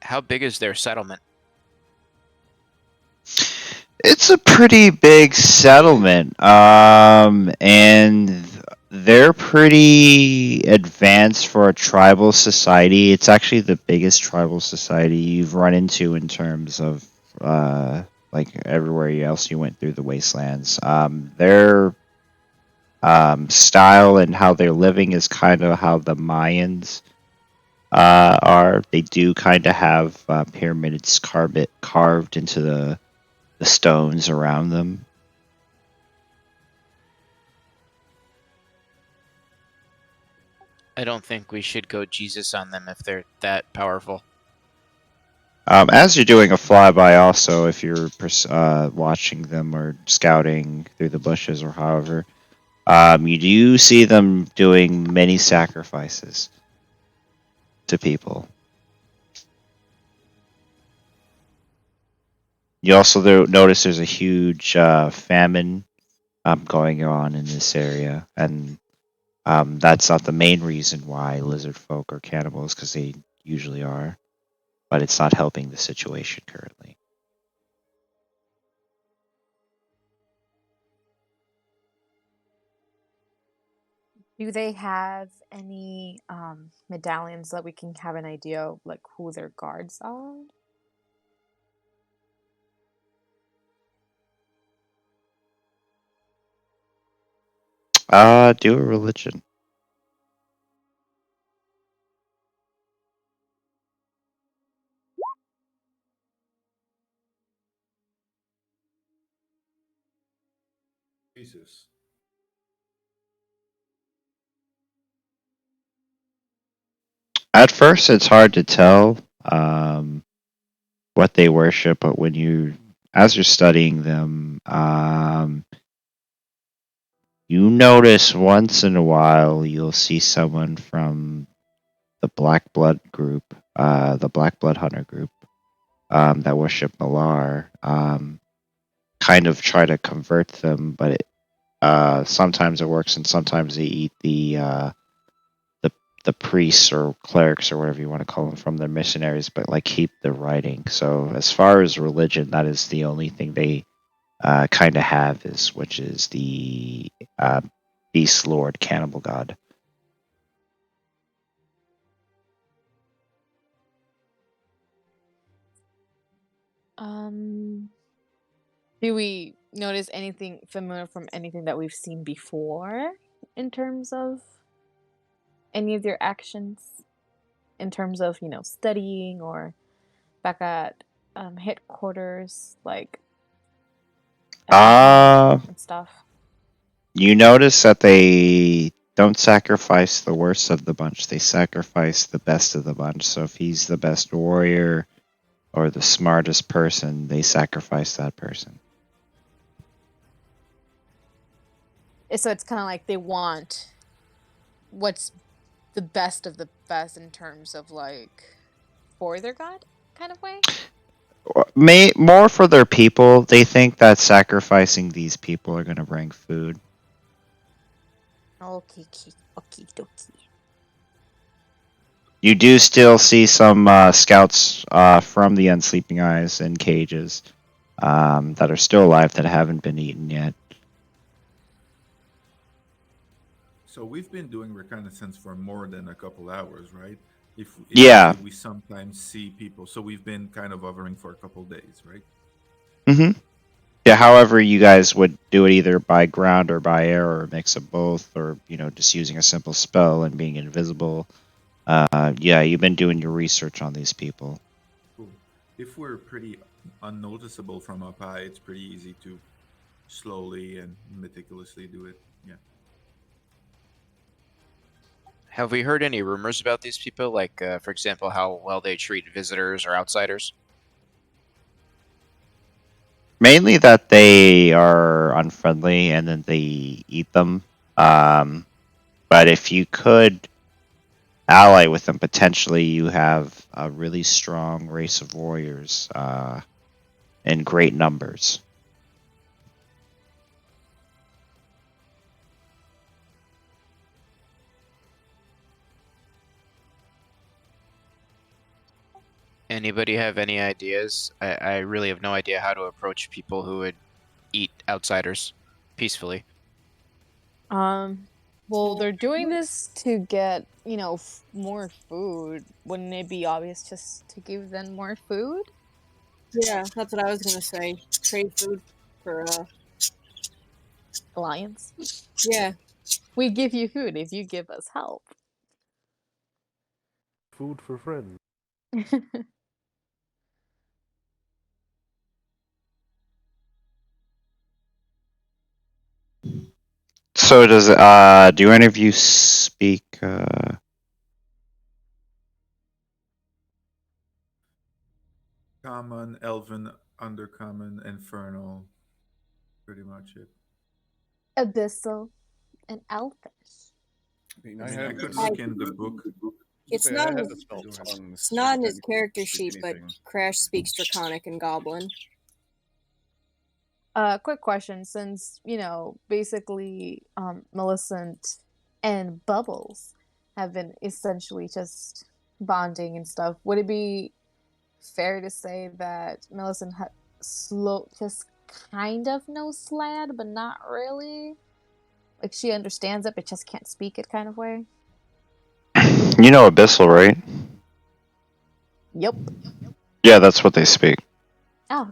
How big is their settlement? It's a pretty big settlement, and they're pretty advanced for a tribal society. It's actually the biggest tribal society you've run into in terms of like everywhere else you went through the wastelands. Their style and how they're living is kind of how the Mayans are. They do kind of have pyramids carved into the stones around them. I don't think we should go Jesus on them if they're that powerful. As you're doing a flyby, also, if you're watching them or scouting through the bushes or however, you do see them doing many sacrifices to people. You also notice there's a huge famine going on in this area, and that's not the main reason why lizard folk are cannibals, because they usually are, but it's not helping the situation currently. Do they have any medallions that we can have an idea of like who their guards are? Do a religion. Jesus. At first, it's hard to tell what they worship, but as you're studying them, you notice once in a while you'll see someone from the Black Blood group, the Black Blood Hunter group, that worship Malar. Kind of try to convert them, but sometimes it works, and sometimes they eat the priests or clerics or whatever you want to call them from their missionaries, but like keep the writing. So as far as religion, that is the only thing they kind of have, which is the beast lord cannibal god. Do we notice anything familiar from anything that we've seen before in terms of any of their actions? In terms of, studying or back at headquarters, like and stuff. You notice that they don't sacrifice the worst of the bunch; they sacrifice the best of the bunch. So if he's the best warrior or the smartest person, they sacrifice that person. So it's kind of like they want what's the best of the best in terms of like for their god kind of way. More for their people. They think that sacrificing these people are going to bring food. Okay, dokie. You do still see some scouts from the Unsleeping Eyes in cages that are still alive that haven't been eaten yet. So we've been doing reconnaissance for more than a couple hours, right? Yeah. We sometimes see people, so we've been kind of hovering for a couple days, right? Mm-hmm. Yeah. However, you guys would do it either by ground or by air, or a mix of both, or just using a simple spell and being invisible. Yeah, you've been doing your research on these people. Cool. If we're pretty unnoticeable from up high, it's pretty easy to slowly and meticulously do it. Yeah. Have we heard any rumors about these people? Like, for example, how well they treat visitors or outsiders? Mainly that they are unfriendly and then they eat them. But if you could ally with them, potentially you have a really strong race of warriors in great numbers. Anybody have any ideas? I really have no idea how to approach people who would eat outsiders peacefully. Well, they're doing this to get, more food. Wouldn't it be obvious just to give them more food? Yeah, that's what I was gonna say. Trade food for Alliance? yeah. We give you food if you give us help. Food for friends. So do any of you speak Common, Elven, Undercommon, Infernal. Pretty much it. Abyssal and Elfish. I could look in the book. It's I not had in the his, spell tongues. it's not in I his couldn't character speak sheet, but anything. Crash speaks Draconic and Goblin. Quick question, since, basically, Millicent and Bubbles have been essentially just bonding and stuff, would it be fair to say that Millicent just kind of knows Slad, but not really? Like, she understands it, but just can't speak it kind of way? You know Abyssal, right? Yep. Yeah, that's what they speak. Oh.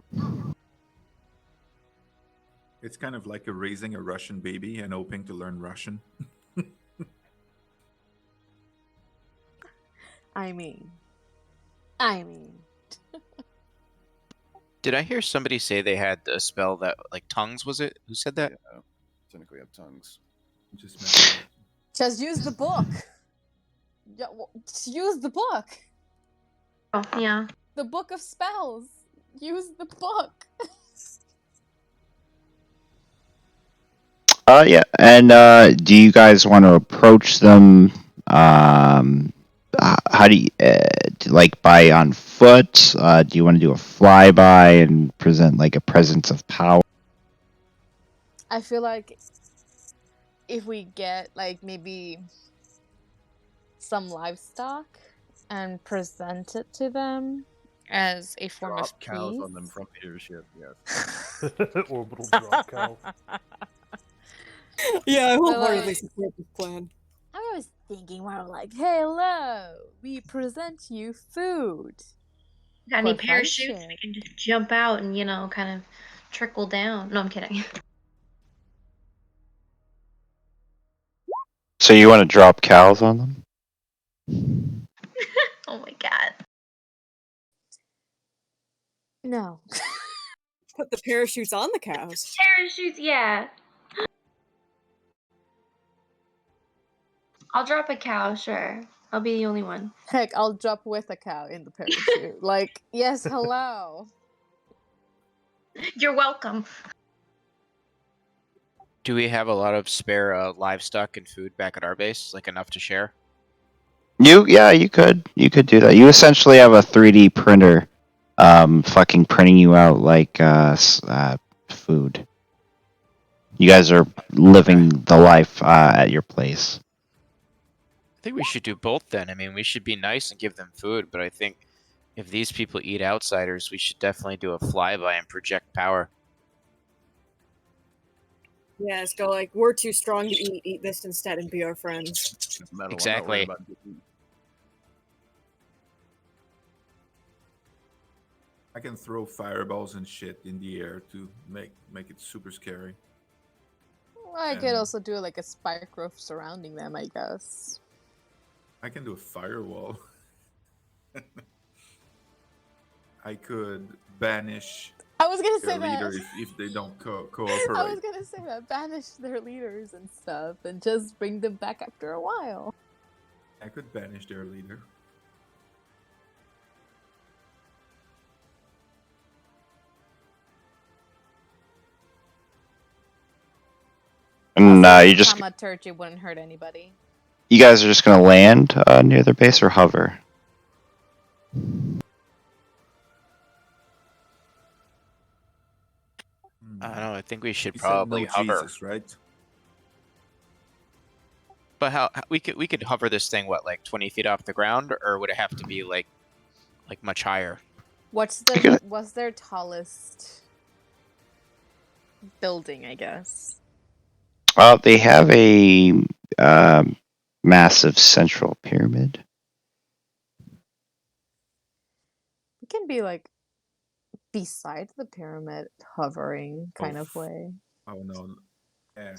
It's kind of like raising a Russian baby and hoping to learn Russian. I mean. Did I hear somebody say they had a spell that, like, tongues, was it? Who said that? Yeah, technically have tongues. Just use the book. Just use the book. Oh, yeah. The book of spells. Use the book. Yeah, and do you guys want to approach them? How do you like by on foot? Do you want to do a flyby and present like a presence of power? I feel like if we get like maybe some livestock and present it to them as a form Drop of cows peace. on them from the airship. Yes. Orbital drop cow. Yeah, I But, wholeheartedly like, support this plan. I was thinking more like, hello, we present you food. Got any For parachutes? friendship. We can just jump out and, kind of trickle down. No, I'm kidding. So you want to drop cows on them? Oh my god. No. Put the parachutes on the cows. Parachutes, yeah. I'll drop a cow, sure. I'll be the only one. Heck, I'll drop with a cow in the parachute. Like, yes, hello. You're welcome. Do we have a lot of spare livestock and food back at our base? Like, enough to share? You could do that. You essentially have a 3D printer, fucking printing you out like food. You guys are living the life at your place. I think we should do both then. I mean, we should be nice and give them food, but I think if these people eat outsiders, we should definitely do a flyby and project power. Yeah, let's go like, we're too strong to eat this instead and be our friends. Metal, I'm not Exactly. worried about getting- I can throw fireballs and shit in the air to make it super scary. I could also do like a spike roof surrounding them, I guess. I can do a firewall. I could banish I was gonna their say that. leader if they don't I cooperate. was gonna say that. Banish their leaders and stuff and just bring them back after a while. I could banish their leader. And you just Thaumaturgy wouldn't hurt anybody. you guys are just gonna land near their base or hover? I don't know. I think we should You said probably no hover. Jesus, right? But how we could hover this thing what, like 20 feet off the ground, or would it have to be like like much higher. What's their tallest building, I guess? They have a massive central pyramid. It can be like beside the pyramid, hovering kind Oh, of way. Oh no. Yeah.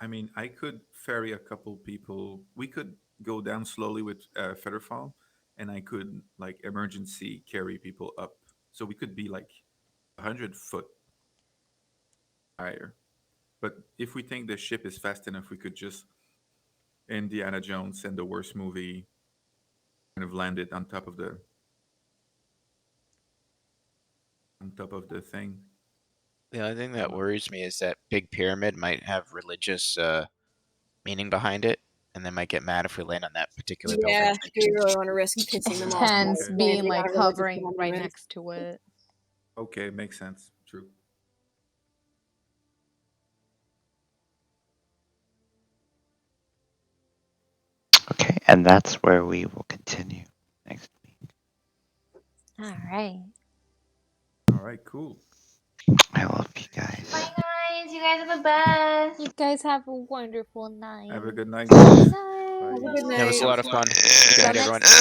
I mean, I could ferry a couple people. We could go down slowly with Featherfall, and I could like emergency carry people up. So we could be like 100 foot higher. But if we think the ship is fast enough, we could just Indiana Jones and the worst movie kind of land it on top of the thing. The only thing that worries me is that big pyramid might have religious meaning behind it, and they might get mad if we land on that particular Yeah, building. do you really want to risk pissing them off? Hence Okay. being Landing on like a religious hovering right monument? next to it. Okay, makes sense. True. Okay, and that's where we will continue next week. All right. All right, cool. I love you guys. Bye, guys. You guys are the best. You guys have a wonderful night. Have a good night, guys. Night. Bye. Have a good That was a night. lot of fun. Good Till night, next everyone. time.